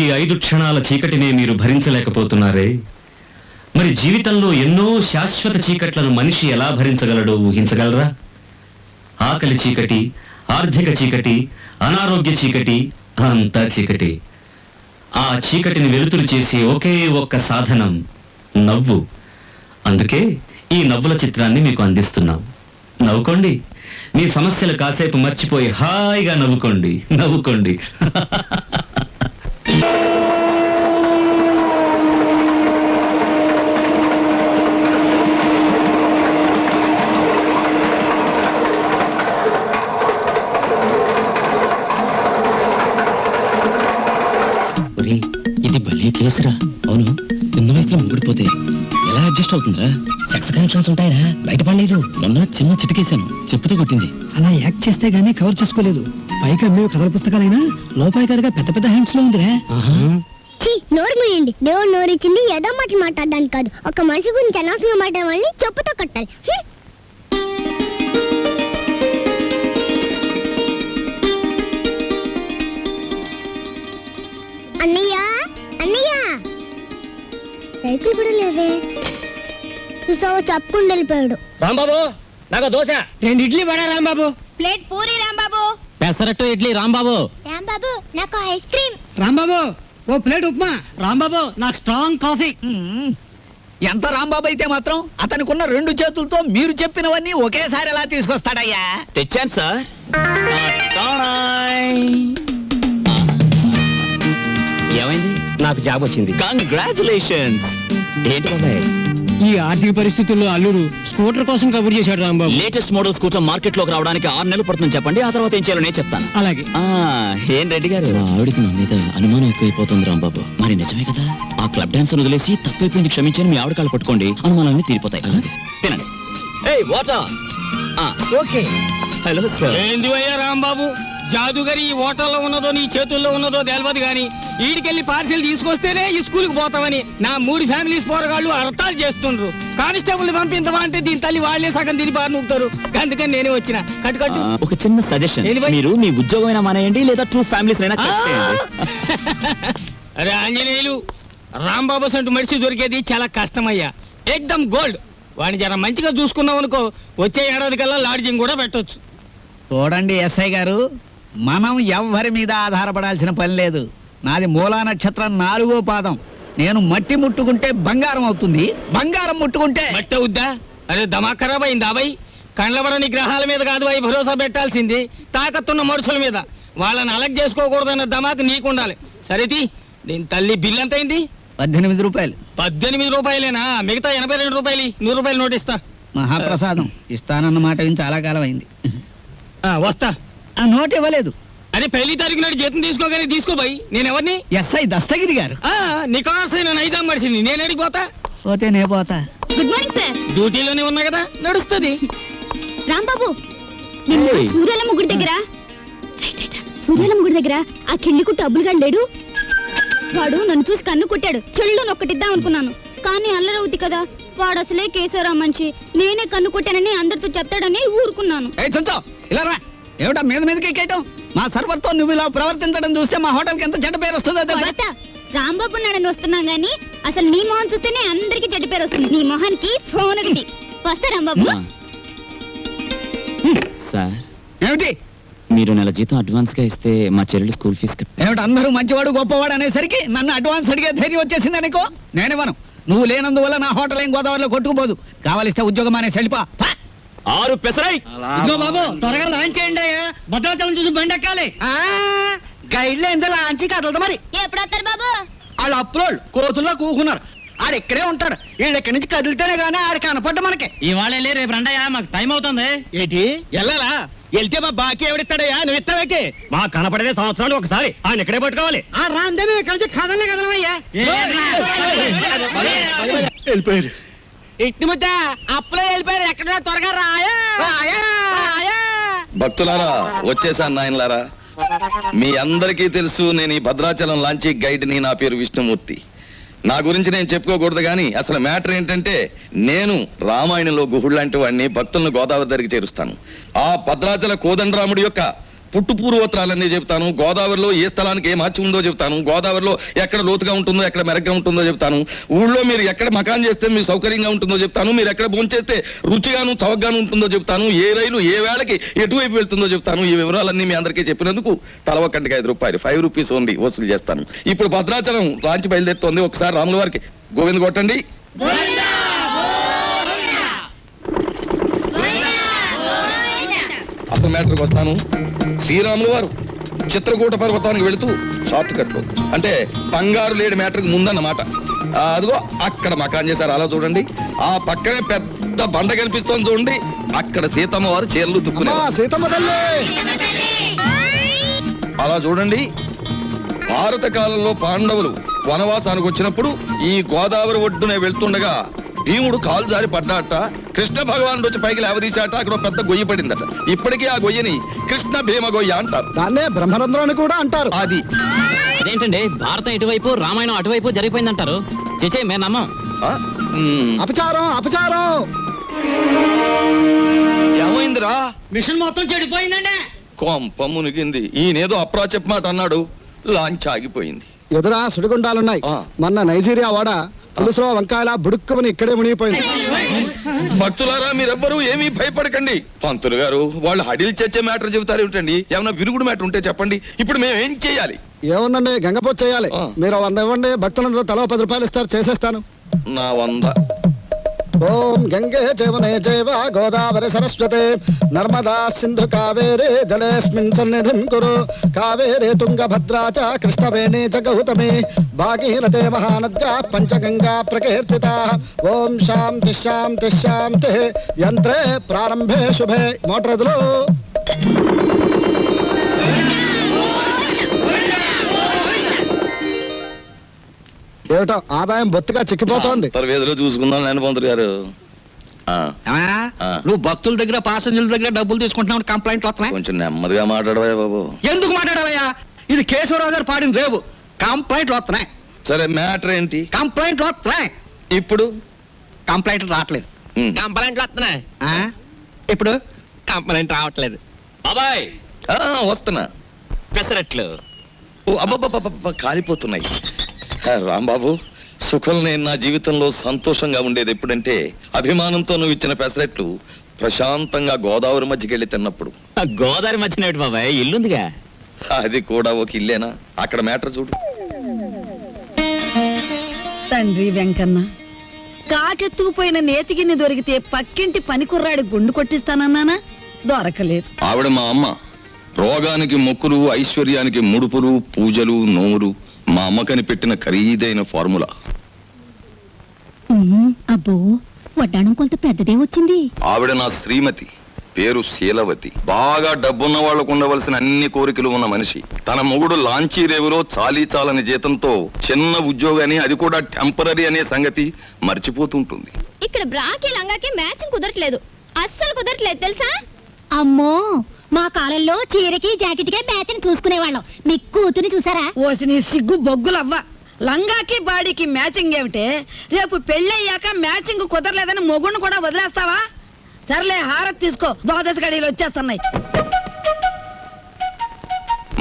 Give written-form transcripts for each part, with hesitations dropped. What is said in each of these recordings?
ఈ 5 క్షణాల చీకటినే మీరు భరించలేకపోతున్నారే? మరి జీవితంలో ఎన్నో శాశ్వత చీకట్లను మనిషి ఎలా భరించగలడో ఊహించగలరా? ఆకలి చీకటి, ఆర్థిక చీకటి, అనారోగ్య చీకటి, అంతా చీకటి. ఆ చీకటిని వెలుతురు చేసే ఒకే ఒక్క సాధనం నవ్వు. అందుకే ఈ నవ్వుల చిత్రాన్ని మీకు అందిస్తున్నాం. నవ్వుకోండి, మీ సమస్యలు కాసేపు మర్చిపోయి హాయిగా నవ్వుకోండి, నవ్వుకోండి. ఇది భలే కేసురా. అవును, చిన్న వయసులో ముగ్గుడిపోతే ఎలా అడ్జస్ట్ అవుతుందిరా? సెక్స్ కనెక్షన్స్ ఉంటాయిరా, బయటపడలేదు. మొన్న చిన్న చిటికేశాను, చెప్పుతో కొట్టింది. అలా యాక్ట్ చేస్తే గానీ కవర్ చేసుకోలేదు. పైగా మేము కథల పుస్తకాలైనా లోపాయికారిగా పెద్ద పెద్ద హ్యాండ్స్ లో ఉందిరా. నోరు మూయండి. దేవుడు నోరు ఇచ్చింది ఏదో మాట మాట్లాడడానికి కాదు. ఒక మనిషి గురించి అనవసరంగా మాట్లాడే చెప్పుతో కొట్టాలి. అన్నయ్య, అన్నయ్య, సైకిల్ కూడా లేవే. చూసావో చెప్పుకుండా వెళ్ళిపోయాడు. రాంబాబు, నాకు దోశ. 2 ఇడ్లీ పడా రాంబాబు. ప్లేట్ పూరి రాంబాబు. పెసరట్టు ఇడ్లీ రాంబాబు. రాంబాబు, నాకు ఐస్ క్రీమ్. రాంబాబు, ఓ ప్లేట్ ఉప్మా. రాంబాబు, నాకు స్ట్రాంగ్ కాఫీ. ఎంత రాంబాబు అయితే మాత్రం అతనికున్న 2 చేతులతో మీరు చెప్పినవన్నీ ఒకేసారి ఎలా తీసుకొస్తాడయ్యా? తెచ్చాను సార్. ఏమైంది? నాకు జాబ్ వచ్చింది. కంగ్రాచులేషన్స్. ఏంటి బాబాయ్, ఈ ఆర్థిక పరిస్థితుల్లో అల్లుడు స్కూటర్ కోసం కబుర్ చేశాడు Rambabu. Latest model scooter market లోకి రావడానికి 6 నెలలు పడుతుంది చెప్పండి, ఆ తర్వాత ఏం చేయాలో నేను చెప్తాను. అలాగే. ఏం రెడ్డి గారు, మా ఆవిడకి నా మీద అనుమానం ఎక్కువైపోతుంది రాంబాబు. మరి నిజమే కదా, ఆ క్లబ్ డాన్స్ వదిలేసి తప్పైపోయింది క్షమించని మీ ఆవిడ కాళ్ళు పట్టుకోండి, అనుమానాలన్నీ తీరిపోతాయి. తినండి. ఏయ్ వాటర్. ఓకే. Hello sir. ఏంది అయ్యా రాంబాబు, జాదుగరి ఈ హోటల్లో ఉన్నదో నీ చేతుల్లో ఉన్నదో తెలియదు గాని ఈడికెళ్ళి పార్సిల్ తీసుకొస్తేనే ఈ స్కూల్కి పోతామని నా 3 ఫ్యామిలీస్ పోరగాళ్ళు అర్థాలు చేస్తుండ్రు. కానిస్టేబుల్ పంపించవా అంటే దీని తల్లి వాళ్ళే సగం తిని బారి నూపుతారు. అందుకని నేనే వచ్చిన. కట్టు. ఒక చిన్న సజెషన్, మీరు మీ ఉద్యోగమైనా మానేయండి, లేదా 2 ఫ్యామిలీస్ అయినా కట్ చేయండి. అరే ఆంజనేయులు, రాంబాబు సంటూ మనిషి దొరికేది చాలా కష్టమయ్యా. ఏకదమ్ గోల్డ్. వాడిని జర మంచిగా చూసుకున్నాం అనుకో, వచ్చే ఏడాది కల్లా లాడ్జింగ్ కూడా పెట్టొచ్చు. చూడండి ఎస్ఐ గారు, మనం ఎవ్వరి మీద ఆధారపడాల్సిన పని లేదు. నాది మూలా నక్షత్రం 4వ పాదం. నేను మట్టి ముట్టుకుంటే బంగారం అవుతుంది, బంగారం ముట్టుకుంటే మట్టి అవుద్దా? అరే దమా ఖరాబ్ అయిందా అబ్బాయి? కండ్లబడని గ్రహాల మీద కాదు అవి భరోసా పెట్టాల్సింది, తాకత్తున్న మనుషుల మీద. వాళ్ళని అలగ్ చేసుకోకూడదన్న దమాకు నీకుండాలి. సరేది, దీని తల్లి బిల్ ఎంత అయింది? 18 రూపాయలు. 18 రూపాయలేనా? మిగతా 82 రూపాయలు. 100 రూపాయలు నోట్ ఇస్తా. మహాప్రసాదం. ఇస్తానన్న మాట విని చాలా కాలం అయింది. వస్తా. ఆ నోట్ ఇవ్వలేదు. అరే 1 తారీఖు నాడు జీతం తీసుకోగానే తీసుకోబాయి. నేను ఎవరిని? ఎస్ఐ దస్తగిరి గారు. నికాసైన నైజాం మనిషిని. నేను అడిగిపోతా. పోతే నే పోతా. Good morning sir. డ్యూటీలోనే ఉన్నా కదా, నడుస్తుంది. రాంబాబు, సూర్యాలమ్మ గుడి దగ్గర ఆ కిళ్ళి కుట్టు అబ్బులుగాడు లేడు. వాడు నన్ను చూసి కన్ను కుట్టాడు. చెల్లు నొక్కటిద్దాం అనుకున్నాను, కానీ అల్లరవుద్ది కదా. వాడు అసలే కేశవరా మనిషి. నేనే కన్ను కొట్టానని అందరితో చెప్తాడని ఊరుకున్నాను. ఏమిటా మీద మీదకి ఎక్కేయటం? మా సర్వర్ తో నువ్వు ఇలా ప్రవర్తించడం చూస్తే మా హోటల్ కి ఎంత చెడ్డ పేరు వస్తుందో తెలుసా? రాంబాబు నాడని వస్తున్నాం గానీ అసలు నీ మొహం చూస్తేనే అందరికి చెడ్డ పేరు వస్తుంది. నీ మొహానికి ఫోన్ ఒకటి. వస్తా రాంబాబు. సార్, ఏమిటి? మీరు నెల జీతం అడ్వాన్స్ గా ఇస్తే మా చెల్లెలు స్కూల్ ఫీజు ఏమిటి అందరూ మంచివాడు గొప్పవాడు అనేసరికి నన్ను అడ్వాన్స్ అడిగే ధైర్యం వచ్చేసింది అనుకో. నేనేమను, నువ్వు లేనందువల్ల నా హోటల్ ఏం గోదావరిలో కొట్టుకుపోదు. కావలిస్తే ఉద్యోగం అనే వెళ్ళిపా. 6 పెసరై. బాబు, త్వరగా లాంచ్ చేయండి. భద్రాచలం చూసి బండి ఎక్కాలి. గైడ్ లో ఎంత లాంచ్ కదలదు. మరి ఎప్పుడు వస్తారు బాబు? వాళ్ళు అప్రోల్ కోతుల్లో కూకున్నారు. ఆడు ఇక్కడే ఉంటాడు. వీళ్ళు ఇక్కడి నుంచి కదిలితేనే గానీ ఆడు కనపడ్డ మనకి. ఇవాళ రేపు రండయ్యా, మాకు టైం అవుతుంది. ఏంటి వెళ్ళాలా? వెళ్తే మా బాకీ ఎవడిస్తాడయ్యా? నువ్వు ఇస్తావేకి? మా కనపడేదే సంవత్సరాలు ఒకసారి. ఆయన ఇక్కడే పట్టుకోవాలి. ఆ రాందే మేము ఇక్కడ నుంచి కదలే కదలమయ్యా. వెళ్ళిపోయారు. ఇట్టి ముద్ద అప్పులో వెళ్ళిపోయారు. ఎక్కడ త్వరగా రాయా. భక్తులారా, వచ్చేసాను నాయనలారా. మీ అందరికీ తెలుసు, నేను ఈ భద్రాచలం లాంచీ గైడ్ని. నా పేరు విష్ణుమూర్తి. నా గురించి నేను చెప్పుకోకూడదు కానీ అసలు మ్యాటర్ ఏంటంటే, నేను రామాయణంలో గుహుడు లాంటి వాడిని. భక్తులను గోదావరి దగ్గరికి చేరుస్తాను. ఆ భద్రాచల కోదండరాముడి యొక్క పుట్టు పూర్వోత్తరాలన్నీ చెప్తాను, గోదావరిలో ఏ స్థలానికి ఏ మార్చి ఉందో చెప్తాను, గోదావరిలో ఎక్కడ లోతుగా ఉంటుందో ఎక్కడ మెరగ్గా ఉంటుందో చెప్తాను, ఊళ్ళో మీరు ఎక్కడ మకాన్ చేస్తే మీకు సౌకర్యంగా ఉంటుందో చెప్తాను, మీరు ఎక్కడ భోంచేస్తే రుచిగాను చవకగాను ఉంటుందో చెప్తాను, ఏ రైలు ఏ వేళకి ఎటువైపు వెళ్తుందో చెప్తాను. ఈ వివరాలన్నీ మీ అందరికీ చెప్పినందుకు తల ఒక్కటికి 5 రూపాయలు, 5 రూపీస్ ఓన్లీ వసూలు చేస్తాను. ఇప్పుడు భద్రాచలం లాంచ్ బయలుదేరుతోంది. ఒకసారి రాముల వారికి గోవింద కొట్టండి. అసలు మ్యాటర్కి వస్తాను. శ్రీరాములు వారు చిత్రకూట పర్వతానికి వెళుతూ షార్ట్ కట్ లో, అంటే బంగారు లేడి మ్యాటర్కి ముందన్నమాట. అదిగో అక్కడ మకాన్ చేశారు, అలా చూడండి. ఆ పక్కనే పెద్ద బండ కనిపిస్తోంది చూడండి, అక్కడ సీతమ్మ వారు చీరలు తుక్కునే. అలా చూడండి, భారత కాలంలో పాండవులు వనవాసానికి వచ్చినప్పుడు ఈ గోదావరి ఒడ్డునే వెళ్తుండగా భీముడు కాలు జారి పడ్డాట. కృష్ణ భగవానుడు వచ్చి పైకి లేవదీశాట. అక్కడ ఒక పెద్ద గొయ్యి పడిందట. ఇప్పటికీ ఆ గొయ్యని కృష్ణ భీమ గొయ్య అంటారు. దాన్నే బ్రహ్మరంధ్రాన్ని కూడా అంటారు. అది అదేంటండి, భారతం ఇటువైపు రామాయణం అటువైపు జరిగిపోయిందంటారు? చేచే మేము నమ్మం. ఆ? ఉమ్. అపచారం అపచారం. ఏమైందిరా? మిషన్ మొత్తం చెడిపోయిందండి. కొంప మునిగింది. ఈయనేదో అప్రాచప్ మాట అన్నాడు, లాంచ్ ఆగిపోయింది. ఎదురా సుడిగుండాలున్నాయి. ఆ. మొన్న నైజీరియా వాడ పులుసులో వంకాయల బుడుక్కుమని ఇక్కడే మునిగిపోయింది. భక్తులారా, మీరెవ్వరూ ఏమీ భయపడకండి. పంతులు గారు వాళ్ళు హడిల్ చచ్చే మ్యాటర్ చెబుతారు ఏమిటండి? ఏమన్నా విరుగుడు మ్యాటర్ ఉంటే చెప్పండి. ఇప్పుడు మేము ఏం చేయాలి? ఏముందండి, గంగపోతు చేయాలి. ఆ. మీరు 100 ఇవ్వండి, భక్తులందరూ తలో 10 రూపాయలు ఇస్తారు, చేసేస్తాను. నా 100. ఓం గంగే జవనే జైవ గోదావరి సరస్వతే నర్మదా సింధు కావేరే జలేస్మిన్ సన్నిధిం కురు కావేరే తుంగభద్రా చ కృష్ణవేణి చ గౌతమి భాగీరథే మహానద్యా పంచగంగా ప్రకీర్తితా. ఓం శాంతి శాంతి శాంతి. యంత్రే ప్రారంభే శుభే. మోటార్ ఎదులు. ఏమిటో ఆదాయం బొత్తిగా చిక్కిపోతోంది. వేదిలో చూసుకుందాం నేను పంతులు గారు. ఆ, ఆ. నువ్వు భక్తుల దగ్గర పాసెంజర్ల దగ్గర డబ్బులు తీసుకుంటున్నావు, కంప్లైంట్లు వస్తున్నాయి. కొంచెం నెమ్మదిగా మాట్లాడవా బాబు. ఎందుకు మాట్లాడాలయ్యా? ఇది కేశవరావు గారు పాడిన రేవు. కంప్లైంట్లు వస్తున్నాయి, సరే మ్యాటర్ ఏంటి కంప్లైంట్లు వస్తున్నాయి. ఇప్పుడు? కంప్లైంట్లు రావట్లేదు. ఉమ్. కంప్లైంట్లు వస్తున్నాయి, ఆ? ఇప్పుడు కంప్లైంట్ రావట్లేదు. బాబాయ్, ఆ, వస్తున్నా. పెసరట్లు. ఓ అబ్బబ్బబ్బబ్బ, కాలిపోతున్నాయి. రాంబాబు, సుఖం నేను నా జీవితంలో సంతోషంగా ఉండేది ఎప్పుడంటే అభిమానంతో నువ్వు ఇచ్చిన పెసరెట్లు ప్రశాంతంగా గోదావరి మధ్యకి వెళ్ళి తిన్నప్పుడు. ఆ గోదావరి మధ్యన బాబాయ్, ఇల్లుందిగా. అది కూడా ఒక ఇల్లేనా? అక్కడ మ్యాటర్ చూడు. తండ్రి వెంకన్న, కాకెత్తుకుపోయిన నేతిగిన్ని దొరికితే పక్కింటి పనికుర్రాడి గుండు కొట్టిస్తానన్నానా? దొరకలేదు. ఆవిడ మా అమ్మ. రోగానికి మొక్కులు, ఐశ్వర్యానికి ముడుపులు, పూజలు, నోములు మా అమ్మకని పెట్టిన ఖరీదైన ఫార్ములా. అబ్బో, వడ్డాణం కొంత పెద్దదే వచ్చింది. ఆవిడ నా శ్రీమతి, పేరు శీలవతి. బాగా డబ్బున్న వాళ్లకు ఉండవలసిన అన్ని కోరికలు ఉన్న మనిషి. తన మొగుడు లాంచీ రేవులో చాలీ చాలని జీతంతో చిన్న ఉద్యోగాన్ని, అది కూడా టెంపరరీ అనే సంగతి మర్చిపోతుంటుంది. ఇక్కడ బ్రాకి లంగాకి మ్యాచింగ్ కుదరట్లేదు, అస్సలు కుదరట్లేదు తెలుసా? అమ్మో, మా కాలంలో చీరకి జాకెట్కే మ్యాచ్ని చూసుకునేవాళ్ళం. మీ కూతుని చూసారా? ఓసి నీ సిగ్గు బొగ్గులవ్వ. లంగాకి బాడీకి మ్యాచింగ్ ఏమిటే? రేపు పెళ్ళయ్యాక మ్యాచింగ్ కుదరలేదని మొగుణ్ణి కూడా వదిలేస్తావా? సర్లే, హారత్ తీసుకో, ద్వాదశ గడియలు వచ్చేస్తున్నాయి.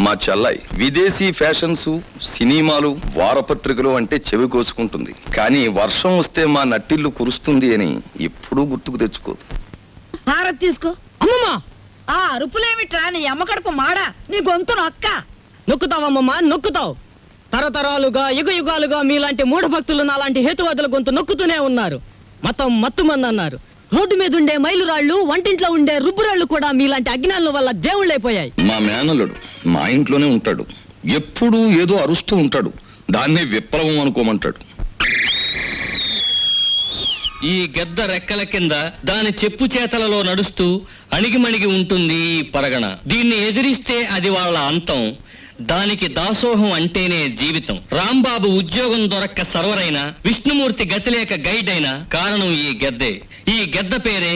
మా చెల్లాయి విదేశీ ఫ్యాషన్స్, సినిమాలు, వారపత్రికలు అంటే చెవి కోసుకుంటుంది. కానీ వర్షం వస్తే మా నట్టిల్లు కురుస్తుంది అని ఎప్పుడూ గుర్తుకు తెచ్చుకోదు. హారత్ తీసుకో. అమ్మమ్మా, ఆ అరుపులేమిట్రా? నీ అమ్మ కడుపు మాడా, నీ గొంతు నొక్క. నొక్కుతావమ్మమ్మా, నొక్కుతావు. తరతరాలుగా యుగ యుగాలుగా మీలాంటి మూఢ భక్తులు నాలాంటి హేతువాదుల గొంతు నొక్కుతూనే ఉన్నారు. మతం మత్తుమంది అన్నారు. రోడ్డు మీద ఉండే మైలురాళ్లు, వంటింట్లో ఉండే రుబ్బురాళ్లు కూడా మీలాంటి అజ్ఞానుల వల్ల దేవుళ్ళైపోయాయి. మా మేనల్లుడు మా ఇంట్లోనే ఉంటాడు. ఎప్పుడూ ఏదో అరుస్తూ ఉంటాడు. దాన్నే విప్లవం అనుకోమంటాడు. ఈ గెద్ద రెక్కల కింద దాని చెప్పు చేతలలో నడుస్తూ అణిగిమణిగి ఉంటుంది ఈ పరగణ. దీన్ని ఎదిరిస్తే అది వాళ్ళ అంతం. దానికి దాసోహం అంటేనే జీవితం. రాంబాబు ఉద్యోగం దొరక్క సర్వరైన, విష్ణుమూర్తి గతిలేక గైడ్ అయిన కారణం ఈ గెద్దే. ఈ గెద్ద పేరే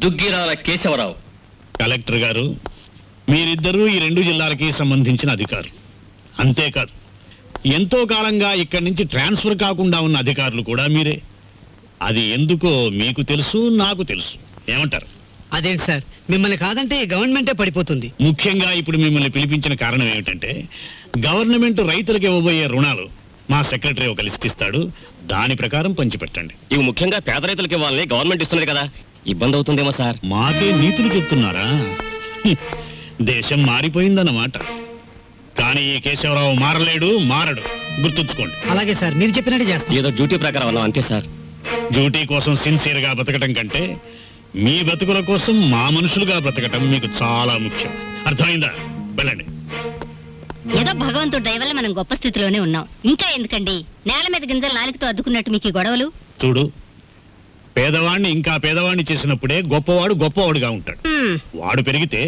దుగ్గిరాల కేశవరావు. కలెక్టర్ గారు, మీరిద్దరూ ఈ 2 జిల్లాలకి సంబంధించిన అధికారులు. అంతేకాదు, ఎంతో కాలంగా ఇక్కడి నుంచి ట్రాన్స్ఫర్ కాకుండా ఉన్న అధికారులు కూడా మీరే. అది ఎందుకో మీకు తెలుసు, నాకు తెలుసు. ఏమంటారు? అదేంటి సార్ మిమ్మల్ని కాదంటే ఈ గవర్నమెంటే పడిపోతుంది. ముఖ్యంగా ఇప్పుడు మిమ్మల్ని పిలిపించిన కారణం ఏమిటంటే గవర్నమెంట్ రైతులకు ఇవ్వబోయే రుణాలు మా సెక్రటరీ ఒక లిస్ట్ ఇస్తాడు, దాని ప్రకారం పంచిపెట్టండి. ఇవి ముఖ్యంగా పేద రైతులకి వాళ్ళని గవర్నమెంట్ ఇస్తున్నది కదా, ఇబ్బంది అవుతుందేమో సార్. మాకే నీతులు చెప్తున్నారా? హ్మ్. దేశం మారిపోయిందన్నమాట. కానీ ఈ కేశవరావు మారలేడు, మారడు, గుర్తుంచుకోండి. అలాగే సార్ మీరు చెప్పినట్టు చేస్తాం. ఏదో డ్యూటీ ప్రకారం అన్నాం అంతే సార్. డ్యూటీ కోసం సిన్సియర్ గా బతకటం కంటే మీ బతుకుల కోసం మా మనుషులుగా బ్రతకటం మీకు చాలా ముఖ్యం. అర్థమైందా? వెళ్ళండి. ఏదో భగవంతుడు దయ వల్ల మనం గొప్ప స్థితిలోనే ఉన్నాం. ఇంకా ఎందుకండి నేల మీద గింజలు నాలుగుతో అద్దుకున్నట్టు మీకు ఈ గొడవలు? చూడు, పేదవాణ్ణి ఇంకా పేదవాణ్ణి చేసినప్పుడే గొప్పవాడు గొప్పవాడుగా ఉంటాడు. వాడు పెరిగితే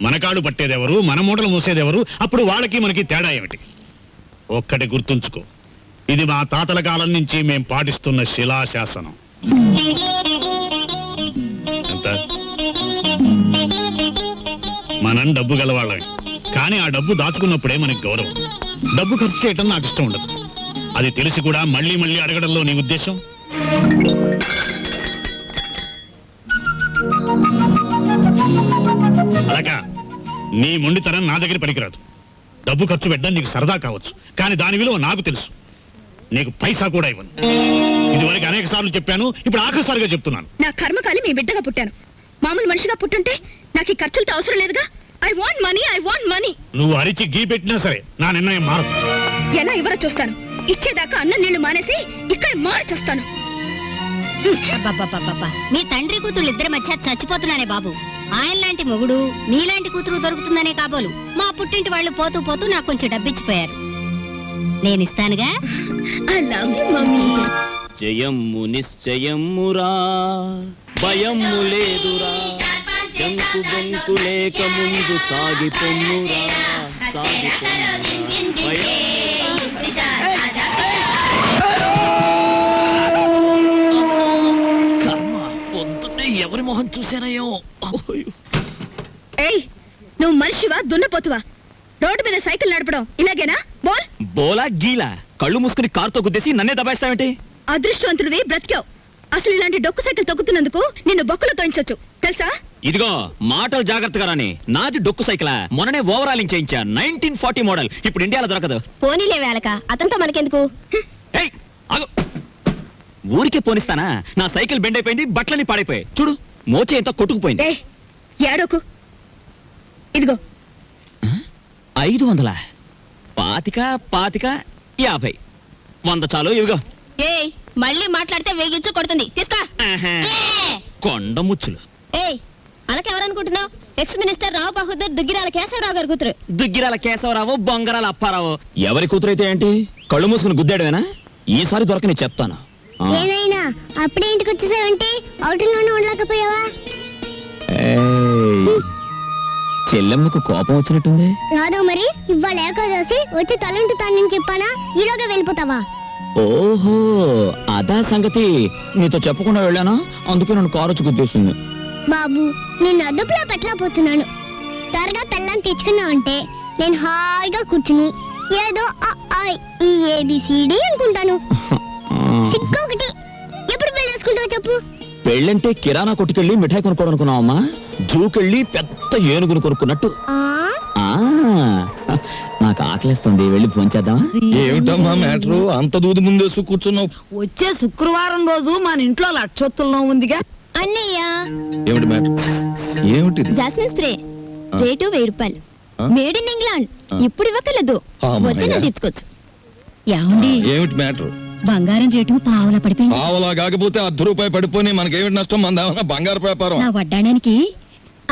మనకాడు పట్టేదెవరు, మన మూటలు మూసేదెవరు? అప్పుడు వాళ్ళకి మనకి తేడా ఏమిటి? ఒక్కటి గుర్తుంచుకో, ఇది మా తాతల కాలం నుంచి మేం పాటిస్తున్న శిలాశాసనం. ఎంత? మనం డబ్బు గలవాళ్ళమే, కానీ ఆ డబ్బు దాచుకున్నప్పుడే మనకి గౌరవం. డబ్బు ఖర్చు చేయటం నాకు ఇష్టం ఉండదు. అది తెలిసి కూడా మళ్ళీ మళ్ళీ అడగడంలో నీ ఉద్దేశం? అలాగా నీ మొండితనం నా దగ్గర పనికిరాదు. డబ్బు ఖర్చు పెట్టడం నీకు సరదా కావచ్చు, కానీ దాని విలువ నాకు తెలుసు. నీకు పైసా కూడా ఇవ్వను. ఇదివరకు అనేక సార్లు చెప్పాను, ఇప్పుడు ఆఖరిసారిగా చెప్తున్నాను. నా కర్మకాలి మీ బిడ్డగా పుట్టాను. మామూలు మనిషిగా పుట్టుంటే నాకు ఈ ఖర్చులతో అవసరం లేదుగా. I want money. నువ్వు అరిచి గీ పెట్టినా సరే నా నిర్ణయం మారదు. ఎలా ఇవ్వరో చూస్తాను. ఇచ్చేదాకా అన్నం నీళ్లు మానేసి ఇక్కడ మార్చేస్తాను. అబ్బబ్బబ్బబ్బబ్బా. మీ తండ్రి కూతురు ఇద్దరి మధ్య చచ్చిపోతున్నానే బాబు. ఆయన లాంటి మొగుడు నీలాంటి కూతురు దొరుకుతుందనే కాబోలు మా పుట్టింటి వాళ్ళు పోతూ పోతూ నాకు కొంచెం డబ్బిచ్చిపోయారు. నేనిస్తానుగా. I love you mummy. జయమ్ము నిశ్చయమ్మురా, భయమ్ము లేదురా, జంకు బొంకు లేక ముందు సాగిపొమ్మురా, పొద్దున్నే ఎవరి మొహం చూసానయ్యో. ఏయ్, నువ్వు మనిషివా దున్నపోతువా? రోడ్డు మీద సైకిల్ నడపడం ఇలాగేనా? బోలా గీలా కళ్ళు మూసుకుని కారుతో గుద్దేసి నన్నే దబాయిస్తావేంటి? అదృష్టవంతుడివి, బ్రతికావు. అసలు ఇలాంటి డొక్కు సైకిల్ తొక్కుతున్నందుకు నిన్ను బొక్కలు తోయించొచ్చు తెలుసా? ఇదిగో మాటలు జాగ్రత్తగా రాని. నాది డొక్కు సైకిల్, మొన్ననే ఓవరాలింగ్ చేయించా. 1940 మోడల్, ఇప్పుడు ఇండియాలో దొరకదు. పోనీలే వేళక, అతనితో మనకెందుకు? ఏయ్, ఆగు. ఊరికే పోనిస్తానా? నా సైకిల్ బెండ్ అయిపోయింది, బట్టలని పాడైపోయాయి. చూడు, మోచే ఎంత కొట్టుకుపోయింది. ఏయ్, ఏడోకు. ఇదిగో 500, 25, 50, 100 చాలు. ఇవిగో. ఏయ్, మళ్ళీ మాట్లాడితే వేగించు కొడుతుంది. తీస్తా. కొండ ముచ్చులు. ఏయ్, అలకెవరనుకుంటున్నావు? ఎక్స్ మినిస్టర్ రావు బహదూర్ దుగ్గిరాల కేశవరావు గారి కూతురు. దుగ్గిరాల కేశవరావు, బొంగరాల అప్పారావు. ఎవరి కూతురైతే ఏంటి? కళ్ళు మూసుకుని గుద్దాడువేనా? ఈసారి దొరకని చెప్తాను. ఏనైనా అప్పుడే ఇంటికి వచ్చేసావంటే అవుటిలోనే ఉండలేకపోయావా? చెల్లెమ్మకు కోపం వచ్చినట్టుంది. రాదు మరి, ఇవాళ ఏకాదశి వచ్చి తలంటుతానని చెప్పానా? ఈలోగా వెళ్ళిపోతావా? ఓహో, అదా సంగతి. నీతో చెప్పకుండా వెళ్ళానా, అందుకే నన్ను కారు గుద్దేసింది. బాబు, నేను అదుపులో పెట్టలేకపోతున్నాను. త్వరగా పెళ్ళాన్ని తెచ్చుకున్నావు అంటే నేను హాయిగా కూర్చుని ఏదో ఈ ABCD అనుకుంటాను. సిక్కొకటి. ఎప్పుడు పెళ్ళేసుకుంటావు చెప్పు? పెళ్ళంటే కిరాణా కొట్టుకెళ్ళి మిఠాయి కొనుక్కోవడం అనుకున్నావమ్మా? జూకెళ్ళి పెద్ద ఏనుగును కొనుక్కున్నట్టు. నాకు ఆకలిస్తుంది, వెళ్ళి ఫోన్ చేద్దామా? ఏమిటమ్మా మ్యాటరు? అంత దూది ముందేసు కూర్చున్నావు. వచ్చే శుక్రవారం రోజు మన ఇంట్లో లక్షొత్తుల్లో ఉందిగా. అన్నయ్య, ఏమిటి మ్యాటర్? ఏమిటిది? జాస్మిన్ స్ప్రే రేటు 1000 రూపాయలు. Made in England. ఇప్పుడు ఇవ్వకలేదు, వచ్చి తెచ్చుకోవచ్చు. ఏమండి, ఏమిటి మ్యాటర్? బంగారం రేటు పావలా పడిపోయింది. పావలా కాకపోతే ₹10 పడిపోయి మనకేమిటి నష్టం? మన బంగారు వ్యాపారం. నా వడ్డాడానికి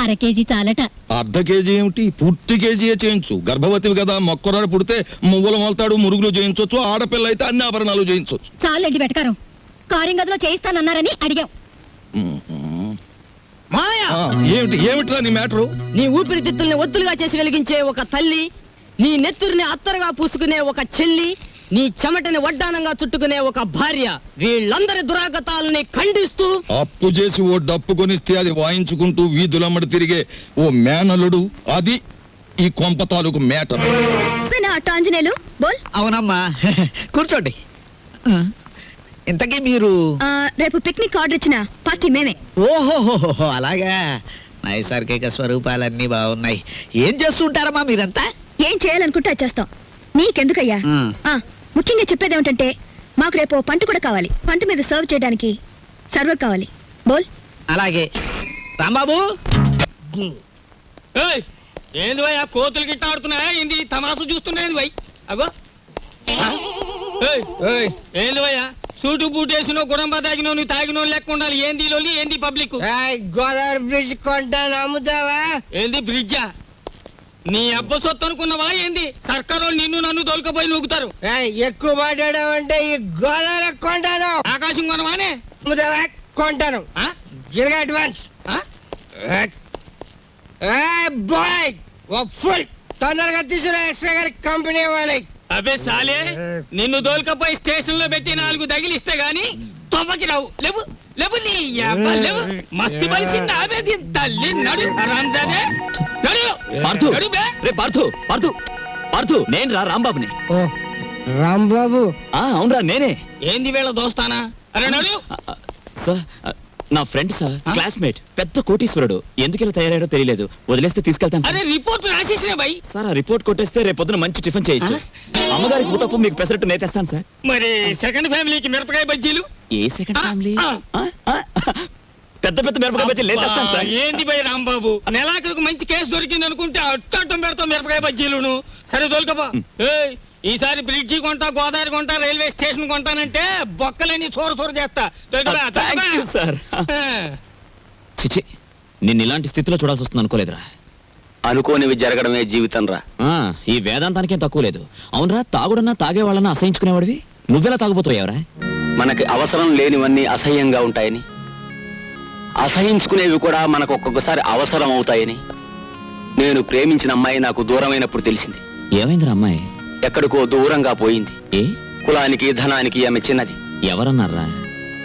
అర కేజీ చాలట. అర్ధ కేజీ ఏమిటి? పూర్తి కేజీయే చేయించు. గర్భవతివి కదా, మొక్కరాడు పుడితే మువ్వలు మొలతాడు, మురుగులు చేయించవచ్చు. ఆడపిల్ల అయితే అన్ని ఆభరణాలు చేయించవచ్చు. చాలండి వెటకారం. కారింగదిలో చేయిస్తానన్నారని అడిగాం. మాయా, ఏమిట్రా నీ మ్యాటరు? నీ ఊపిరితిత్తుల్ని ఒత్తులుగా చేసి వెలిగించే ఒక తల్లి, నీ నెత్తురిని అత్తరుగా పూసుకునే ఒక చెల్లి, నీ చెమటని వడ్డానంగా చుట్టుకునే ఒక భార్య, వీళ్ళందరి దురాగతాలని ఖండిస్తూ అప్పు చేసి ఓ డప్పు కొనిస్తే అది వాయించుకుంటూ వీధులమ్మడి తిరిగే ఓ మేనలుడు, అది ఈ కొంప తాలూకు మేటర్. అవునమ్మా, కూర్చోండి. ఇంతకీ మీరు రేపు పిక్నిక్ ఆర్డర్ ఇచ్చిన పార్టీ మేమే. ఓహోహోహో అలాగా నైసర్గిక స్వరూపాలన్నీ బాగున్నాయి. ఏం చేస్తుంటారమ్మా మీరంతా? ఏం చేయాలనుకుంటే అది చేస్తాం. నీకెందుకయ్యా? ఆ, ముఖ్యంగా చెప్పేది ఏమిటంటే మాకు రేపు ఓ పంట కూడా కావాలి. పంట మీద సర్వ్ చేయడానికి సర్వర్ కావాలి. బోల్. అలాగే రాంబాబు. ఏయ్, ఏంది భయ్ ఆ కోతులు గిట్ట ఆడుతున్నాయా ఏంది తమాసు చూస్తున్నాయి భయ్ అగో ఆ? ఏయ్, ఏంది భయ్యా సూటు బూట్ వేసినో గుడంబ తాగినో నువ్వు తాగినో లెక్క ఉండాలి. ఏంది లోలి ఏంది పబ్లిక్? గోదావరి బ్రిడ్జ్ కొంటాను అమ్ముతావా? ఏంది బ్రిడ్జా? నీ అబ్బ సొత్తు అనుకున్నావా ఏంది? సర్కారు నిన్ను నన్ను దొలకపోయి నూగుతారు. ఎక్కువ మాట్లాడావంటే ఈ గోదావరి కొంటాను. ఆకాశం కొనవానే అమ్ముతావా? కొంటాను. జిల్గా అడ్వాన్స్. బాయ్ ఫుల్ తొందరగా తీసుకురా ఎస్ఐ గారి కంపెనీ వాళ్ళకి. అబే సాలే, నిన్ను దోల్కపోయి స్టేషన్ లో పెట్టి 4 తగిలిస్తే గాని తొమ్మకి రావు. లేవు లేవు నీ యబ్బ లేవు. మస్తి బలిసింది ఆమె దీని తల్లి. నడు రంజానే నడు పార్థు, నడు బే. రే పార్థు, పార్థు, పార్థు, నేను రా రాంబాబుని. రాంబాబు అవునరా నేనే. ఏంది వీళ్ళ దోస్తానా? అరే నడు. సార్ నా ఫ్రెండ్ సార్, క్లాస్మేట్, పెద్ద కోటీశ్వరుడు. ఎందుకు ఇలా తయారయ్యాడో తెలియలేదు. వదిలేస్తే తీసుకెళ్తాను సార్. అరే రిపోర్ట్ రాసేసిన భయ్. సార్ ఆ రిపోర్ట్ కొట్టేస్తే రేపు పొద్దున మంచి టిఫిన్ చేయొచ్చు. అమ్మగారికి ఊతప్పం, మీకు పెసరట్టు నేతేస్తాను సార్. మరి సెకండ్ ఫ్యామిలీకి మిరపకాయ బజ్జీలు. ఏ సెకండ్ ఫ్యామిలీ? ఆ. పెద్ద పెద్ద మిరపకాయ బజ్జీలు నేతేస్తాను సార్. ఏంది భయ్ రాంబాబు, నెలాఖరికి మంచి కేసు దొరికింది అనుకుంటే అట్టం పెడతాం మిరపకాయ బజ్జీలును. సరే దొరకబా. ఏయ్, ఈసారి బ్రిడ్జి కొంటా, గోదావరి కొంటా, రైల్వే స్టేషన్ కొంటానంటే బొక్కలని చోర చేస్తా. Thank you, sir. చిచి, నిన్ను ఇలాంటి స్థితిలో చూడాల్సి వస్తుంది అనుకోలేదురా. అనుకోనివి జరగడమే జీవితం రా. ఈ వేదాంతానికేం తక్కువ లేదు. అవునరా, తాగుడన్నా తాగే వాళ్ళన్నా అసహించుకునేవాడివి. నువ్వెలా తాగుపోతావురా? మనకి అవసరం లేనివన్నీ అసహ్యంగా ఉంటాయని, అసహించుకునేవి కూడా మనకు ఒక్కొక్కసారి అవసరం అవుతాయని నేను ప్రేమించిన అమ్మాయి నాకు దూరమైనప్పుడు తెలిసింది. ఏమైందిరా అమ్మాయి? ఎక్కడికో దూరంగా పోయింది. ఏ కులానికి ధనానికి ఆమె చిన్నది. ఎవరన్నారా?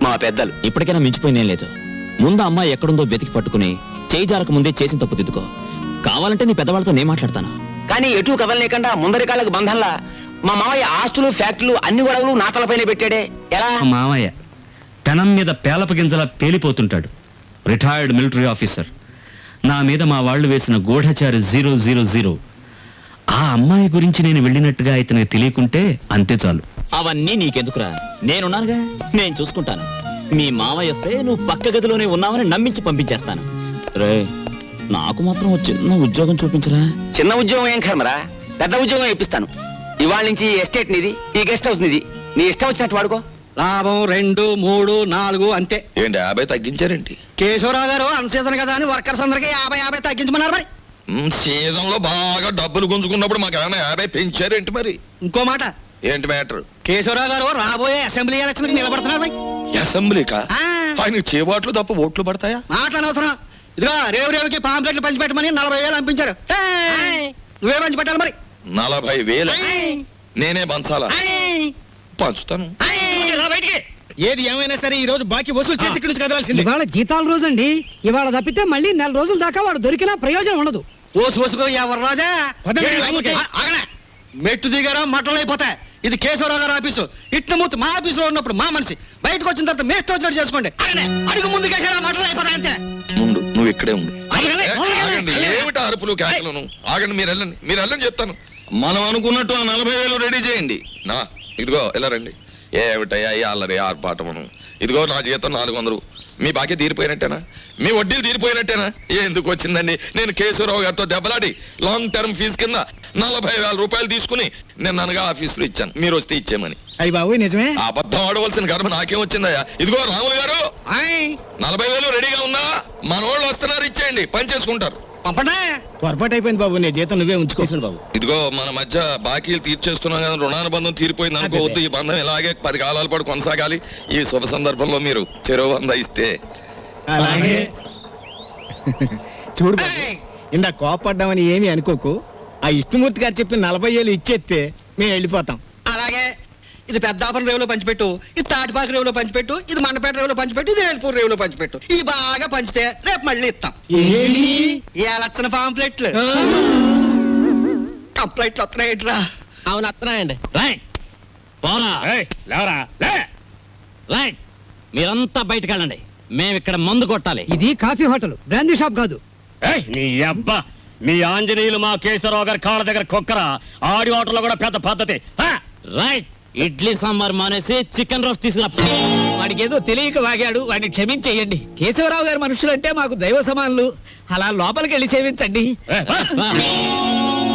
మా పెద్దలు. ఇప్పటికైనా మించిపోయిందేం లేదు. ముందు అమ్మాయి ఎక్కడుందో వెతికి పట్టుకుని చేయి జారక ముందే చేసిన తప్పు దిద్దుకో. కావాలంటే నీ పెద్దవాళ్ళతో నేను మాట్లాడతాను. కానీ ఎటు కదలలేకుండా ముందరి కాళ్ళకు బంధంలా మా మామయ్య ఆస్తులు, ఫ్యాక్టరీలు, అన్ని గొడవలు నా తలపైన పెట్టాడే. ఎలా? మామయ్య పెనం మీద పేలప గింజలా పేలిపోతుంటాడు. Retired military officer. నా మీద మా వాళ్ళు వేసిన గూఢచారి 000. ఆ అమ్మాయి గురించి నేను వెళ్ళినట్టుగా ఇతనికి తెలియకుంటే అంతే చాలు. అవన్నీ నీకెందుకురా? నేనున్నానుగా, నేను చూసుకుంటాను. మీ మామయ్య వస్తే నువ్వు పక్క గదిలోనే ఉన్నావని నమ్మించి పంపించేస్తాను. రే, నాకు మాత్రం చిన్న ఉద్యోగం చూపించరా. చిన్న ఉద్యోగం ఏం కర్మరా, పెద్ద ఉద్యోగం ఇప్పిస్తాను. ఇవాళ నుంచి ఈ ఎస్టేట్ నిది, ఈ గెస్ట్ హౌస్ నిది. నీ ఇష్టం వచ్చినట్టు వాడుకో. లాభం 2, 3, 4 అంతే. ఏంటి 50 తగ్గించారేంటి? కేశవరావు గారు అన్సీజన్ కదా అని వర్కర్స్ అందరికి 50 తగ్గించమన్నారు. మరి సీజన్ లో బాగా డబ్బులు గుంజుకున్నప్పుడు మాకు ఏమైనా 50 పెంచారేంటి? మరి ఇంకో మాట, ఏంటి మ్యాటర్? కేశవరావు గారు రాబోయే అసెంబ్లీ ఎలక్షన్ నిలబడుతున్నారు. మరి అసెంబ్లీకా? ఆ. ఆయన చేబాట్లు తప్ప ఓట్లు పడతాయా? మాటలు అనవసరం. ఇదిగో రేవుకి పాంప్లెట్లు పంచిపెట్టమని 40,000 పంపించారు. నువ్వే పంచిపెట్టాలి. మరి 40,000 నేనే పంచాలా? పంచుతాను. ఏది ఏమైనా సరే ఈ రోజు బాకీ వసూలు చేసి ఇక్కడి నుంచి కదలాల్సింది. ఇవాళ జీతాల రోజు అండి. ఇవాళ తప్పితే మళ్ళీ 4 రోజుల దాకా వాడు దొరికినా ప్రయోజనం ఉండదు. ఓసుకో ఎవరు రాజా. మెట్టు దిగారా మట్టలు అయిపోతాయి. ఇది కేశవరావు గారు ఆఫీసు. ఇట్ల మూర్తి మా ఆఫీసులో ఉన్నప్పుడు మా మనిషి, బయటకు వచ్చిన తర్వాత మేస్తో వచ్చినట్టు చేసుకోండి. అడుగు ముందు కేసారా మట్టలు అయిపోతాయి అంతే. ముందు నువ్వు ఇక్కడే ఉండు. ఆగండి, ఏమిటి అరుపులు కేకలను? ఆగండి, మీరు వెళ్ళండి చెప్తాను. మనం అనుకున్నట్టు ఆ 40,000 రెడీ చేయండి. నా ఇదిగో ఇలా రండి. ఏమిటయ్యా ఈ అల్లరి ఆర్పాటమును? ఇదిగో నా జీతం 400. మీ బాకీ తీరిపోయినట్టేనా? మీ వడ్డీలు తీరిపోయినట్టేనా? ఎందుకు వచ్చిందండి? నేను కేశవరావు గారితో దెబ్బలాడి లాంగ్ టర్మ్ ఫీజు కింద 40,000 రూపాయలు తీసుకుని నేను అనగా ఆఫీసులో ఇచ్చాను. మీరు వస్తే ఇచ్చేమని. అయ్యి బాబు నిజమే. అబద్ధం ఆడవలసిన కర్మ నాకేం వచ్చిందయ్యా? ఇదిగో రాములు గారు, 40,000 రెడీగా ఉందా? మన వాళ్ళు వస్తున్నారు, ఇచ్చేయండి, పని చేసుకుంటారు. పంపడా. పొరపాటు అయిపోయింది బాబు, నీ జీతం నువ్వే ఉంచుకోవాలి బాబు. ఇదిగో మన మధ్య బాకీలు తీర్చేస్తున్నాం కదా, రుణానుబంధం తీరిపోయింది అనుకోవద్దు. ఈ బంధం ఇలాగే 10 కాలాల పాటు కొనసాగాలి. ఈ శుభ సందర్భంలో మీరు చెరువు 100 ఇస్తే. అలాగే. చూడు బాబు, ఇందా కోపడ్డామని ఏమీ అనుకోకు. ఆ ఇష్టమూర్తి గారు చెప్పి 40,000 ఇచ్చేస్తే మేము వెళ్ళిపోతాం. అలాగే. ఇది పెద్దాపురం రేవులో పంచిపెట్టు, ఇది తాటిపాక రేవులో పంచిపెట్టు, ఇది మండపేట రేవులో పంచిపెట్టు, ఇది వేల్పూర్ రేవులో పంచిపెట్టు. ఈ బాగా పంచితే రేపు మళ్ళీ ఇస్తాం. ఈ లక్షణ పాంప్లెట్లు కంప్లైంట్లు వస్తున్నాయిట్రా. అవును వస్తున్నాయండి. లేవరా, లే రైట్, మీరంతా బయటకు వెళ్ళండి. మేము ఇక్కడ మందు కొట్టాలి. ఇది కాఫీ హోటల్, బ్రాందీ షాప్ కాదు. నీ అబ్బా, మీ ఆంజనేయులు మా కేశవరావు గారి కాళ్ళ దగ్గర కుక్కరా. ఆడి హోటల్లో కూడా పెద్ద పద్ధతి. రైట్, ఇడ్లీ సాంబార్ మానేసి చికెన్ రోస్ట్ తీసుకురా. వాడికి ఏదో తెలియక వాగాడు, వాడిని క్షమించేయండి. కేశవరావు గారి మనుషులంటే మాకు దైవ సమానులు. అలా లోపలికి వెళ్ళి సేవించండి.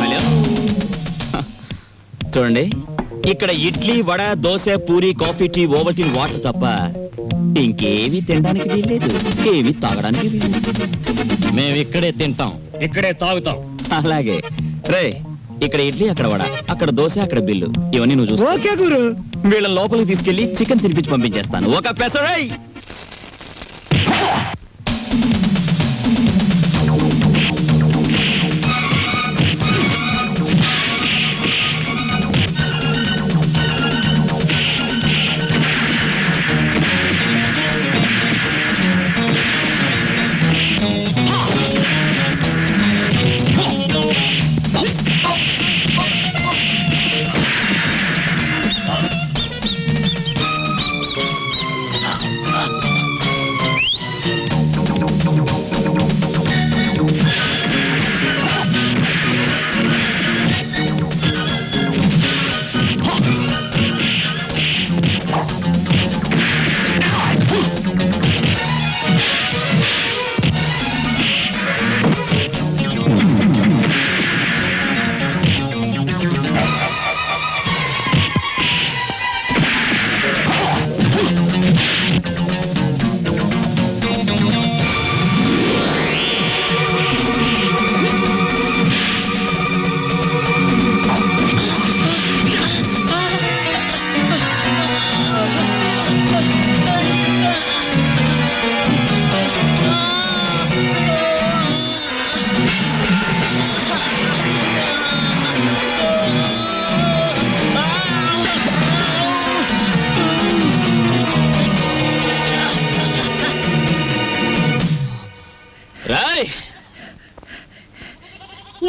హలో, చూడండి, ఇక్కడ idli, vada, dosa, puri, coffee, tea, Ovaltine, water తప్ప ఇంకేమీ తినడానికి వీల్లేదు, ఏమీ తాగడానికి వీల్లేదు. మేము ఇక్కడే తింటాం, ఇక్కడే తాగుతాం. అలాగే. రే, ఇక్కడ ఇడ్లీ, అక్కడ వడ, అక్కడ దోశ, అక్కడ బిల్లు, ఇవన్నీ నువ్వు చూసుకో. ఓకే గురు. వీళ్ళ లోపలికి తీసుకెళ్లి చికెన్ తినిపించి పంపించేస్తాను. ఒక పెసరై.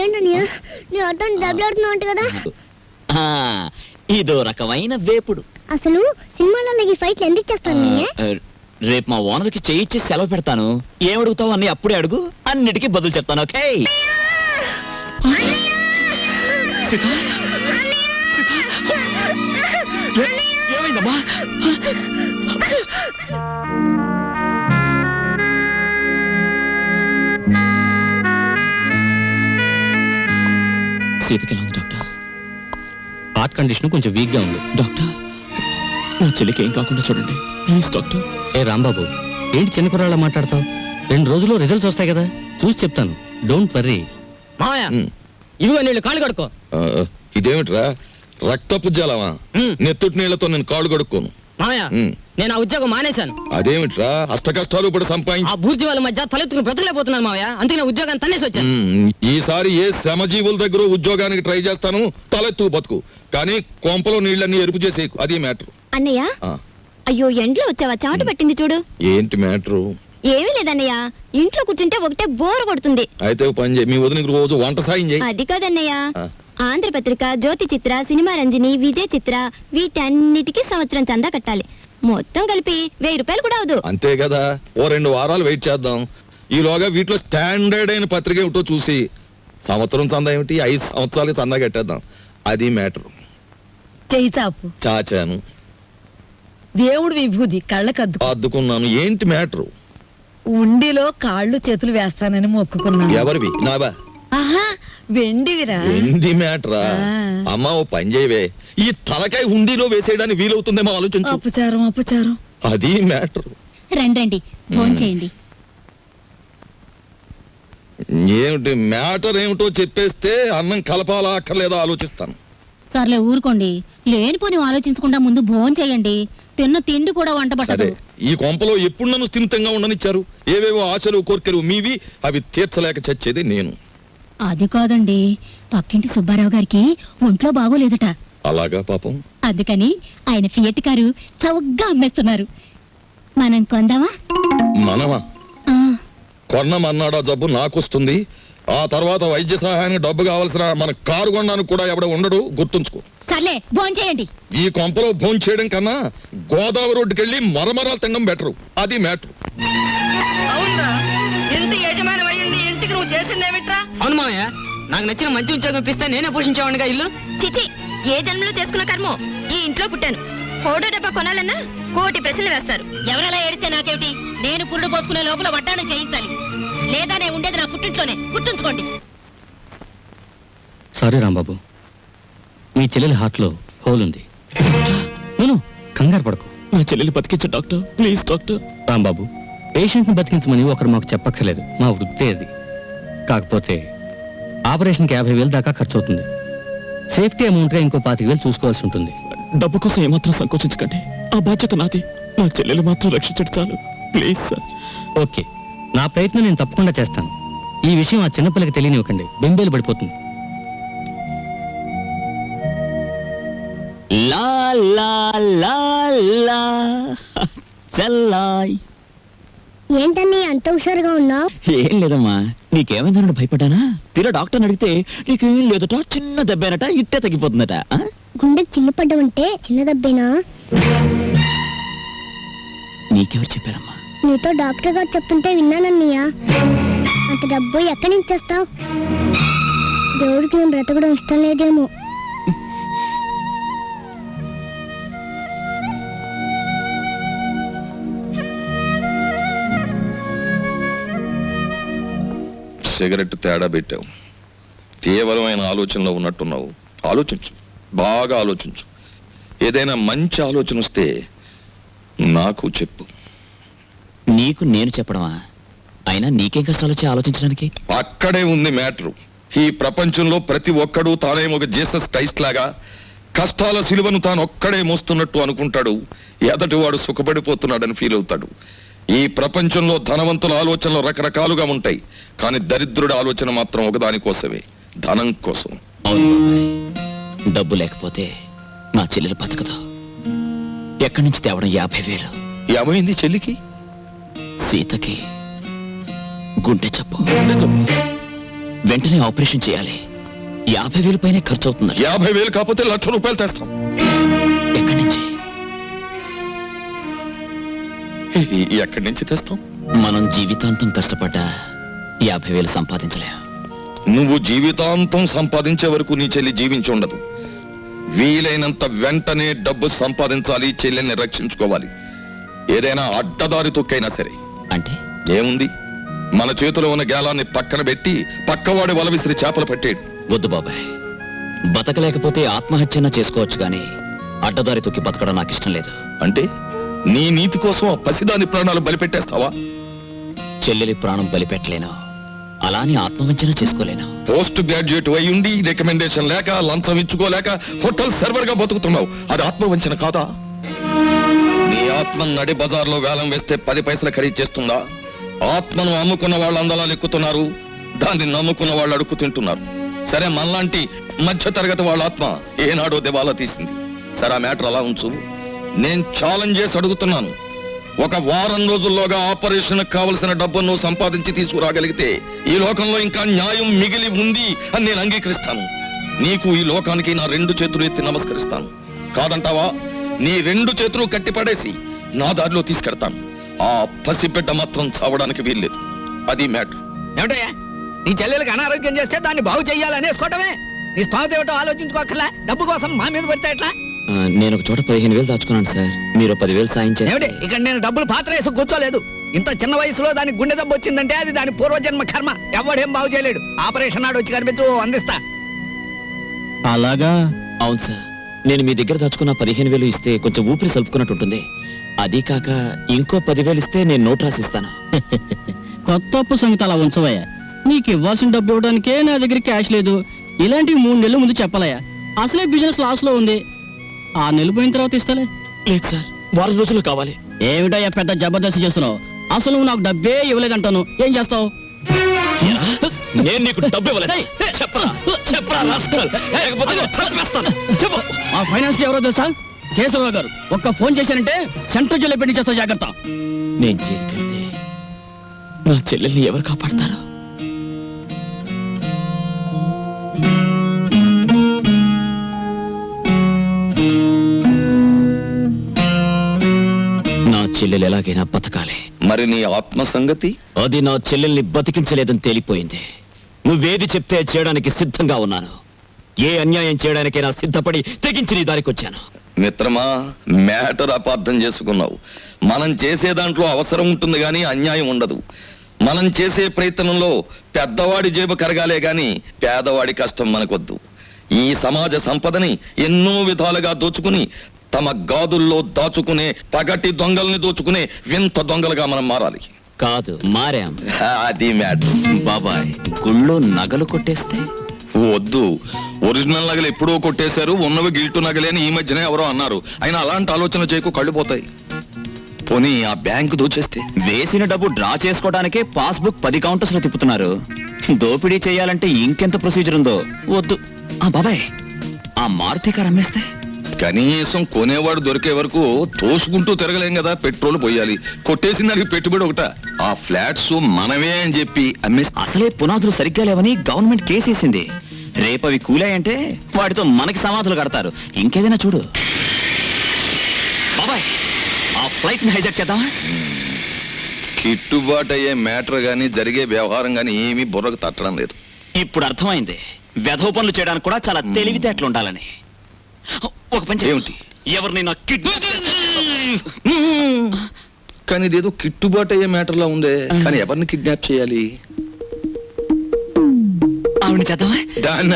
ఏంటన్నయ్య, నీ అర్థం దెబ్బలాడుతున్నావు అంట కదా. ఇదో రకమైన వేపుడు. అసలు సినిమాలలో ఈ ఫైట్లు ఎందుకు చేస్తాను? రేపు మా ఓనర్కి చేయించి సెలవు పెడతాను. ఏమడుగుతావు అన్ని అప్పుడే అడుగు, అన్నిటికీ బదులు చెప్తాను. ఓకే? ఏమైందమ్మా? సీతకి ఎలా ఉంది డాక్టర్? హార్ట్ కండిషన్ కొంచెం వీక్ గా ఉంది. డాక్టర్, నా చెల్లికి ఏం కాకుండా చూడండి ప్లీజ్ డాక్టర్. ఏ రాంబాబు, ఏంటి చిన్న కుర్రాళ్ళ మాట్లాడతావు? 2 రోజుల్లో రిజల్ట్స్ వస్తాయి కదా, చూసి చెప్తాను. Don't worry. మావయ్య, ఇదిగో నీళ్ళు కాళ్ళు కడుక్కో. ఇదేమిట్రా, రక్తపు జలమా? నెత్తుటి నీళ్లతో నేను కాళ్ళు కడుక్కోను. మావయ్య, నేను ఆ ఉద్యోగం మానేశాను. అదేమిట్రా, అష్ట కష్టాలు ఇప్పుడు ఆ సంపాదించి బూర్జీ వాళ్ళ మధ్య తలెత్తుకుని బ్రతకలేకపోతున్నాను మావయ్య, అందుకే నా ఉద్యోగాన్ని తన్నేసి వచ్చాను. ఈసారి ఏ శ్రమజీవుల దగ్గర ఉద్యోగానికి ట్రై చేస్తాను, తలెత్తు బతుకు. కానీ కొంపలో నీళ్ళన్నీ ఎరుపు చేసేకు, అది మ్యాటర్. అన్నయ్య, అయ్యో ఎండ్లో వచ్చావా, చెమట పట్టింది చూడు. ఏంటి మ్యాటరు? ఏమీ లేదన్నయ్య, ఇంట్లో కూర్చుంటే ఒకటే బోర్ కొడుతుంది. అయితే ఓ పని చేయి, మీ వదినకి రోజు వంట సాయం చేయి. అది కాదన్నయ్య, ఆంధ్రపత్రిక, జ్యోతి చిత్ర, సినిమా రంజని, విజయ్ చిత్ర, వీటన్నిటికీ సంవత్సరం చందా కట్టాలి. మొత్తం కలిపి 1000 రూపాయలు కూడా అవదు. అంతే కదా, ఓ 2 వారాలు వెయిట్ చేద్దాం. ఈలోగా వీటిలో స్టాండర్డ్ అయిన పత్రిక ఏమిటో చూసి సంవత్సరం చందా ఏమిటి, 5 సంవత్సరాలకి చందా కట్టేద్దాం. అది మ్యాటర్. చెయ్యి చాపు. చాచాను, దేవుడు విభూది కళ్ళకద్దు అద్దుకున్నాను. ఏంటి మ్యాటరు? ఉండిలో కాళ్ళు చేతులు వేస్తానని మొక్కుకున్నాను. ఎవరివి? నావా? ఆహా, వెండివిరా. ఏంటి మ్యాటరా? అమ్మా ఓ పని చేయవే, ఈ తలకాయ హుండీలో వేసేయడానికి వీలవుతుందేమో ఆలోచించు. అపచారం అపచారం. అది మ్యాటర్. రండి ఫోన్ చేయండి. ఏమిటి మ్యాటర్ ఏమిటో చెప్పేస్తే అన్నం కలపాలా అక్కర్లేదా ఆలోచిస్తాను. సర్లే ఊరుకోండి, లేనిపోని ఆలోచించకుండా ముందు భోజనం చేయండి. తిన్న తిండి కూడా వంట సరే, పట్టదు. ఈ కొంపలో ఎప్పుడు నన్ను స్థిమితంగా ఉండనిచ్చారు? ఏవేవో ఆశలు కోర్కెలు మీవి, అవి తీర్చలేక చచ్చేది నేను. అది కాదండి, పక్కింటి సుబ్బారావు గారికి ఒంట్లో బాగోలేదట. అలాగా పాపం. అందుకని ఆయన ఫియట్ కారు చౌకగా అమ్మేస్తున్నారు. మనం కొందామా? మనమా? కొన్నమన్నాడా జబ్బు నాకొస్తుంది. ఆ తర్వాత వైద్య సహాయానికి డబ్బు కావాల్సిన మన కారు కొనడానికి కూడా ఎవడ ఉండడు, గుర్తుంచుకో. సర్లే భోంచేయండి. ఈ కొంపలో భోంచేయడం చేయడం కన్నా గోదావరి రోడ్డుకెళ్ళి మరమరాలు తినడం బెటరు. అది మ్యాటర్. అవునరా, ఇంటి యజమాని అయ్యుండి ఇంటికి నువ్వు చేసిందేమిట్రా? అవును మామయ్య, నాకు నచ్చిన మంచి ఉద్యోగం ఇప్పిస్తే నేనే పోషించేవాడిగా ఇల్లు. చిచి, ఏ జన్మలో చేసుకున్న కర్మో ఈ ఇంట్లో పుట్టాను. ఫోటో డబ్బా కొనాలన్నా కోటి ప్రశ్నలు వేస్తారు. ఎవరెలా ఏడితే నాకేమిటి? నేను పురుడు పోసుకునే లోపల వడ్డాణం చేయించాలి. లేదా నేను ఉండేది నా పుట్టింట్లోనే, గుర్తుంచుకోండి. సారీ రాంబాబు, మీ చెల్లెలి హార్ట్లో హోల్ ఉంది. నేను కంగారు పడకు. నా చెల్లెలు బతికించు డాక్టర్, ప్లీజ్ డాక్టర్. రాంబాబు, పేషెంట్ని బతికించమని ఒకరు మాకు చెప్పక్కర్లేదు, మా వృత్తే అది. కాకపోతే ఆపరేషన్కి 50,000 దాకా ఖర్చు అవుతుంది. సేఫ్టీ అమౌంట్గా ఇంకో 25,000 చూసుకోవాల్సి ఉంటుంది. డబ్బు కోసం ఏమాత్రం సంకోచించకండి, ఆ బాధ్యత నాది. నా చెల్లెలు మాత్రం రక్షించడు చాలు, ప్లీజ్ సార్. ఓకే, నా ప్రయత్నం నేను తప్పకుండా చేస్తాను. ఈ విషయం ఆ చిన్నపిల్లకి తెలియనివ్వకండి, బెంబేలు పడిపోతుంది. లా లా లా లా చల్లాయ్. ఏంటని అంత హుషారుగా ఉన్నావు? ఏం లేదమ్మా, నీకేమైందన్న భయపడ్డానా? తీరా డాక్టర్ని అడిగితే నీకేం లేదట, చిన్న దెబ్బేనట, ఇట్టే తగ్గిపోతుందట. గుండెకి చిల్లు పడ్డమంటే చిన్న దెబ్బేనా? నీకెవరు చెప్పారమ్మా? నీతో డాక్టర్ గారు చెప్తుంటే విన్నానన్నయ్య. అంత డబ్బు ఎక్కడి నుంచి తెస్తావు? దేవుడికి నేను బ్రతకడం ఇష్టం లేదేమో. సిగరెట్ తేడా పెట్టావు. తీవ్రమైన ఆలోచనలో ఉన్నట్టున్నావు. ఆలోచించు, బాగా ఆలోచించు. ఏదైనా మంచి ఆలోచన వస్తే నాకు చెప్పు. నీకు నేను చెప్పడమా? అయినా నీకేం కష్టాలు వచ్చి ఆలోచించడానికి? అక్కడే ఉంది మ్యాటరు. ఈ ప్రపంచంలో ప్రతి ఒక్కడూ తానేమో ఒక జీసస్ క్రైస్ట్ లాగా కష్టాల సిలువను తాను ఒక్కడే మోస్తున్నట్టు అనుకుంటాడు. ఎదటివాడు సుఖపడిపోతున్నాడని ఫీల్ అవుతాడు. ఈ ప్రపంచంలో ధనవంతుల ఆలోచనలు రకరకాలుగా ఉంటాయి, కానీ దరిద్రుడి ఆలోచన మాత్రం ఒకదానికోసమే, ధనం కోసం. అవును బాబాయ్, డబ్బు లేకపోతే నా చెల్లెలు బతకదు. ఎక్కడి నుంచి తేవడం 50,000? ఏమైంది చెల్లికి? సీతకి గుండె జబ్బు. వెంటనే ఆపరేషన్ చేయాలి. 50,000 పైనే ఖర్చు అవుతుంది. 50,000 కాకపోతే ₹1,00,000 తెస్తాం. ఎక్కడి నుంచి? ఎక్కడి నుంచి తెస్తాం? మనం జీవితాంతం కష్టపడ్డా 50,000 సంపాదించలేం. నువ్వు జీవితాంతం సంపాదించే వరకు నీ చెల్లి జీవించి ఉండదు. వీలైనంత వెంటనే డబ్బు సంపాదించాలి, చెల్లెల్ని రక్షించుకోవాలి. ఏదైనా అడ్డదారి తొక్కైనా సరే. అంటే ఏముంది, మన చేతిలో ఉన్న గేలాన్ని పక్కన పెట్టి పక్కవాడి వల విసిరి చేపలు పట్టేడు. వద్దు బాబాయ్, బతకలేకపోతే ఆత్మహత్యన చేసుకోవచ్చు, గాని అడ్డదారి తొక్కి బతకడం నాకు ఇష్టం లేదు. అంటే నీ నీతి కోసం ఆ పసిదాని ప్రాణాలు బలిపెట్టేస్తావా? చెల్లెలి ప్రాణం బలిపెట్టలేను, అలాని ఆత్మవంచన చేసుకోలేను. పోస్ట్ గ్రాడ్యుయేట్ అయ్యుండి రికమెండేషన్ లేక లంచం ఇచ్చుకోలేక హోటల్ సర్వర్ గా బతుకుతున్నావు. అది ఆత్మవంచన కాదా? నీ ఆత్మ నడి బజార్లో వేలం వేస్తే 10 పైసలు ఖరీదు చేస్తుందా? ఆత్మను అమ్ముకున్న వాళ్ళు అందలాలు ఎక్కుతున్నారు, దాన్ని నమ్ముకున్న వాళ్ళు అడుక్కు తింటున్నారు. సరే, మనలాంటి మధ్య తరగతి వాళ్ళ ఆత్మ ఏనాడో దివాలా తీసింది. సరే, ఆ మ్యాటర్ అలా ఉంచు. నేను ఛాలెంజ్ చేసి అడుగుతున్నాను. ఒక వారం రోజుల్లోగా ఆపరేషన్ కావలసిన డబ్బును సంపాదించి తీసుకురాగలిగితే ఈ లోకంలో ఇంకా న్యాయం మిగిలి ఉంది అని నేను అంగీకరిస్తాను. నీకు, ఈ లోకానికి నా 2 చేతులు ఎత్తి నమస్కరిస్తాను. కాదంటావా? నీ 2 చేతులు కట్టిపడేసి నా దారిలో తీసుకెడతాను. ఆ పసిబిడ్డ మాత్రం చావడానికి వీల్లేదు. అది మ్యాటర్. ఏమిటయ్యా, నీ చెల్లెలకు అనారోగ్యం చేస్తే దాన్ని బాగు చెయ్యాలనేసుకోవటమే. నీ స్థానం ఏమిటో ఆలోచించుకోకర్లా. డబ్బు కోసం మా మీద పడితే ఎట్లా? నేను ఒక చోట 15,000 దాచుకున్నాను సార్, మీరు 10,000 సాయం చేయండి. ఏమిటి, ఇక్కడ నేను డబ్బులు పాత్ర వేసి కూర్చోలేదు. ఇంత చిన్న వయసులో దానికి గుండె దెబ్బ వచ్చిందంటే అది దాని పూర్వజన్మ కర్మ. ఎవడేం బాగు చేయలేడు. ఆపరేషన్ నాడు వచ్చి కనిపించు, అందిస్తా. అలాగా? అవును సార్, నేను మీ దగ్గర దాచుకున్న 15,000 ఇస్తే కొంచెం ఊపిరి సలుపుకున్నట్టు ఉంటుంది. అది కాక ఇంకో 10,000 ఇస్తే నేను నోట్ రాసిస్తాను. కొత్త అప్పు సంగతి అలా ఉంచవయ్యా. నీకు ఇవ్వాల్సిన డబ్బు ఇవ్వడానికే నా దగ్గర క్యాష్ లేదు. ఇలాంటివి 3 నెలల ముందు చెప్పాలయ్యా. అసలే బిజినెస్ లాస్ లో ఉంది. 6 నెలలు పోయిన తర్వాత ఇస్తలే. లేదు సార్, వారం రోజులు కావాలి. ఏమిటయ్యా పెద్ద జబర్దస్త్ చేస్తున్నావు? అసలు నువ్వు నాకు డబ్బే ఇవ్వలేదంటాను, ఏం చేస్తావు? నేను నీకు డబ్బు ఇవ్వలేదు. చెప్పరా చెప్పరా రాస్కల్, లేకపోతే నేను చంపేస్తాను. చెప్పు. మా ఫైనాన్స్ కి ఎవరో తెలుసా? కేశవరావు గారు. ఒక్క ఫోన్ చేశానంటే సెంట్రల్ జైల్లో పెట్టి చేస్తా, జాగ్రత్త. నేను జైలుకెళ్తే నా చెల్లెల్ని ఎవరు కాపాడతారు? చెల్లెలు ఎలాగైనా బతకాలి. మరి నీ ఆత్మ సంగతి? అది నా చెల్లెల్ని బతికించలేదని తేలిపోయింది. నువ్వేది చెప్తే చేయడానికి సిద్ధంగా ఉన్నాను. ఏ అన్యాయం చేయడానికైనా సిద్ధపడి తెగించి నీ దారికి వచ్చాను. మిత్రమా, మ్యాటర్ అపార్థం చేసుకున్నావు. మనం చేసే దాంట్లో అవసరం ఉంటుంది గాని అన్యాయం ఉండదు. మనం చేసే ప్రయత్నంలో పెద్దవాడి జేబు కరగాలే గాని పేదవాడి కష్టం మనకొద్దు. ఈ సమాజ సంపదని ఎన్నో విధాలుగా దోచుకుని తమ గాదుల్లో దాచుకునే పగటి దొంగల్ని దోచుకునే వింత దొంగలుగా మనం మారాలి. కాదు, మారాం. అది మ్యాటర్. బాబాయ్, గుళ్ళో నగలు కొట్టేస్తే? వద్దు, ఒరిజినల్ నగలు ఎప్పుడో కొట్టేశారు, ఉన్నవి గిల్టు నగలే అని ఈ మధ్యనే ఎవరో అన్నారు. అయినా అలాంటి ఆలోచన చేయకు, కళ్ళు పోతాయి. పోనీ ఆ బ్యాంకు దోచేస్తే? వేసిన డబ్బు డ్రా చేసుకోవడానికే పాస్బుక్ 10 కౌంటర్స్ లో తిప్పుతున్నారు. దోపిడీ చేయాలంటే ఇంకెంత ప్రొసీజర్ ఉందో. వద్దు. బాబాయ్, ఆ మారుతి కారు అమ్మేస్తే? కనీసం కొనేవాడు దొరికే వరకు తోసుకుంటూ తిరగలేం కదా, పెట్రోల్ పోయాలి. కొట్టేసిన దానికి పెట్టుబడి ఒకట. ఆ ఫ్లాట్స్ మనమే అని చెప్పి అమ్మేస్తే? అసలే పునాదులు సరిగ్గా లేవని గవర్నమెంట్ కేసేసింది. రేపవి కూలాయంటే వాటితో మనకి సమాధులు కడతారు. ఇంకేదైనా చూడు. బాబాయ్, ఆ ఫ్లైట్ ని హైజాక్ చేద్దామా? కిట్టుబాటు అయ్యే మ్యాటర్ గాని జరిగే వ్యవహారం గాని ఏమీ బుర్రకు తట్టడం లేదు. ఇప్పుడు అర్థమైంది వెధవ పనులు చేయడానికి కూడా చాలా తెలివితేటలు ఉండాలని. ఒక పని ఏమిటి? ఎవరిని నా కిడ్నాప్ కానీ ఇదేదో కిట్టుబాటు అయ్యే మ్యాటర్ లా ఉందే. కానీ ఎవరిని కిడ్నాప్ చేయాలి? ఆవిడ చేద్దామా? దాన్న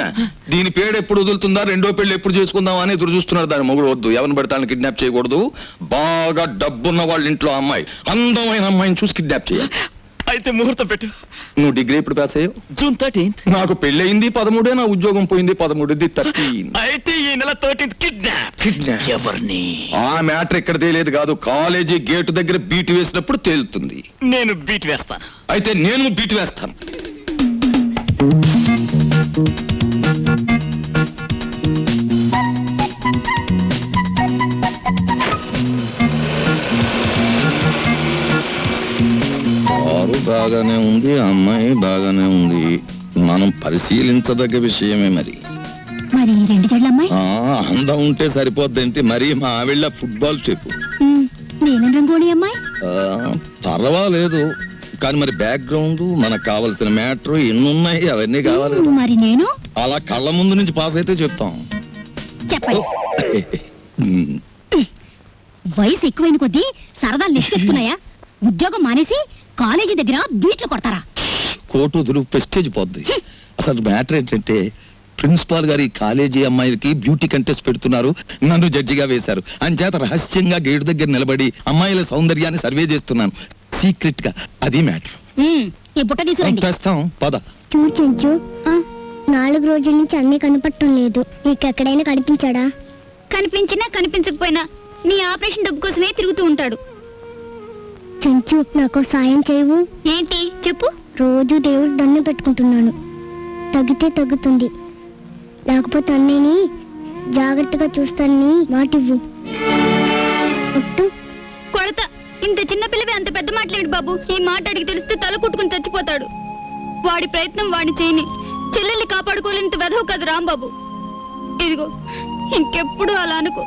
దీని పేరు ఎప్పుడు వదులుతుందా, రెండో పెళ్లి ఎప్పుడు చేసుకుందాం అని ఎదురు చూస్తున్నారు. దాని మొగుడు వద్దు, ఎవరిని పెడతాను కిడ్నాప్ చేయకూడదు. బాగా డబ్బున్న వాళ్ళ ఇంట్లో అమ్మాయి, అందమైన అమ్మాయిని చూసి కిడ్నాప్ చేయాలి. అయితే ముహూర్తం పెట్టు. నువ్వు డిగ్రీ ఎప్పుడు పాస్ అయ్యావు? June 13th. నాకు పెళ్ళయింది 13, నా ఉద్యోగం పోయింది 13, 13. అయితే ఈ నెల 13th కిడ్నాప్. ఎవరిని? ఆ మ్యాటర్ ఇక్కడ తేలేదు కాదు, కాలేజీ గేటు దగ్గర బీట్ వేసినప్పుడు తేలుతుంది. నేను బీట్ వేస్తాను. అయితే నేను బీట్ వేస్తాను. కారు బాగానే ఉంది, అమ్మాయి బాగానే ఉంది. మనం పరిశీలించదగ్గ విషయమే. మరి మరి 2 జడ్ల అమ్మాయి అందం ఉంటే సరిపోద్దేంటి? మరి మా ఆవిళ్ళ ఫుట్బాల్ చెప్పు. నీలం రంగోళి అమ్మాయి పర్వాలేదు, కానీ మరి బ్యాక్గ్రౌండ్, మనకు కావలసిన మ్యాటర్ ఎన్నున్నాయి, అవన్నీ కావాలి. మరి నేను అలా కళ్ళ ముందు నుంచి పాస్ అయితే చెప్తాం. చెప్పండి. వయసు ఎక్కువైన కొద్దీ సరదాలు నెక్కెత్తున్నాయా? ఉద్యోగం మానేసి కాలేజీ దగ్గర బీట్లు కొడతారా? కోటు వదులు, ప్రెస్టేజ్ పోద్ది. అసలు మ్యాటర్ ఏంటంటే ప్రిన్సిపాల్ గారి కాలేజీ అమ్మాయిలకి బ్యూటీ కంటెస్ట్ పెడుతున్నారు, నన్ను జడ్జిగా వేశారు. అంచేత రహస్యంగా గేటు దగ్గర నిలబడి అమ్మాయిల సౌందర్యాన్ని సర్వే చేస్తున్నాను, సీక్రెట్ గా. అది మ్యాటర్. ఈ బుట్ట తీసుకురండి. తెస్తాం, పద. చూడు చెంచు, 4 రోజుల నుంచి అన్నీ కనపడటం లేదు. నీకెక్కడైనా కనిపించాడా? కనిపించినా కనిపించకపోయినా నీ ఆపరేషన్ డబ్బు కోసమే తిరుగుతూ ఉంటాడు. చెంచు, నాకు సాయం చేయవు? ఏంటి చెప్పు. రోజు దేవుడు దండం పెట్టుకుంటున్నాను, తగ్గితే తగ్గుతుంది, లేకపోతే అన్నయ్యని జాగ్రత్తగా చూస్తానని మాటివ్వు. కొడతా. ఇంత చిన్న పిల్లవే అంత పెద్ద మాటలేడు బాబు. ఈ మాట అడిగి తెలిస్తే తల కుట్టుకుని చచ్చిపోతాడు. వాడి ప్రయత్నం వాడిని చేయని, చెల్లెల్ని కాపాడుకోలేంత వెధవు కదా రాంబాబు. ఇదిగో, ఇంకెప్పుడు అలా అనుకో.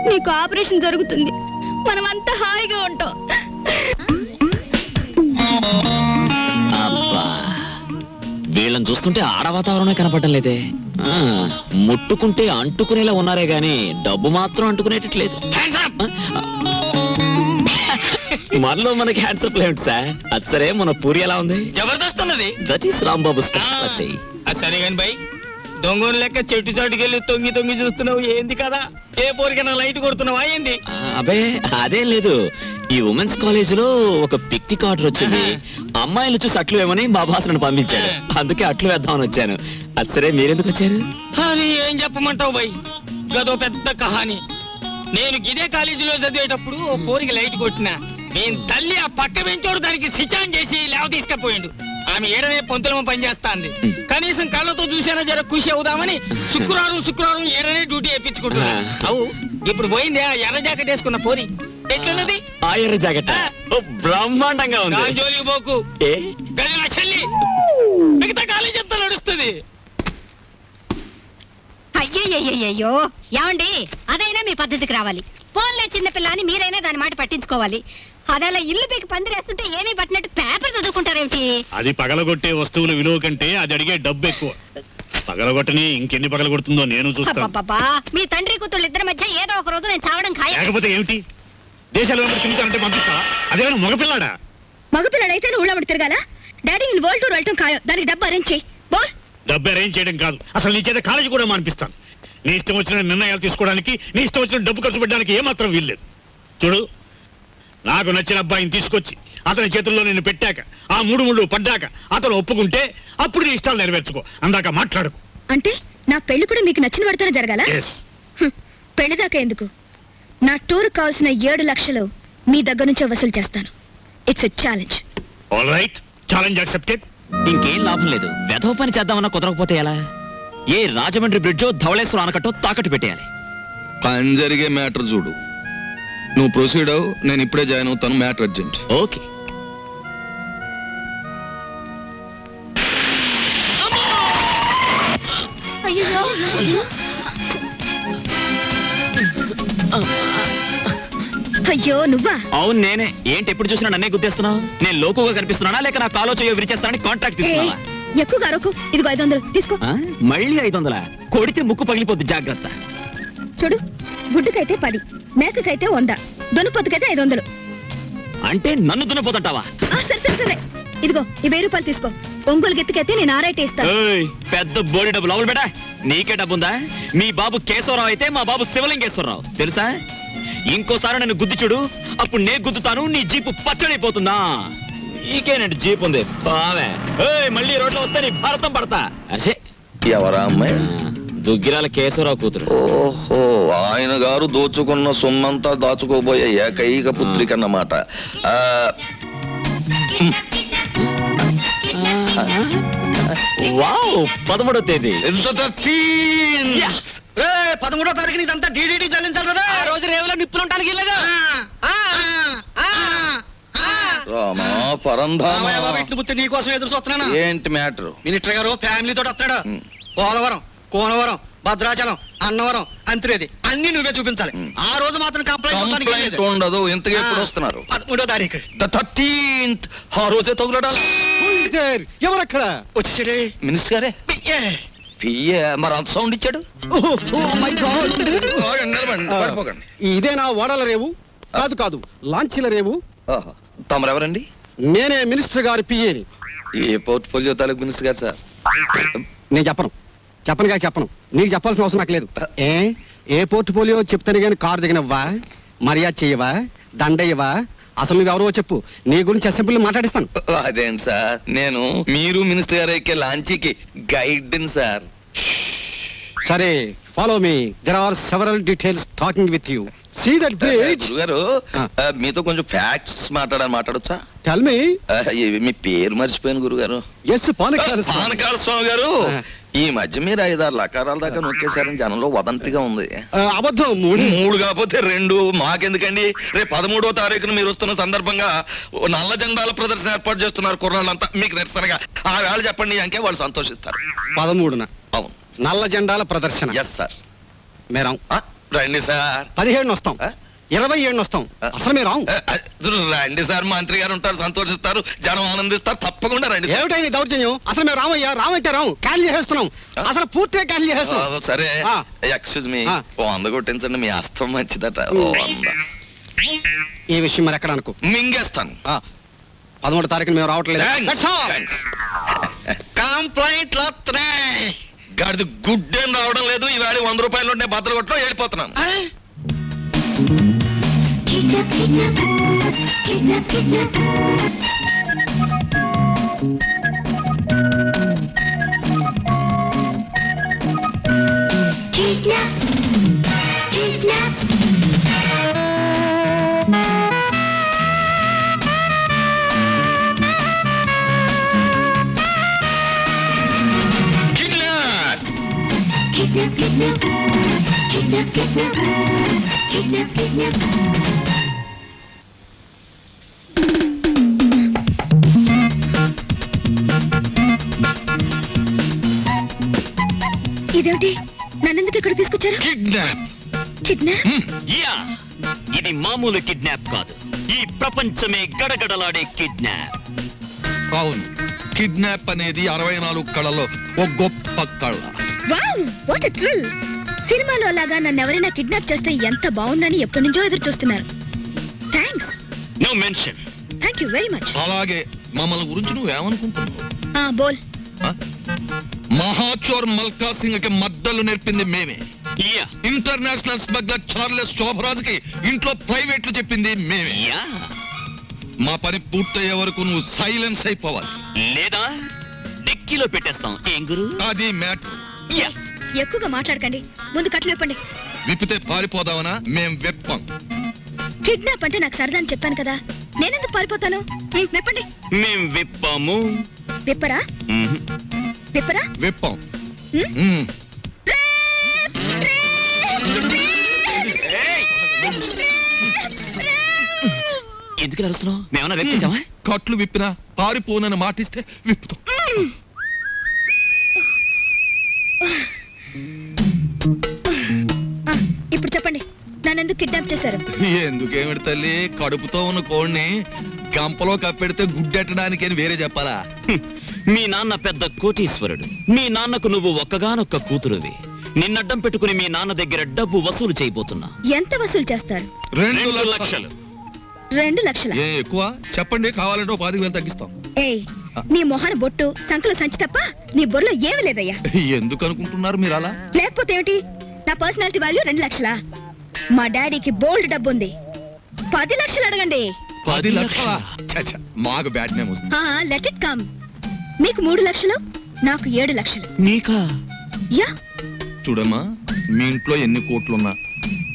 నీకు ఆపరేషన్ జరుగుతుంది, మనం అంతా హాయిగా ఉంటాం. అబ్బా, వీళ్ళని చూస్తుంటే ఆడ వాతావరణమే కనపడటం లేదే. ముట్టుకుంటే అంటుకునేలా ఉన్నారే గాని డబ్బు మాత్రం అంటుకునేటట్లేదు. మనలో మనకి హ్యాండ్సప్ లేదు సార్. అది సరే, మన పూరి ఎలా ఉంది? జబర్దస్త్ ఉన్నది. That is Rambabu speciality. సరే కాని బై, దొంగను లెక్క చెట్టు చాటుకెళ్ళి తొంగి తొంగి చూస్తున్నావు ఏంది కదా? ఏ పోరికైనా లైట్ కొడుతున్నావా ఏంది? అబే అదేం లేదు. ఈ ఉమెన్స్ కాలేజ్ లో ఒక పిక్నిక్ ఆర్డర్ వచ్చింది. అమ్మాయిలు చూసి అట్లు వేమని మా బాస్ నన్ను పంపించాడు. అందుకే అట్లు వేద్దామని వచ్చాను. అది సరే, మీరెందుకు వచ్చారు? అని ఏం చెప్పమంటావు బై, గదో పెద్ద కహాని. నేను ఇదే కాలేజీలో చదివేటప్పుడు ఓ పోరికి లైట్ కొట్టినా, నేను తల్లి ఆ పక్క పెంచోడు దానికి సిచాన్ చేసి లేవ తీసుకపోయిండు. ఆమె ఏడనే పొంతులమ పనిచేస్తాంది. కనీసం కళ్ళతో చూసేనా జర ఖుషి అవుదామని శుక్రవారం ఏడనే డ్యూటీ వేయించుకుంటున్నా. అవు ఇప్పుడు పోయింది ఆ ఎర్ర జాకెట్ వేసుకున్న పోరి. ఎట్లున్నది ఆ ఎర్ర జాకెట్? బ్రహ్మాండంగా ఉంది. జోలికి పోకు, గది నా చెల్లి. మిగతా కాలేజీ అంతా నడుస్తుంది. అయ్యయ్యో ఏమండి అదైనా మీ పద్ధతికి రావాలి. పోన్లే చిన్నపిల్ల అని మీరైనా దాని మాట పట్టించుకోవాలి. అదలా ఇల్లు పీకి పందిరేస్తుంటే ఏమీ పట్టినట్టు పేపర్ చదువుకుంటారేమిటి? అది పగలగొట్టే వస్తువుల విలువ కంటే అది అడిగే డబ్బు ఎక్కువ. పగలగొట్టని ఇంకెన్ని పగలగొడుతుందో నేను చూస్తాను. అబ్బబ్బబ్బా, మీ తండ్రి కూతుళ్ళు ఇద్దరి మధ్య ఏదో ఒక రోజు నేను చావడం ఖాయం. లేకపోతే ఏమిటి? దేశాలు వెంబడి తిరుగుతానంటే పంపిస్తా? అదేమైనా మగపిల్లాడా? మగపిల్లడైతే నువ్వు ఊళ్ళో తిరగాల. డాడీ నేను వరల్డ్ టూర్ వెళ్ళటం ఖాయం. దానికి డబ్బు అరేంజ్ చేయి. బోల్. డబ్బు అరేంజ్ చేయడం కాదు, అసలు నీ చేత కాలేజీ కూడా మానిపిస్తాను. నీ ఇష్టం వచ్చిన నిర్ణయాలు తీసుకోవడానికి, నీ ఇష్టం వచ్చిన డబ్బు ఖర్చు పెట్టడానికి ఏమాత్రం వీల్లేదు. చూడు, నాకు నచ్చిన అబ్బాయిని తీసుకొచ్చి అతని చేతుల్లో నేను పెట్టాక, ఆ 3 ముళ్ళు పడ్డాక అతను ఒప్పుకుంటే అప్పుడు నీ ఇష్టాలు నెరవేర్చుకో. అందాక మాట్లాడుకో. అంటే నా పెళ్లి కూడా మీకు నచ్చిన పడితేనే జరగాల? Yes. పెళ్లి దాకా ఎందుకు? నా టూర్ కావాల్సిన 7 లక్షలు మీ దగ్గర నుంచే వసూలు చేస్తాను. It's a challenge. All right, challenge accepted. ఇంకేం లాభం లేదు. వెధవ పని చేద్దామన్నా కుదరకపోతే ఎలా? ఏ రాజమండ్రి బ్రిడ్జో ధవళేశ్వరం ఆనకట్టో తాకట్టు పెట్టేయాలి. పని జరిగే మ్యాటర్ చూడు. నువ్వు ప్రొసీడ్ అవు, నేను ఇప్పుడే జాయిన్ అవుతాను. Matter urgent. ఓకే. అయ్యో నువ్వా? అవును నేనే. ఏంటి ఎప్పుడు చూసినా నన్నే గుద్దేస్తున్నావు? నేను లోకుగా కనిపిస్తున్నానా లేక నా కాలో చేయో విరిచేస్తానని కాంట్రాక్ట్ తీసుకున్నావా? ఎక్కువ అరకు. ఇదిగో 500 తీసుకో. మళ్ళీ 500? కొడితే ముక్కు పగిలిపోద్ది, జాగ్రత్త. చూడు, గుడ్డుకైతే 10, మేకకైతే 100, దున్నపోతుకైతే 500. అంటే నన్ను దున్నపోతుంటావా? సరే సరే సరే, ఇదిగో ఈ 1000 రూపాయలు తీసుకో. ఒంగోలు గెత్తుకైతే నేను 6 ఇస్తాను. పెద్ద బోడి డబ్బు లోపల బేటా. నీకే డబ్బుందా? మీ బాబు కేశవరావు అయితే మా బాబు శివలింగేశ్వరరావు తెలుసా? ఇంకోసారి నన్ను గుద్ది చూడు, అప్పుడు నేను గుద్దుతాను. నీ జీపు పచ్చడైపోతుందా? నీకేనండి జీప్ ఉంది బావే. మళ్ళీ రోడ్లో వస్తే నీ భారతం పడతా. అరే ఎవరా అమ్మాయి? దుగ్గిరాల కేశవరావు కూతురు. ఓహో, ఆయన గారు దోచుకున్న సొమ్మంతా దాచుకోబోయే ఏకైక పుత్రిక అన్నమాట. వావ్, 13వ తేదీ. 13వ తారీఖున ఇదంతా డీడీటీ చెల్లించాలి. ఆ రోజు రేవులో నిప్పులుంటానికి వెళ్ళగా రామా పరంధామా, నీకోసం ఎదురు చూస్తున్నాను. ఏంటి మ్యాటర్? మినిస్టర్ గారు ఫ్యామిలీతో వస్తాడు. పోలవరం, కోనవరం, భద్రాచలం, అన్నవరం, అంత్రేది అన్ని నువ్వే చూపించాలి. ఆ రోజు మాత్రం కంప్లైంట్ ఉండదు. ఇంతగా ఎప్పుడు వస్తున్నారు? 13వ తారీఖు. 13th. ఆ రోజే తగులడాలి. ఎవరక్కడ వచ్చేసాడే? మినిస్టర్ గారే. పియ్యే మరి అంత సౌండ్ ఇచ్చాడు. పడిపోకండి. ఇదేనా ఓడల రేవు? కాదు కాదు, లాంచీల రేవు. తమరెవరండి? నేనే మినిస్టర్ గారి పిఏని. ఏ పోర్ట్ఫోలియో తాలూకు మినిస్టర్ గారు సార్? నేను చెప్పను. నీకు చెప్పాల్సిన అవసరం నాకు లేదు. ఏ పోర్ట్ఫోలియో చెప్తాను కానీ కారు దిగనవ్వా, మర్యాద చేయవా, దండయ్యవా? అసలు నువ్వెవరో చెప్పు, నీ గురించి అసెంబ్లీలో మాట్లాడిస్తాను. అదేంటి సార్, నేను మీరు మినిస్టర్ గారు ఎక్కే లాంచీకి గైడ్ సార్. సరే, follow me. There are several details talking with you. See that bridge. గురుగారు, మీతో కొంచెం ఫ్యాక్ట్స్ మాట్లాడొచ్చా? Tell me. మీ పేరు మర్చిపోయాను గురుగారు. ఎస్, పానకాల స్వామి గారు. ఈ మధ్య మీరు 5-6 లకారాల దాకా నొక్కేశారని జనంలో వదంతిగా ఉంది. అబద్ధం. 3 కాకపోతే 2. మాకెందుకండి? రేపు 13వ తారీఖున మీరు వస్తున్న సందర్భంగా నల్ల జెండాల ప్రదర్శన ఏర్పాటు చేస్తున్నారు కుర్రాళ్ళంతా. మీకు నిరసనగా ఆ వేళ చెప్పండి అంకే వాళ్ళు సంతోషిస్తారు. 13న అవును, నల్ల జెండాల ప్రదర్శన. Yes sir. మేరం రండి సార్. 17 వస్తాం, 27 వస్తాం. అసలు మీరు రండి సార్, మంత్రి గారు ఉంటారు, సంతోషిస్తారు, జనం ఆనందిస్తారు. తప్పకుండా రండి. ఏమిటైంది దౌర్జన్యం? అసలు మేము రామయ్యా, రామంటే రాము, క్యాన్సిల్ చేసేస్తున్నాం. అసలు పూర్తిగా క్యాన్సిల్ చేసేస్తున్నాం. సరే, ఎక్స్క్యూజ్ మీ, 100 కొట్టించండి. మీ అస్తం మంచిదట. 100. ఈ విషయం మరి ఎక్కడ అనుకో, మింగేస్తాను. 13వ తారీఖున మేము రావట్లేదు. కంప్లైంట్లు వస్తున్నాయి. గాడిది గుడ్ ఏం రావడం లేదు. ఈవేళ 100 రూపాయలు ఉంటే బద్దలు కొట్టడం వెళ్ళిపోతున్నాను. ఇదేమిటి నన్నెందుకు ఇక్కడ తీసుకొచ్చారు? కిడ్నాప్. కిడ్నాప్? యా, ఇది మామూలు కిడ్నాప్ కాదు, ఈ ప్రపంచమే గడగడలాడే కిడ్నాప్. అవును, కిడ్నాప్ అనేది 64 కళలో ఒక గొప్ప కళ. Wow, what a thrill! సినిమాలో లాగా నన్ను ఎవరైనా కిడ్నాప్ చేస్తే ఎంత బాగుందని ఎప్పటి నుంచో ఎదురు చూస్తున్నారు. Thanks. No mention. Thank you very much. అలాగే మమ్మల్ని గురించి నువ్వేమనుకుంటున్నావు? బోల్. మహాచోర్ మల్కా సింగ్ కి మద్దలు నేర్పింది మేమే. Yeah, international smuggler Charles Shobharaj కి ఇంట్లో ప్రైవేట్లు చెప్పింది మేమే. యా. మా పని పూర్తయ్యే వరకు నువ్వు సైలెన్స్ అయిపోవాలి, లేదా డెక్కీలో పెట్టేస్తాం. ఏం గురు? అది మ్యాటర్. యా. ఎక్కువగా మాట్లాడకండి, ముందు కట్లు విప్పండి. విప్పితే పారిపోదావనా? మేం వెప్పం. కిడ్నాప్ అంటే నాకు సరదా అని చెప్పాను కదా, నేనెందుకు పారిపోతాను? విప్పండి. మేం విప్పాము. విప్పరా? విప్పరా? వెప్పం. ఎందుకు అరుస్తున్నావు? మేమన్నా వెప్పేసామా? కట్లు విప్పినా పారిపోనని మాటిస్తే విప్పుతాం. ఇప్పుడు చెప్పండి, నన్నెందుకు కిడ్నాప్ చేశారు? ఎందుకేమిటి తల్లి, కడుపుతో ఉన్న కోడిని గంపలో కప్పెడితే గుడ్డెట్టడానికి అని వేరే చెప్పాలా? మీ నాన్న పెద్ద కోటీశ్వరుడు, మీ నాన్నకు నువ్వు ఒక్కగానొక్క కూతురువి. నిన్నడ్డం పెట్టుకుని మీ నాన్న దగ్గర డబ్బు వసూలు చేయబోతున్నా. ఎంత వసూలు చేస్తారు? 2 లక్షలు. 2 లక్షల? ఏ ఎక్కువ చెప్పండి, కావాలంటే 10,000 తగ్గిస్తాం. ఏయ్, నీ మొహన బొట్టు సంకల సంచి తప్ప నీ బొర్రలో ఏమీ లేదయ్యా. ఎందుకు అనుకుంటున్నారు మీరు అలా? లేకపోతే ఏమిటి? నా పర్సనాలిటీ వాల్యూ 2 లక్షలా? మా డాడీకి బోల్డ్ డబ్బు ఉంది, 10 లక్షలు అడగండి. 10 లక్షలా? ఛ, మాకు బ్యాడ్ నేమ్ వస్తుంది. Let it come. మీకు 3 లక్షలు, నాకు 7 లక్షలు. నీకా? యా. చూడమ్మా, మీ ఇంట్లో ఎన్ని కోట్లున్నా,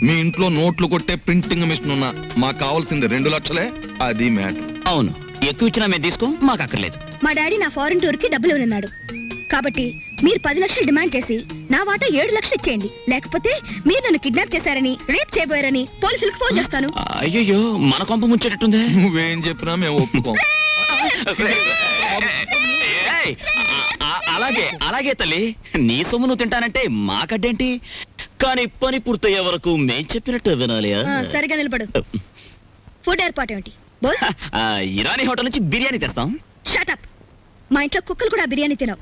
మీ ఇంట్లో నోట్లు కొట్టే ప్రింటింగ్ మిషన్ ఉన్నా, మాకు కావాల్సింది 2 లక్షలే. అది మ్యాటర్. అవును, ఎక్కువ ఇచ్చినా మేము తీసుకో, మాకు అక్కర్లేదు. మా డాడీ నా ఫారెన్ టూర్ కి డబ్బులు ఇవ్వనున్నాడు, కాబట్టి మీరు 10 లక్షలు డిమాండ్ చేసి నా వాటా 7 లక్షలు ఇచ్చేయండి. లేకపోతే మీరు నన్ను కిడ్నాప్ చేశారని, రేప్ చేయబోయారని పోలీసులకు ఫోన్ చేస్తాను. అయ్యో, మన కొంప ముంచేటట్టుందే. నువ్వేం చెప్పినా మేము ఒప్పుకోం. ఏయ్, అలాగే అలాగే తల్లి, నీ సొమ్ము నువ్వు తింటానంటే మాకడ్డేంటి? కానీ పని పూర్తయ్యే వరకు మేం చెప్పినట్టు వినాలి. సరిగా నిలబడు. ఫుడ్ ఏర్పాటు ఏమిటి? బోల్. ఇరానీ హోటల్ నుంచి బిర్యానీ తెస్తాం. Shut up. మా ఇంట్లో కుక్కలు కూడా బిర్యానీ తినవు.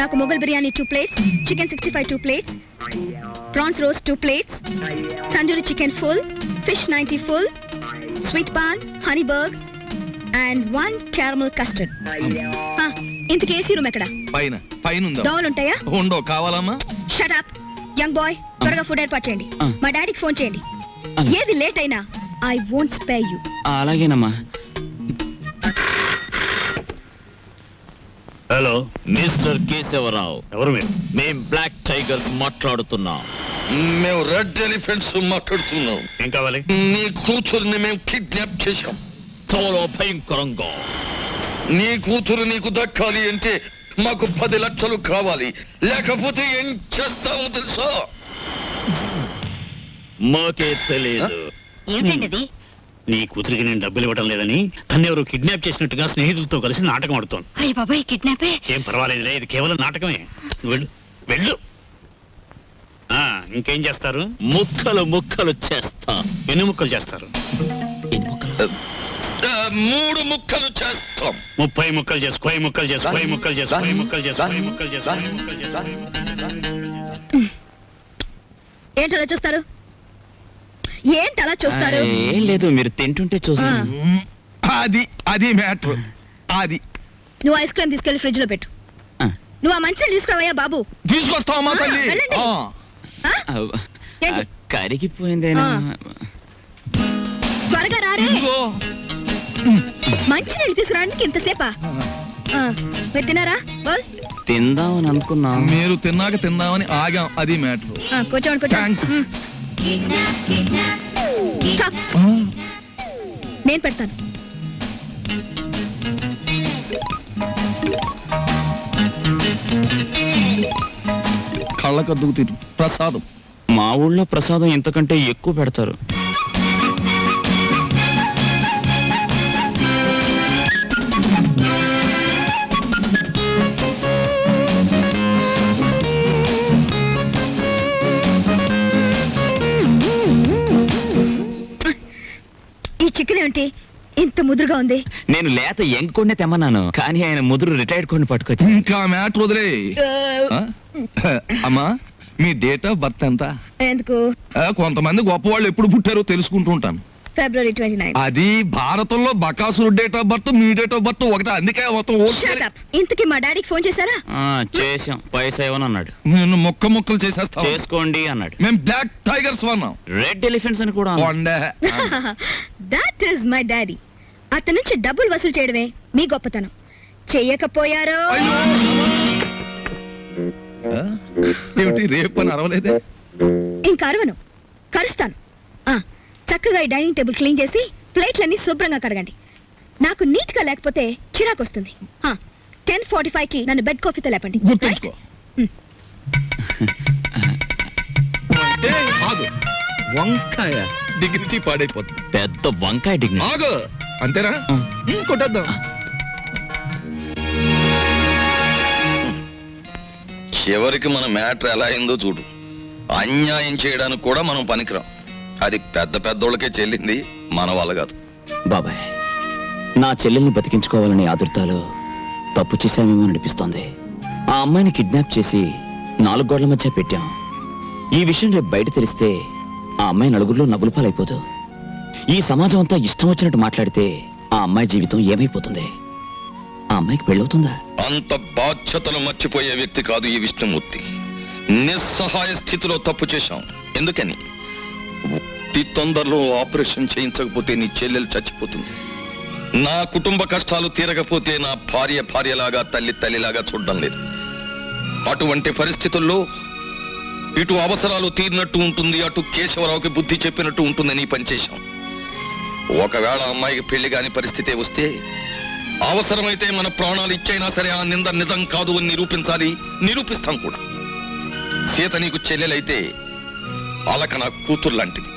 నాకు Mughal biryani 2 plates, chicken 65 2 plates, prawns roast 2 plates, tandoori chicken full, fish 90 full, sweet paan, honey బర్గ్ అండ్ 1 క్యారమల్ కస్టర్డ్. ఇంతకీ ఏసీ రూమ్ ఎక్కడ? పైన ఉందా? దోవలు ఉంటాయా? ఉండో, కావాలమ్మా? షట్ అప్ యంగ్ బాయ్, త్వరగా ఫుడ్ ఏర్పాటు చేయండి. మా డాడీకి ఫోన్ చేయండి. ఏది లేట్ అయినా ఐ వోంట్ స్పేర్ యు. అలాగేనమ్మా. Hello, mister Keshavarao. ఎవరు మీరు? మేం బ్లాక్ టైగర్స్ మాట్లాడుతున్నాం. మేము రెడ్ ఎలిఫెంట్స్ మాట్లాడుతున్నాం. ఏం కావాలి? నీ కూతురుని మేము కిడ్నాప్ చేశాం. చాలా భయంకరంగా. నీ కూతురు నీకు దక్కాలి అంటే మాకు 10 లక్షలు కావాలి, లేకపోతే ఏం చేస్తామో తెలుసా? మాకే తెలియదు. ఏమిటండి? నీ కూతురికి నేను డబ్బులు ఇవ్వడం లేదని తన్నెవరు కిడ్నాప్ చేసినట్టుగా స్నేహితులతో కలిసి నాటకం ఆడుతోంది. అయ్య బాబాయ్, కిడ్నాపే? ఏం పర్వాలేదులే, ఇది కేవలం నాటకమే. వెళ్ళు వెళ్ళు. ఇంకేం చేస్తారు? ముక్కలు ముక్కలు చేస్తా. ఎన్ని ముక్కలు చేస్తారు? 3 ముక్కలు చేస్తాం. 30 ముక్కలు చేసు, 10 ముక్కలు చేసు, 10 ముక్కలు చేసు, 10 ముక్కలు చేసు, 10 ముక్కలు చేసు, 10 ముక్కలు చేసు. ఏంటలా చూస్తారు? ఏంటలా చూస్తారు? ఏం లేదు, మీరు తింటుంటే చూస్తాను. అది మ్యాటర్. అది నువ్వు ఐస్ క్రీమ్ తీసుకెళ్లి ఫ్రిడ్జ్ లో పెట్టు. నువ్వు ఆ మంచిని తీసుకురావయ్యా బాబు. తీసుకొస్తావమ్మా తల్లి. వెళ్ళండి. ఏంటి? కరిగిపోయిందేనా? త్వరగా రారే. మంచి నీళ్ళు తీసుకురావడానికి ఇంతసేపా? మీరు తిన్నారా? బోల్. తిందామని అనుకున్నాం. మీరు తిన్నాక తిందామని ఆగాం. అది మ్యాటర్. కూర్చోండి. థాంక్స్. Stop. నేను పెడతాను. కళ్ళకద్దుకు తిరు ప్రసాదం. మా ఊళ్ళో ప్రసాదం ఇంతకంటే ఎక్కువ పెడతారు. ఇంత ముదురుగా ఉంది. నేను లేత ఎంకొండే తెమ్మన్నాను, కానీ ఆయన ముదురు రిటైర్డ్ కొన్ని పట్టుకొచ్చి. ఇంకా మ్యాటర్ వదిలే. అమ్మా, మీ డేట్ ఆఫ్ బర్త్ ఎంత? ఎందుకు? కొంతమంది గొప్పవాళ్ళు ఎప్పుడు పుట్టారో తెలుసుకుంటూ ఉంటాను. February 29. అది భారతంలో బకాసురు డేట్ ఆఫ్ బర్త్, మీ డేట్ ఆఫ్ బర్త్ ఒకటే, అందుకే మొత్తం Shut up. ఇంతకీ మా డాడీకి ఫోన్ చేశారా? చేసాం, పైసా ఇవ్వను అన్నాడు. నేను ముక్కలు చేసేస్తా. చేసుకోండి అన్నాడు. మేము బ్లాక్ టైగర్స్ వన్నాం, రెడ్ ఎలిఫెంట్స్ అని కూడా అన్నాడు. That is my daddy. అతని నుంచి డబ్బులు వసూలు చేయడమే మీ గొప్పతనం. చెయ్యకపోయారో ఏమిటి రేపు అని అరవలేదే? ఇంకా అరవను, కరుస్తాను. చక్కగా ఈ డైనింగ్ టేబుల్ క్లీన్ చేసి ప్లేట్లన్నీ శుభ్రంగా కడగండి. నాకు నీట్ గా లేకపోతే చిరాకు వస్తుంది. 10:45 కి నన్ను బెడ్ కాఫీతో లేపండి. గుర్తుంచుకో. ఆగు, వంకాయ డిగ్నిటీ పాడైపోతుంది. పెద్ద వంకాయ డిగ్నిటీ. ఆగు, అంతేనా? కొట్టేద్దాం. చివరికి మన మ్యాటర్ ఎలా అయిందో చూడు. అన్యాయం చేయడానికి కూడా మనం పనికిరాం. అది పెద్ద పెద్దోళ్ళకే చెల్లింది, మన వాళ్ళ కాదు. బాబాయ్, నా చెల్లెల్ని బతికించుకోవాలని ఆదుర్తాలో తప్పు చేశామేమో అనిపిస్తోంది. ఆ అమ్మాయిని కిడ్నాప్ చేసి 4 గోడల మధ్య పెట్టాం. ఈ విషయం రేపు బయట తెలిస్తే ఆ అమ్మాయి నలుగురిలో నవ్వుల పాలైపోదు. ఈ సమాజం అంతా ఇష్టం వచ్చినట్టు మాట్లాడితే ఆ అమ్మాయి జీవితం ఏమైపోతుంది? ఆ అమ్మాయికి పెళ్ళవుతుందా? అంత బాధ్యతలు మర్చిపోయే వ్యక్తి కాదు ఈ విష్ణుమూర్తి. నిస్సహాయ స్థితిలో తప్పు చేశాం. ఎందుకని? ఈ తొందరలో ఆపరేషన్ చేయించకపోతే నీ చెల్లెలు చచ్చిపోతుంది. నా కుటుంబ కష్టాలు తీరకపోతే నా భార్యలాగా, తల్లిలాగా చూడడం లేదు. అటువంటి పరిస్థితుల్లో ఇటు అవసరాలు తీరినట్టు ఉంటుంది, అటు కేశవరావుకి బుద్ధి చెప్పినట్టు ఉంటుందని పనిచేశాం. ఒకవేళ అమ్మాయికి పెళ్లి కాని పరిస్థితే వస్తే అవసరమైతే మన ప్రాణాలు ఇచ్చైనా సరే ఆ నింద నిజం కాదు అని నిరూపించాలి, నిరూపిస్తాం కూడా. సీత నీకు చెల్లెలైతే అలక నా కూతురు లాంటిది.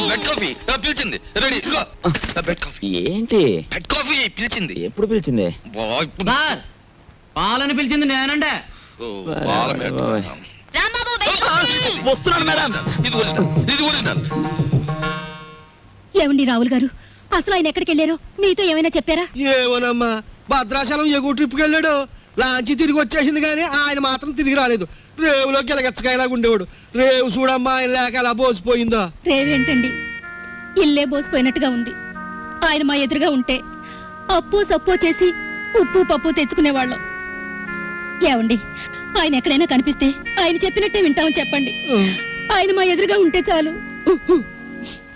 బెడ్ కాఫీ పిలిచింది, రెడీ. బెడ్ కాఫీ ఏంటి? బెడ్ కాఫీ పిలిచింది. ఎప్పుడు పిలిచింది? పాలని పిలిచింది నేనండే. వస్తున్నాడు మేడం. ఇది ఒరిజినల్. ఏమండి రావుల్ గారు, అసలు ఆయన ఎక్కడికి వెళ్ళారో మీతో ఏమైనా చెప్పారా? ఏమోనమ్మా, భద్రాచలం ఎగువ ట్రిప్కి వెళ్ళాడు. లాంచి తిరిగి వచ్చేసింది కానీ ఆయన మాత్రం తిరిగి రాలేదు. రేవులో గిలగచ్చకాయలాగా ఉండేవాడు. రేవు చూడమ్మా, ఆయన లేక ఎలా బోసిపోయిందో. రేవేంటండి, ఇల్లే బోసిపోయినట్టుగా ఉంది. ఆయన మా ఎదురుగా ఉంటే అప్పు సప్పు చేసి ఉప్పు పప్పు తెచ్చుకునేవాళ్ళం. ఏమండి, ఆయన ఎక్కడైనా కనిపిస్తే ఆయన చెప్పినట్టే వింటామని చెప్పండి. ఆయన మా ఎదురుగా ఉంటే చాలు.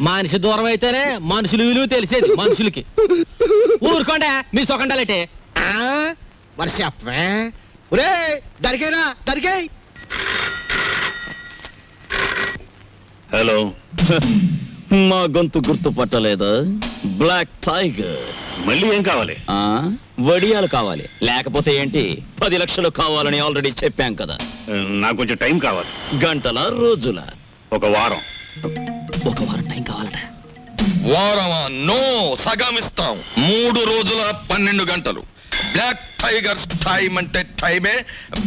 మనిషి దూరం అయితేనే మనుషులు విలువ తెలిసేది మనుషులకి. ఊరుకోండి మీ సొకండాలంటే. మరి చెప్పే ఒరే, దరికేనా దరికే. హలో, మా గొంతు గుర్తుపట్టలేదా? Black tiger. మళ్ళీ ఏం కావాలి? వడియాలు కావాలి. లేకపోతే ఏంటి, 10 లక్షలు కావాలని ఆల్రెడీ చెప్పాం కదా. నాకు కొంచెం టైం కావాలి. గంటల రోజుల? ఒక వారం. ఒక వారం టైం కావాలట. వారమా? నో, సగమిస్తాం. 3 రోజుల 12 గంటలు. బ్లాక్ టైగర్స్ టైం అంటే టైమే,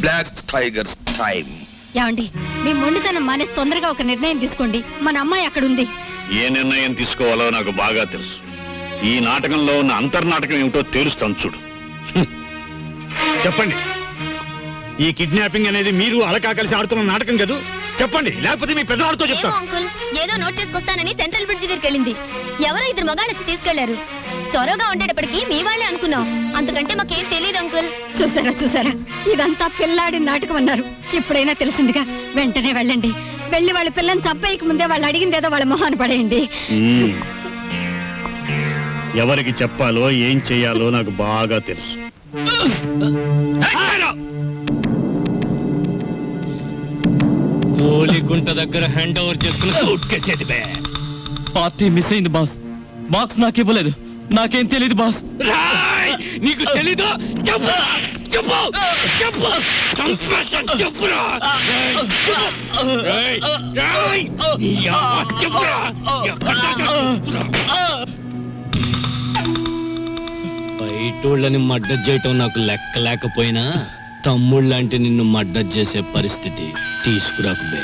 బ్లాక్ టైగర్స్ టైం. ఏమండి, మీ మొండితనం మానేసి తొందరగా ఒక నిర్ణయం తీసుకోండి. మన అమ్మాయి అక్కడ ఉంది. ఏ నిర్ణయం తీసుకోవాలో నాకు బాగా తెలుసు. ఈ నాటకంలో ఉన్న అంతర్నాటకం ఏమిటో తేలుస్తాను చూడు. చెప్పండి, ఈ కిడ్నాపింగ్ అనేది మీరు అలకా కలిసి ఆడుతున్న నాటకం కదా? చెప్పండి, లేకపోతే మీ పెద్దవాళ్ళతో చెప్తాను. అంకుల్, ఏదో నోట్ చేసుకొస్తానని సెంట్రల్ బ్రిడ్జ్ దగ్గరికి వెళ్ళింది. ఎవరో 2 మగాళ్ళు వచ్చి తీసుకెళ్లారు. చొరవగా ఉండేటప్పటికి మీ వాళ్ళే అనుకున్నాం. అంతకంటే మాకేం తెలియదు అంకుల్. చూసారా, ఇదంతా పిల్లాడి నాటకం అన్నారు. ఇప్పుడైనా తెలిసిందిగా. వెంటనే వెళ్ళండి. వెళ్ళి వాళ్ళ పిల్లని చంపేయక ముందే వాళ్ళు అడిగిందేదో వాళ్ళ మొహాన్ని పడేయండి. ఎవరికి చెప్పాలో ఏం చెయ్యాలో నాకు బాగా తెలుసు. కోలిగుంట దగ్గర హ్యాండ్ ఓవర్ చేసుకుని సూట్ కేసేది బే. పార్టీ మిస్ అయింది బాస్. బాక్స్ నాకు ఇవ్వలేదు. నాకేం తెలీదు బాస్. నీకు తెలీదు? చెప్పు చెప్పు చెప్పు. చంపేస్తాను, చెప్పురా. చెప్పురా. బయటోళ్ళని మడ్డ చేయటం నాకు లెక్క లేకపోయినా తమ్ముళ్ళంటే నిన్ను మడ్డ చేసే పరిస్థితి తీసుకురాకు బే.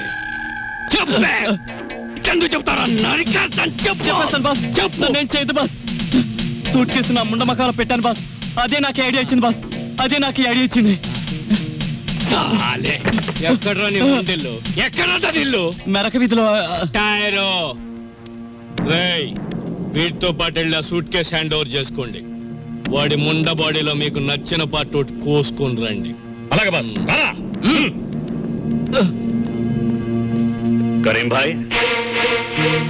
చెప్పు బే. ఎందుకు చెప్తారా? నరికేస్తాను, చెప్పు. చెప్పేస్తాను బాస్. చెప్పు. నేను చేయదు బాస్. సూట్ కేసు నా ముండమకాల పెట్టాను బాస్. అదే నాకు ఐడియా ఇచ్చింది బాస్. అదే నాకు ఐడియా ఇచ్చింది. సాలే. ఎక్కడ్రా నీ ముండిల్లు? ఎక్కడా నిల్లు? మెరక వీధిలో టైరో. రేయ్, వీటితో పాటు వెళ్ళి ఆ సూట్ కేసు హ్యాండ్ ఓవర్ చేసుకోండి. వాడి ముండ బాడీలో మీకు నచ్చిన పార్ట్ ఒకటి కోసుకొని రండి. అలాగే బాస్. రారా. కరీం భాయ్,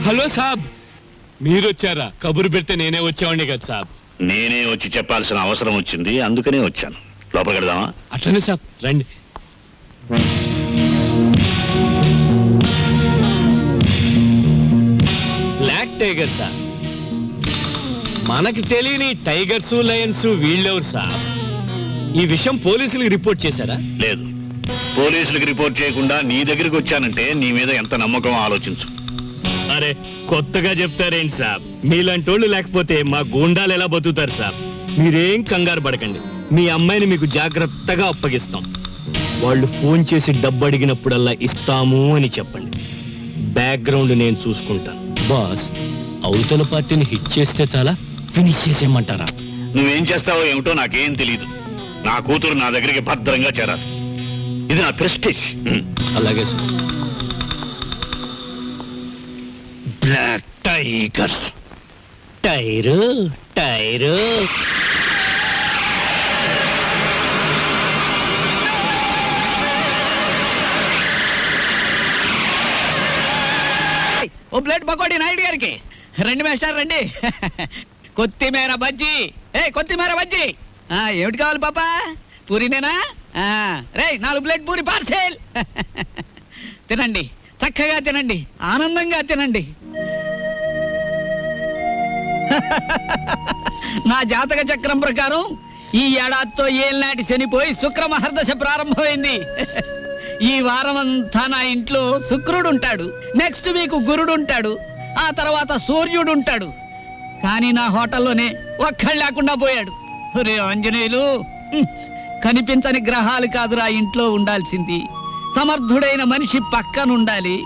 హలో సాబ్, మీరు వచ్చారా? కబురు పెడితే నేనే వచ్చేవాడిని కదా సాబ్. నేనే వచ్చి చెప్పాల్సిన అవసరం వచ్చింది, అందుకనే వచ్చాను. లోపలికి వెళ్దామా? అట్లనే సాబ్, రండి. Black tiger sir. మనకి తెలియని టైగర్స్, లయన్స్ వీళ్ళెవరు సార్? ఈ విషయం పోలీసులకు రిపోర్ట్ చేశారా? లేదు. పోలీసులకు రిపోర్ట్ చేయకుండా నీ దగ్గరికి వచ్చానంటే నీ మీద ఎంత నమ్మకం ఆలోచించు. అరే, కొత్తగా చెప్తారేంటి సాబ్? మీలాంటి వాళ్ళు లేకపోతే మా గూండాలు ఎలా బతుకుతారు సాబ్? మీరేం కంగారు పడకండి. మీ అమ్మాయిని మీకు జాగ్రత్తగా అప్పగిస్తాం. వాళ్ళు ఫోన్ చేసి డబ్బు అడిగినప్పుడల్లా ఇస్తాము అని చెప్పండి. బ్యాక్గ్రౌండ్ నేను చూసుకుంటాను. బాస్, అవతల పార్టీని హిట్ చేస్తే చాలా, ఫినిష్ చేసేయమంటారా? నువ్వేం చేస్తావో ఏమిటో నాకేం తెలీదు. నా కూతురు నా దగ్గరికి భద్రంగా చేరాలి. ఇది నా ప్రెస్టీజ్. అలాగే సార్. Black tigers. టైరు టైరు. ఓ ప్లేట్ పకోడీ నాయుడు గారికి. రండి మేస్టర్ రండి. కొత్తిమీర బజ్జీ. కొత్తిమీర బజ్జీ. ఏమిటి కావాలి పాపా? పూరినేనా? రే, 4 ప్లేట్ పూరి పార్సెల్. తినండి, చక్కగా తినండి, ఆనందంగా తినండి. నా జాతక చక్రం ప్రకారం ఈ ఏడాదితో ఏళ్ళనాటి శనిపోయి శుక్ర మహర్దశ ప్రారంభమైంది. ఈ వారం అంతా నా ఇంట్లో శుక్రుడు ఉంటాడు, నెక్స్ట్ వీక్ గురుడు ఉంటాడు, ఆ తర్వాత సూర్యుడు ఉంటాడు. కానీ నా హోటల్లోనే ఒక్కళ్ళు లేకుండా పోయాడు. రే ఆంజనేయులు, కనిపించని గ్రహాలు కాదురా ఇంట్లో ఉండాల్సింది. సమర్థుడైన మనిషి పక్కనుండాలి.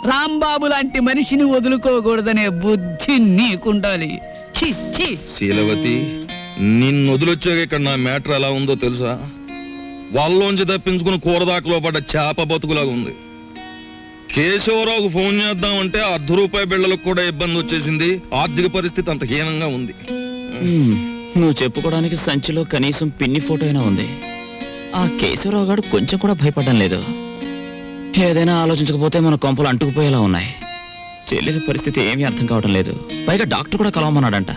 రాంబాబు లాంటి మనిషిని వదులుకోకూడదనే బుద్ధి నీకుండాలి. ఛీ ఛీ. శీలవతి, నిన్ను వదిలొచ్చాక ఇక్కడ నా మ్యాటర్ ఎలా ఉందో తెలుసా? వాళ్ళలోంచి తప్పించుకుని కూరదాకలో పడ్డ చేప బతుకులాగా ఉంది. కేశవరావుకు ఫోన్ చేద్దామంటే ₹1/2 బిళ్ళలకు కూడా ఇబ్బంది వచ్చేసింది. ఆర్థిక పరిస్థితి అంత హీనంగా ఉంది. నువ్వు చెప్పుకోవడానికి సంచిలో కనీసం పిన్ని ఫోటో అయినా ఉంది. ఆ కేశవరావు గారు కొంచెం కూడా భయపడడం లేదు. ఏదైనా ఆలోచించకపోతే మన కొంపలు అంటుకుపోయేలా ఉన్నాయి. చెల్లెలి పరిస్థితి ఏమీ అర్థం కావడం లేదు. పైగా డాక్టర్ కూడా కలవమన్నాడంట.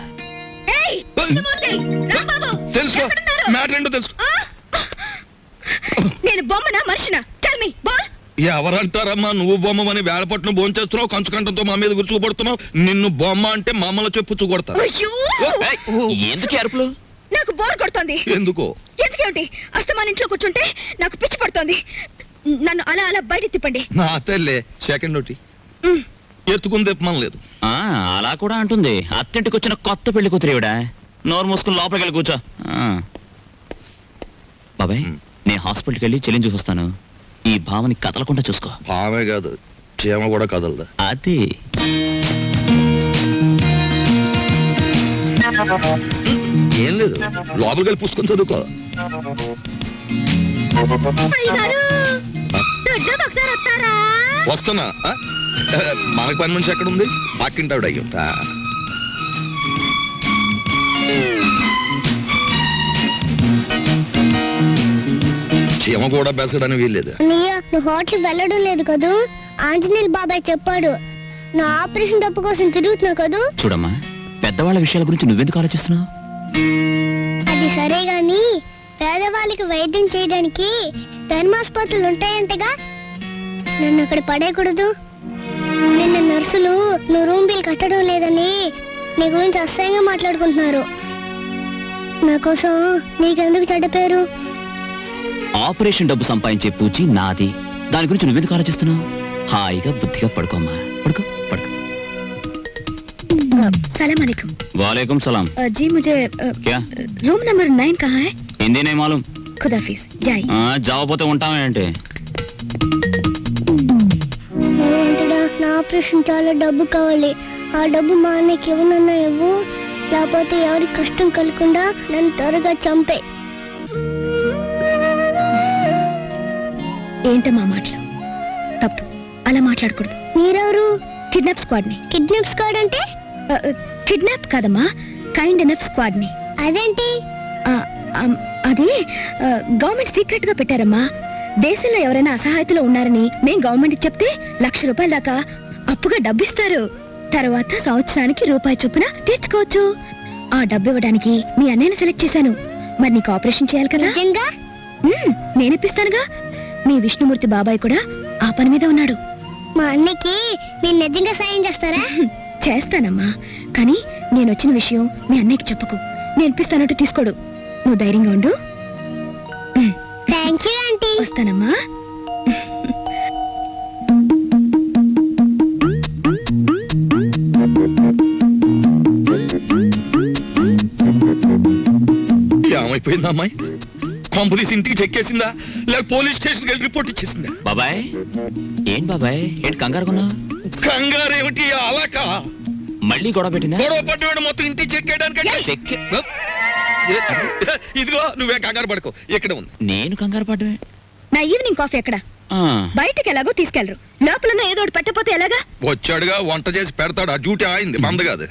తెలుసుకో, మ్యాటర్ ఏంటో తెలుసుకో. నేను బొమ్మనా మనిషినా? Tell me ball. ఎవరంటారమ్మా నువ్వు బొమ్మని? వేళపట్నం భోంచేస్తున్నావు, కంచుకంఠంతో మా మీద గుర్చుకుపడుతున్నావు. నిన్ను బొమ్మ అంటే మామూలు చెప్పు కొడతా. ఎందుకు అరుపులు? నాకు బోర్ కొడుతోంది. ఎందుకో? ఎందుకేమిటి? అస్తమాన్ ఇంట్లో కూర్చుంటే నాకు పిచ్చి పడుతోంది. నన్ను అలా అలా బయట తిప్పండి. నా తల్లే సెకండ్ ఒకటి ఎత్తుకుని తిప్పమని లేదు. అలా కూడా అంటుంది. అత్తింటికి వచ్చిన కొత్త పెళ్లి కూతురేవిడా. నోరు మూసుకుని లోపలికి వెళ్ళి కూర్చో. బాబాయ్, నేను హాస్పిటల్కి వెళ్ళి చెల్లిని చూసొస్తాను. ఈ భావని కదలకుండా చూసుకో. భావే కాదు, చీమ కూడా కదలదా. అది ఏం లేదు, లోపలికి వెళ్ళి పుస్తకం చదువుకో. వస్తున్నా. మనకు పని మనిషి ఎక్కడ ఉంది? పక్కింటావిడ అయ్యుంటా. చీమ కూడా బెసడని వీల్లేదు. నువ్వు హోటల్ వెళ్ళడం లేదు కదూ? ఆంజనేయులు బాబాయ్ చెప్పాడు. నా ఆపరేషన్ డబ్బు కోసం తిరుగుతున్నావు కదూ? చూడమ్మా, పెద్దవాళ్ళ విషయాల గురించి నువ్వెందుకు ఆలోచిస్తున్నావు? అది సరే గాని పేదవాళ్ళకి వైద్యం చేయడానికి ధర్మాసుపత్రులు ఉంటాయంటగా, నన్ను అక్కడ పడేయకూడదు. నిన్న నర్సులు నువ్వు రూమ్ బిల్ కట్టడం లేదని నీ గురించి అసహ్యంగా మాట్లాడుకుంటున్నారు. నా కోసం నీకెందుకు చెడ్డ పేరు? ఆపరేషన్ డబ్బు సంపాదించే పూచి నాది. దాని గురించి నువ్వెందుకు ఆలోచిస్తున్నావు? హాయిగా బుద్ధిగా పడుకోమ్మా. పడుకో పడుకో. सलाम अलैकुम। वालेकुम सलाम। जी मुझे क्या? रूम नंबर 9 कहाँ है? हिंदी नहीं मालूम। ఖుదాఫీజ్ జాయ్. జావపోతే ఉంటామేంటి? నా ఆపరేషన్ చాలా డబ్బు కావాలి. ఆ డబ్బు మా అన్నకి ఇవ్వనన్నా ఇవ్వు, లేకపోతే ఎవరి కష్టం కలగకుండా నన్ను త్వరగా చంపే. ఏంటమ్మా మాటలు? తప్పు, అలా మాట్లాడకూడదు. మీరెవరు? కిడ్నాప్ స్క్వాడ్ ని. కిడ్నాప్ స్క్వాడ్ అంటే? కిడ్నాప్ కాదమ్మా, కైండ్ ఎనఫ్ స్క్వాడ్ ని. అదేంటి? అది గవర్నమెంట్ సీక్రెట్ గా పెట్టారమ్మా. దేశంలో ఎవరైనా అసహాయతలో ఉన్నారని మేం గవర్నమెంట్ చెప్తే ₹1,00,000 దాకా అప్పుగా డబ్బిస్తారు. తర్వాత సంవత్సరానికి రూపాయి చొప్పున తీర్చుకోవచ్చు. ఆ డబ్బు ఇవ్వడానికి మీ అన్నయ్యని సెలెక్ట్ చేశాను. మరి నీకు ఆపరేషన్ చేయాలి కదా? నిజంగా? నేనిప్పిస్తానుగా. మీ విష్ణుమూర్తి బాబాయ్ కూడా ఆ పని మీద ఉన్నాడు. మా అన్నకి మీరు నిజంగా సాయం చేస్తారా? చేస్తానమ్మా, కానీ నేను వచ్చిన విషయం మీ అన్నయ్యకి చెప్పకు. నేను ఇప్పిస్తానంటూ తీసుకోడు. నువ్వు ధైర్యంగా ఉండు. Thank you aunty. వస్తానమ్మా. ఏమైపోయిందా అమ్మాయి? కొంపదీసి ఇంటికి చెక్కేసిందా లేక పోలీస్ స్టేషన్కి వెళ్ళి రిపోర్ట్ ఇచ్చేసిందా? బాబాయ్ ఏంటి బాబాయ్, ఏంటి కంగారు కొన్నా? కంగారు ఏమిటి? అలాక మళ్ళీ గొడవ పెట్టిందా? గొడవ పడ్డవాడు మొత్తం ఇంటికి చెక్కేయడానికి. చెక్కి ఇదిగో నువ్వే కంగారు పడుకో, ఇక్కడ ఉంది. నేను కంగారు పడ్డమే. నా ఈవినింగ్ కాఫీ ఎక్కడ? బయటకి ఎలాగో తీసుకెళ్లరు. లోపల ఏదో ఒకటి పెట్టకపోతే ఎలాగా? వచ్చాడుగా, వంట చేసి పెడతాడు. ఆ డ్యూటీ ఆయింది, మంద కాదు.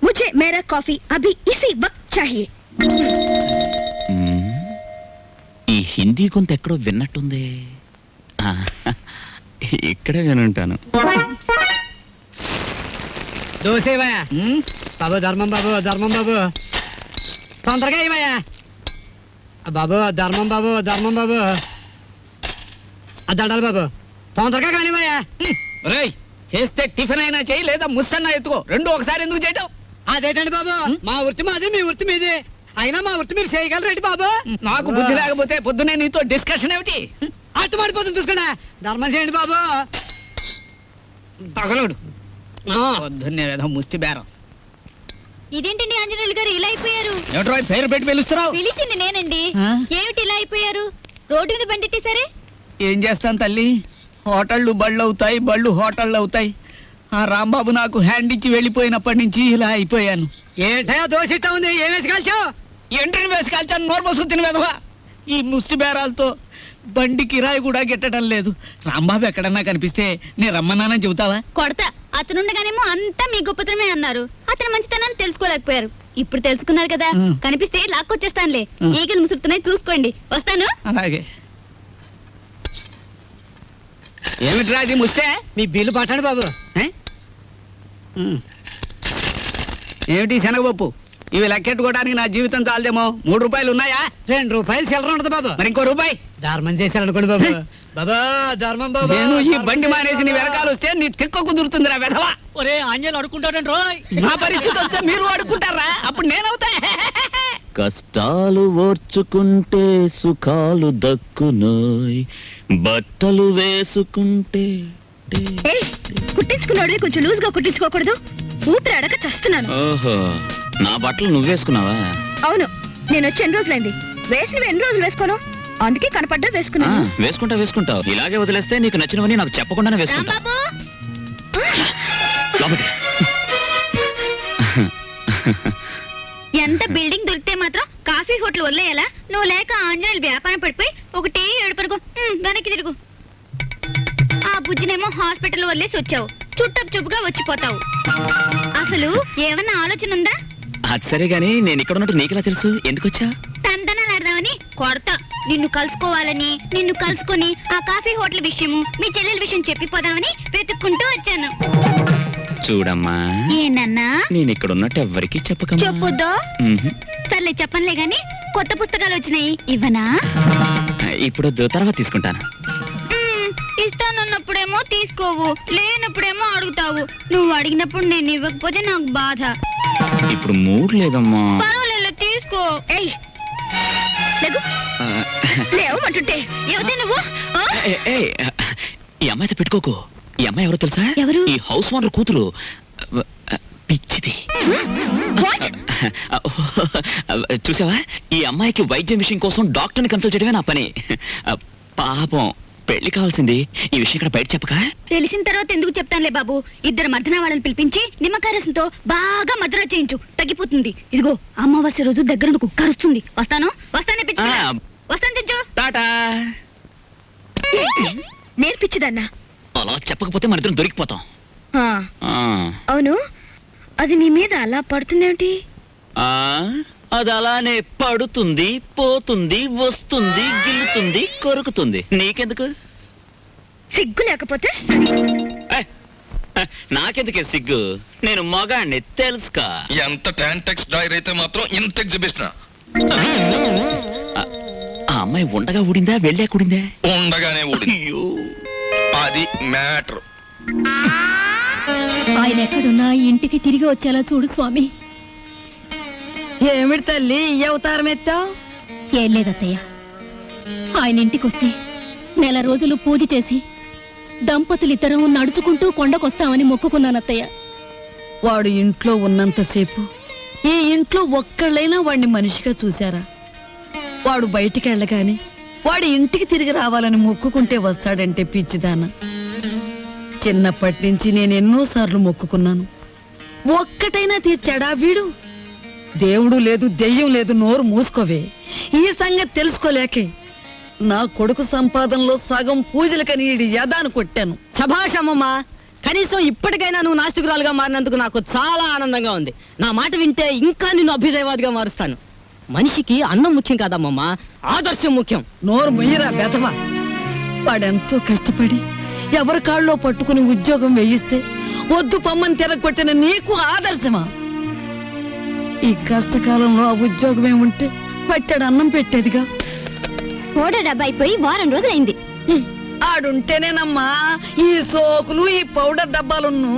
ముझे मेरा कॉफी अभी इसी वक्त चाहिए. ఈ హిందీ కొంత ఎక్కడో విన్నట్టుంది. ఇక్కడే వినుంటాను. దోసేవయ్యా బాబు, ధర్మం బాబు, ధర్మం బాబు, తొందరగా ఇవయ్యా బాబు, ధర్మం బాబు, ధర్మం బాబు, దండాలి బాబు, తొందరగా కానివయ్యా. రేయ్, చేస్తే టిఫిన్ అయినా చేయి, లేదా ముస్తన్నా ఎత్తుకో. రెండు ఒకసారి ఎందుకు చేయటం? అదేంటండి బాబు, మా వృత్తి మాది, మీ వృత్తి మీది. అయినా మా వృత్తి మీరు చేయగలరేంటి బాబు? నాకు బుద్ధి లేకపోతే పొద్దునే నీతో డిస్కషన్ ఏమిటి? అట్టు పడిపోతుంది చూసుకోండి. ధర్మం చేయండి బాబు. తగలడు పొద్దున్నే ఏదో ముష్టి బేరం. ఇదేంటండి ఆంజనేయులు గారు ఇలా అయిపోయారు? ఏమిట్రా పేరు పెట్టి పిలుస్తున్నావు? పిలిచింది నేనండి. ఆ? ఏమిటి ఇలా అయిపోయారు? రోడ్డు మీద బండిట్టేసరే. ఏం చేస్తాను తల్లి, హోటళ్ళు బళ్ళు అవుతాయి, బళ్ళు హోటళ్ళు అవుతాయి. ఆ రాంబాబు నాకు హ్యాండ్ ఇచ్చి వెళ్ళిపోయినప్పటి నుంచి ఇలా అయిపోయాను. ఏంటయా దోశ ఇట్టా ఉంది, ఏం వేసి కాల్చావు? ఎంట్రీని వేసి కాల్చాను, నోరు పోసుకుని తిని వెదవా. ఈ ముష్టి బేరాలతో బండి కిరాయి కూడా గిట్టడం లేదు. రాంబాబు ఎక్కడన్నా కనిపిస్తే నేను రమ్మన్నానని చెబుతావా? కొడతా. అతనుండగానేమో అంతా మీ గొప్పతనమే అన్నారు. అతను మంచితనాన్ని తెలుసుకోలేకపోయారు. ఇప్పుడు తెలుసుకున్నారు కదా, కనిపిస్తే లాక్కొచ్చేస్తానులే. ఈగలు ముసురుతున్నాయి, చూసుకోండి. వస్తాను. అలాగే. ఏమిటి రాజీ ముస్తే? మీ బిల్లు పట్టండి బాబు. ఏమిటి శనగపప్పు? ఇవి లెక్కెట్టుకోవడానికి నా జీవితం చాలదేమో. ₹3 ఉన్నాయా? ₹2 చిల్లర ఉండదు బాబు. మరి ఇంకో రూపాయి ధర్మం చేశారనుకోండి బాబు. బాబా ధర్మం బాబు. నేను ఈ బండి మానేసి నీ వెనకాల వస్తే నీ తిక్క కుదురుతుందిరా వెధవా. ఒరే ఆంజనేయులు అడుకుంటాడండి రోయ్. నా పరిస్థితి వస్తే మీరు అడుక్కుంటారా? అప్పుడు నేనవుతా. కష్టాలు ఓర్చుకుంటే సుఖాలు దక్కునోయ్, బట్టలు వేసుకుంటే. కుట్టించుకున్నాడు కొంచెం లూజ్ గా కుట్టించుకోకూడదు. ఊపిరి అడక చస్తున్నాను. ఓహో, నా బట్టలు నువ్వేసుకున్నావా? అవును, నేను వచ్చి ఎన్ని రోజులైంది. వేసినవి ఎన్ని రోజులు వేసుకోను, అందుకే కనపడ్డా వేసుకున్నాను. వేసుకుంటావు. ఇలాగే వదిలేస్తే నీకు నచ్చినవని నాకు చెప్పకుండానే వేసుకుంటా. ఎంత బిల్డింగ్ దొరికితే మాత్రం కాఫీ హోటల్ వదిలేయాలా? నువ్వు లేక ఆంజనేయులు వ్యాపారం పడిపోయి ఒకటే ఏడుపరుగు. వెనక్కి తిరుగు. ఆ బుజ్జినేమో హాస్పిటల్ వదిలేసి వచ్చావు. చుట్టపు చూపుగా వచ్చిపోతావు. అసలు ఏమన్నా ఆలోచన ఉందా? అది సరే గానీ నేను ఇక్కడ ఉన్నట్టు నీకెలా తెలుసు? ఎందుకు వచ్చా? తందనాలాడదామని కొడతా. నిన్ను కలుసుకోవాలని, నిన్ను కలుసుకుని ఆ కాఫీ హోటల్ విషయము, మీ చెల్లెల విషయం చెప్పిపోదామని వెతుక్కుంటూ వచ్చాను. చూడమ్మా, ఏనన్నా? నేను ఇక్కడ ఉన్నట్టు ఎవ్వరికి చెప్పకమ్మా. చెప్పొద్దా? సర్లే చెప్పనులే గాని, కొత్త పుస్తకాలు వచ్చినాయి, ఇవ్వనా? ఇప్పుడు తర్వాత తీసుకుంటాను. ఇస్తానన్నప్పుడేమో తీసుకోవు, లేనప్పుడేమో అడుగుతావు. నువ్వు అడిగినప్పుడు నేను ఇవ్వకపోతే నాకు బాధ. ఇప్పుడు మూడ్ లేదమ్మా. పర్వాలేదు, తీసుకో. లేవమంటుంటే ఎవతే నువ్వు? ఈ అమ్మాయితో పెట్టుకోకు. ఈ అమ్మాయి ఎవరో తెలుసా? ఎవరు? ఈ హౌస్ ఓనర్ కూతురు. పిచ్చిది. చూసావా, ఈ అమ్మాయికి వైద్యం విషయం కోసం డాక్టర్ని కన్సల్ట్ చేయడమే నా పని. పాపం పెళ్లి కావాల్సింది, ఈ విషయం ఇక్కడ బయట చెప్పక. తెలిసిన తర్వాత ఎందుకు చెప్తానులే బాబు. ఇద్దరు మర్దన వాళ్ళని పిలిపించి నిమ్మకాయ రసంతో బాగా మద్రా చేయించు, తగ్గిపోతుంది. ఇదిగో అమావాస్య రోజు దగ్గర కుక్క అరుస్తుంది. వస్తాను వస్తాను తెచ్చు. టాటా. నేర్పించదన్నా. అలా చెప్పకపోతే మన ఇద్దరం దొరికిపోతాం. అవును, అది నీ మీద అలా పడుతుందేమిటి? అది అలానే పడుతుంది, పోతుంది, వస్తుంది, గిల్లుతుంది, కొరుకుతుంది. నీకెందుకు? సిగ్గు లేకపోతే నాకెందుకే సిగ్గు? నేను మగాణ్ణి తెలుసుకా. ఎంత టాంటెక్స్ డాయర్ అయితే మాత్రం ఇంత ఎగ్జిబిషన్. ఆ అమ్మాయి ఉండగా ఊడిందా, వెళ్ళా కూడిందా? ఉండగానే ఊడింది. అయ్యో, అది మ్యాటర్. ఆయన ఎక్కడున్నా ఇంటికి తిరిగి వచ్చేలా చూడు స్వామి. ఏమిటి తల్లి ఈ అవతారం ఎత్తావు? ఏం లేదత్తయ్య, ఆయన ఇంటికి వస్తే నెల రోజులు పూజ చేసి దంపతులిద్దరం నడుచుకుంటూ కొండకొస్తామని మొక్కుకున్నానత్తయ్య. వాడు ఇంట్లో ఉన్నంతసేపు ఈ ఇంట్లో ఒక్కళ్ళైనా వాడిని మనిషిగా చూశారా? వాడు బయటికి వెళ్ళగాని వాడి ఇంటికి తిరిగి రావాలని మొక్కుకుంటే వస్తాడంటే పిచ్చిదాన. చిన్నప్పటి నుంచి నేను ఎన్నోసార్లు మొక్కుకున్నాను, ఒక్కటైనా తీర్చాడా వీడు? దేవుడు లేదు, దెయ్యం లేదు, నోరు మూసుకోవే. ఈ సంగతి తెలుసుకోలేకే నా కొడుకు సంపాదనలో సగం పూజలకని ఈడి యదాను కొట్టాను. సభాషమ్మమ్మా, కనీసం ఇప్పటికైనా నువ్వు నాస్తికురాలుగా మారినందుకు నాకు చాలా ఆనందంగా ఉంది. నా మాట వింటే ఇంకా నిన్ను అభ్యుదయవాదిగా మారుస్తాను. మనిషికి అన్నం ముఖ్యం కాదమ్మమ్మా, ఆదర్శం ముఖ్యం. నోరు మొయ్యరా బెదవా. వాడెంతో కష్టపడి ఎవరి కాళ్ళలో పట్టుకుని ఉద్యోగం వేయిస్తే వద్దు పమ్మని తిరగొట్టిన నీకు ఆదర్శమా? ఈ కష్టకాలంలో ఆ ఉద్యోగమే ఉంటే పట్టాడు అన్నం పెట్టేదిగా. ఓడ డబ్బా అయిపోయి వారం రోజులైంది. ఆడుంటేనేనమ్మా ఈ సోకులు, ఈ పౌడర్ డబ్బాలున్ను.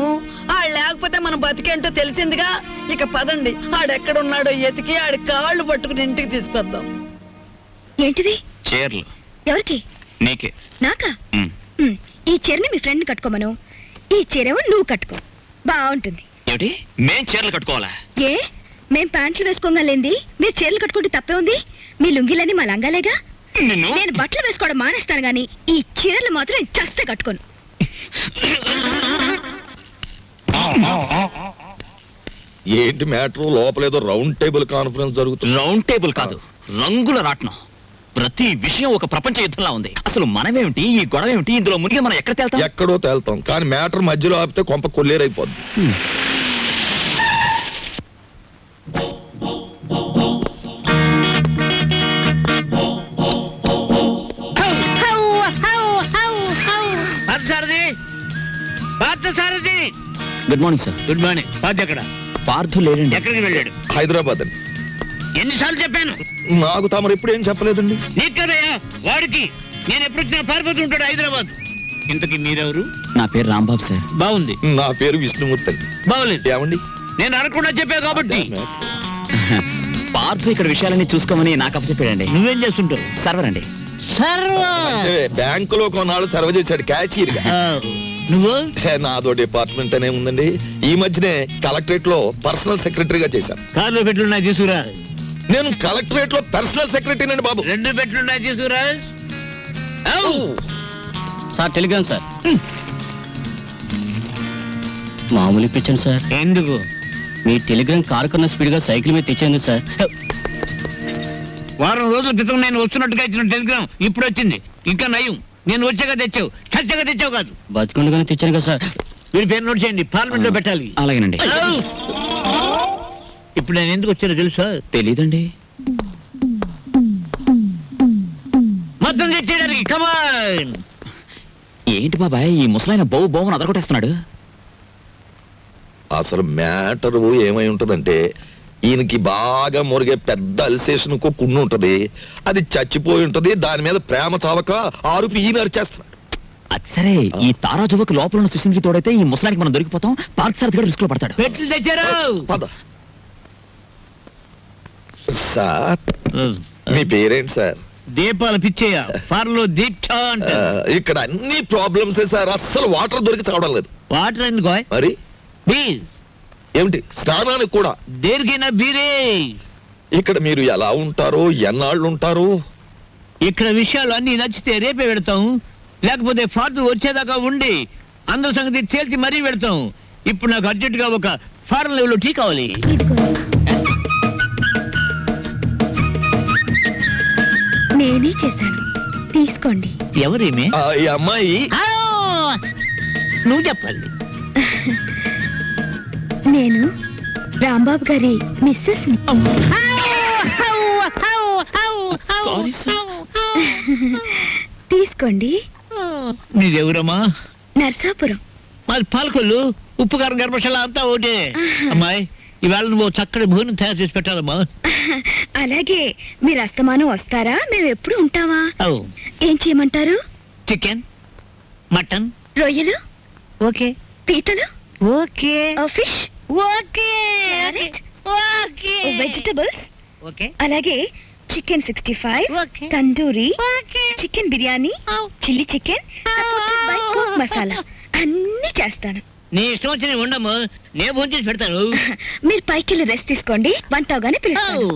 ఆడు లేకపోతే మన బతికేంటో తెలిసిందిగా. ఇక పదండి, ఆడెక్కడున్నాడో ఎతికి ఆడి కాళ్ళు పట్టుకుని ఇంటికి తీసుకొద్దాం. ఏంటిది? చీరలు. ఎవరికి? నీకే. నాకా? ఈ చీరని మీ ఫ్రెండ్ కట్టుకోమను, ఈ చీరేమో నువ్వు కట్టుకో, బాగుంటుంది. ఏమిటి, మేం చీరలు కట్టుకోవాలా? ఏ, మేం ప్యాంట్లు వేసుకోగలేంది మీరు చీరలు కట్టుకుంటే తప్పే ఉంది? మీ లుంగిలని మా లంగాలేగా. నేను బట్టలు వేసుకోవడం మానేస్తాను గానీ ఈ చీరలు మాత్రం నేను చస్తే కట్టుకోను. ఏంటి మ్యాటర్? లోపలేదో రౌండ్ టేబుల్ కాన్ఫరెన్స్ జరుగుతుంది. రౌండ్ టేబుల్ కాదు, రంగుల రాట్నం. ప్రతి విషయం ఒక ప్రపంచ యుద్ధంలా ఉంది. అసలు మనమేమిటి, ఈ గొడవ ఏమిటి, ఇందులో మునిగి మనం ఎక్కడ తేల్తాం? ఎక్కడో తేల్తాం, కానీ మ్యాటర్ మధ్యలో ఆపితే కొంప కొల్లేరైపోద్ది. Good morning sir. Good morning. Parth ఎక్కడ? పార్థు లేడండి. ఎక్కడికి వెళ్ళాడు? హైదరాబాద్ అండి. ఎన్నిసార్లు చెప్పాను? నాకు తమరు ఎప్పుడు ఏం చెప్పలేదండి. నీకు కదయ్యా, వాడికి. నేను ఎప్పుడు వచ్చినా పారిపోతూ ఉంటాడు హైదరాబాద్. ఇంతకీ మీరెవరు? నా పేరు రాంబాబు సార్. బాగుంది. నా పేరు విష్ణుమూర్తి అండి. బాగులేదు. ఏమండి? నేను అనకుండా చెప్పా కాబట్టి. పార్థు ఇక్కడ విషయాలన్నీ చూసుకోమని నాకు అప్పచెప్పాడండి. నువ్వేం చేస్తుంటావు? సర్వర్ అండి. అంటే బ్యాంకులో కొన్నాళ్ళు సర్వ్ చేశాడు క్యాషియర్ గా. నువ్వు? నాదో డిపార్ట్మెంట్ అనే ఉందండి. ఈ మధ్యనే కలెక్టరేట్ లో పర్సనల్ సెక్రటరీగా చేశాను. కార్లో పెట్లున్నాయి తీసుకురా. నేను కలెక్టరేట్ లో పర్సనల్ సెక్రటరీ అండి బాబు. 2 పెట్లున్నాయి తీసుకురా. Sir Telegram sir. మామూలు ఇప్పించండి సార్. ఎందుకు? మీ టెలిగ్రామ్ కారు కన్నా స్పీడ్ గా సైకిల్ మీద తెచ్చేందుకు సార్. వారం రోజుల క్రితం నేను వస్తున్నట్టుగా ఇచ్చిన టెలిగ్రామ్ ఇప్పుడు వచ్చింది. ఇంకా నయం, నేను వచ్చాక తెచ్చావు, చచ్చాక తెచ్చావు కాదు. బతికుండగానే తెచ్చాను కదా సార్. మీరు పేరు నోట్ చేయండి, పార్లమెంట్ లో పెట్టాలి. అలాగేనండి. ఇప్పుడు నేను ఎందుకు వచ్చానో తెలుసా? తెలీదండి. మొత్తం తెచ్చేయడానికి. కమాన్. ఏంటి బాబాయ్, ఈ ముసలాయన బౌ బౌని అదరగొట్టేస్తున్నాడు. అసలు మ్యాటర్ ఏమై ఉంటదంటే, ఈయనకి బాగా మురిగే పెద్ద అల్సేషన్ కున్ను ఉంటది. అది చచ్చిపోయి ఉంటది. దాని మీద ప్రేమ చావక ఆరుపి ఈయన అరిచేస్తున్నాడు. అది సరే, ఈ తారాజువకు లోపల ఉన్న సుశీల్కి తోడైతే ఈ ముసలానికి మనం దొరికిపోతాం. పార్థసారథి గారు రిస్క్ లో పడతాడు. పెట్లు తెచ్చారు. పద. సార్, మీ పేరేంటి సార్? దీపాలు పిచ్చేయ. ఫార్లో దీక్ష అంట. ఇక్కడ అన్ని ప్రాబ్లమ్స్ సార్. అస్సలు వాటర్ దొరికి చావడం లేదు. వాటర్ ఎందుకో? మరి ప్లీజ్ ఏమిటి స్నానానికి కూడా? దేనికైనా బీరే. ఇక్కడ మీరు ఎలా ఉంటారో, ఎన్నాళ్ళు ఉంటారు? ఇక్కడ విషయాలు అన్ని నచ్చితే రేపే పెడతాం, లేకపోతే ఫాదర్ వచ్చేదాకా ఉండి అందరి సంగతి తేల్చి మరీ పెడతాం. ఇప్పుడు నాకు అర్జెంటుగా ఒక ఫారెన్ లెవెల్లో టీ కావాలి. నేనే చేశాను, తీసుకోండి. ఎవరేమే? ఈ అమ్మాయి నువ్వు చెప్పాలి. నేను రాంబాబు గారి మిస్సెస్. Sorry sir. తీసుకోండి. నీదెవరమ్మా? నర్సాపురం. మాది పాలకొల్లు. ఉప్పు కారం గర్భశాల అంతా ఒకటే. అమ్మాయి, ఇవాళ నువ్వు చక్కటి భోజనం తయారు చేసి పెట్టాలమ్మా. అలాగే. మీరు అస్తమానం వస్తారా? మేము ఎప్పుడు ఉంటావా? అవు. ఏం చేయమంటారు? చికెన్, మటన్, రొయ్యలు, ఓకే. పీతలు, okay. Fish, okay. Carrot, okay. Vegetables, okay. అలాగే chicken 65, okay. Tandoori, okay. Chicken biryani, chilli chicken, supported by Coke masala అన్ని చేస్తాను. నీ ఇష్టం వచ్చి ఉండము, నేను భోజనం చేసి పెడతాను. మీరు పైకి వెళ్ళి రెస్ట్ తీసుకోండి, వంట అవగానే పిలుస్తాను.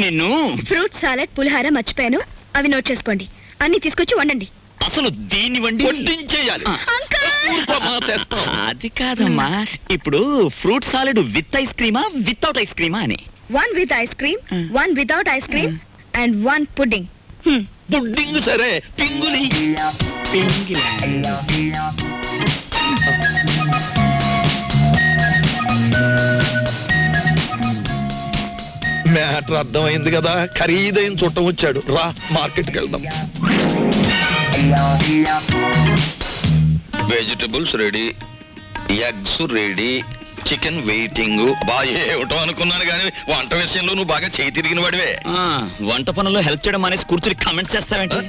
నిన్ను ఫ్రూట్ సాలెడ్, పులిహార మర్చిపోయాను, అవి నోట్ చేసుకోండి. అన్ని తీసుకొచ్చి వండండి. అసలు దీన్ని వండి వడ్డించేయాలి. ఊరుకోమా, తెస్తాం. అది కాదమ్మా, ఇప్పుడు ఫ్రూట్ సాలెడ్ విత్ ఐస్ క్రీమా వితౌట్ ఐస్ క్రీమా అని. 1 with ice cream, 1 without ice cream, and 1 pudding. Pudding సరే, పింగులి. మ్యాటర్ అర్థమైంది కదా. ఖరీదైన చుట్టం వచ్చాడు. రా, మార్కెట్కి వెళ్దాం. Vegetables ready, eggs ready, chicken waiting. బాగా ఏమిటో అనుకున్నాను కానీ వంట విషయంలో నువ్వు బాగా చేయి తిరిగిన వాడివే. వంట పనుల్లో హెల్ప్ చేయడం అనేసి కూర్చుని కామెంట్స్ చేస్తావేంటి?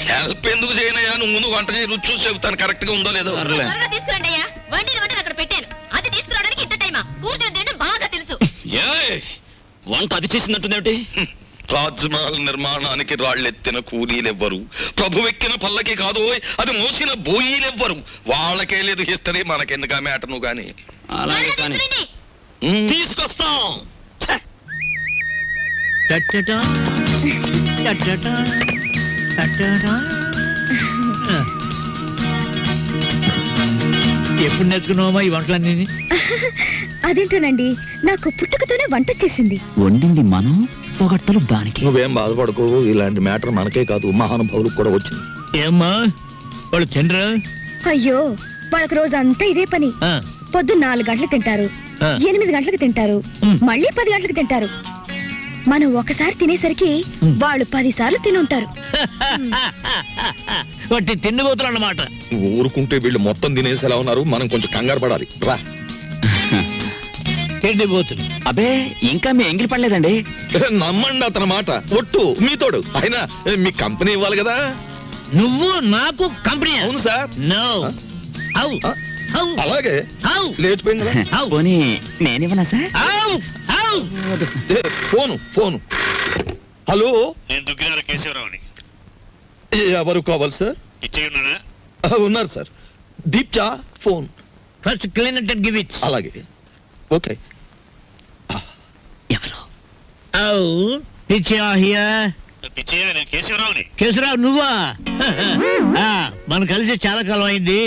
హెల్ప్ ఎందుకు చేయనయ్యా? నువ్వు ముందు వంట చేయి, రుచి చూసి చెబుతాను కరెక్ట్ గా ఉందో లేదో. వంట అది చేసిందంటుందేమిటి? తాజ్మహల్ నిర్మాణానికి రాళ్ళెత్తిన కూలీలెవ్వరు, ప్రభువెక్కిన పల్లకి కాదు, అది మోసిన బోయీలెవ్వరు. వాళ్ళకే లేదు హిస్టరీ, మనకెందుకు ఆ మ్యాటర్ నువ్వు కానీ. అలాగే కానీ తీసుకొస్తాం. ఎప్పుడు నేర్చుకున్నావమ్మా ఈ వంటలన్నీ? అదేంటోనండి, నాకు పుట్టుకతోనే వంట వచ్చేసింది. వండింది మనం, పొగట్టలు దానికి. నువ్వేం బాధపడకు, ఇలాంటి మ్యాటర్ మనకే కాదు మహానుభావులకు కూడా వచ్చింది. ఏమ్మా వాళ్ళు తినరా? అయ్యో, వాళ్ళకి రోజంతా ఇదే పని. పొద్దున్న 4 గంటలకు తింటారు, 8 గంటలకు తింటారు, మళ్ళీ 10 గంటలకు తింటారు. మనం ఒకసారి తినేసరికి వాళ్ళు 10 సార్లు తినుంటారు. వాటి తిండిపోతులు అన్నమాట. ఊరుకుంటే వీళ్ళు మొత్తం తినేసేలా ఉన్నారు, మనం కొంచెం కంగారు పడాలి. రా. తిండిపోతులు. అబే, ఇంకా మీ ఎంగిలి పడలేదండి. నమ్మండి అతని మాట, ఒట్టు మీతోడు. అయినా మీ కంపెనీ ఇవ్వాలి కదా. నువ్వు నాకు కంపెనీ? అవును సార్. నో. అవు అలాగే లేచిపోయింది కదా. పోనీ నేనివ్వనా సార్? ఫోను. హలో, నేను దుగ్గినార కేశవరావుని. ఎవరు కావాలి సార్? ఇచ్చే ఉన్నానా? ఉన్నారు సార్. దీప్చా phone. First clean it and give it. అలాగే, ఓకే. ఎవరు? పిచ్చయ్య, నేను కేశవరావుని. కేశవరావు నువ్వా? మనం కలిసి చాలా కాలం అయింది.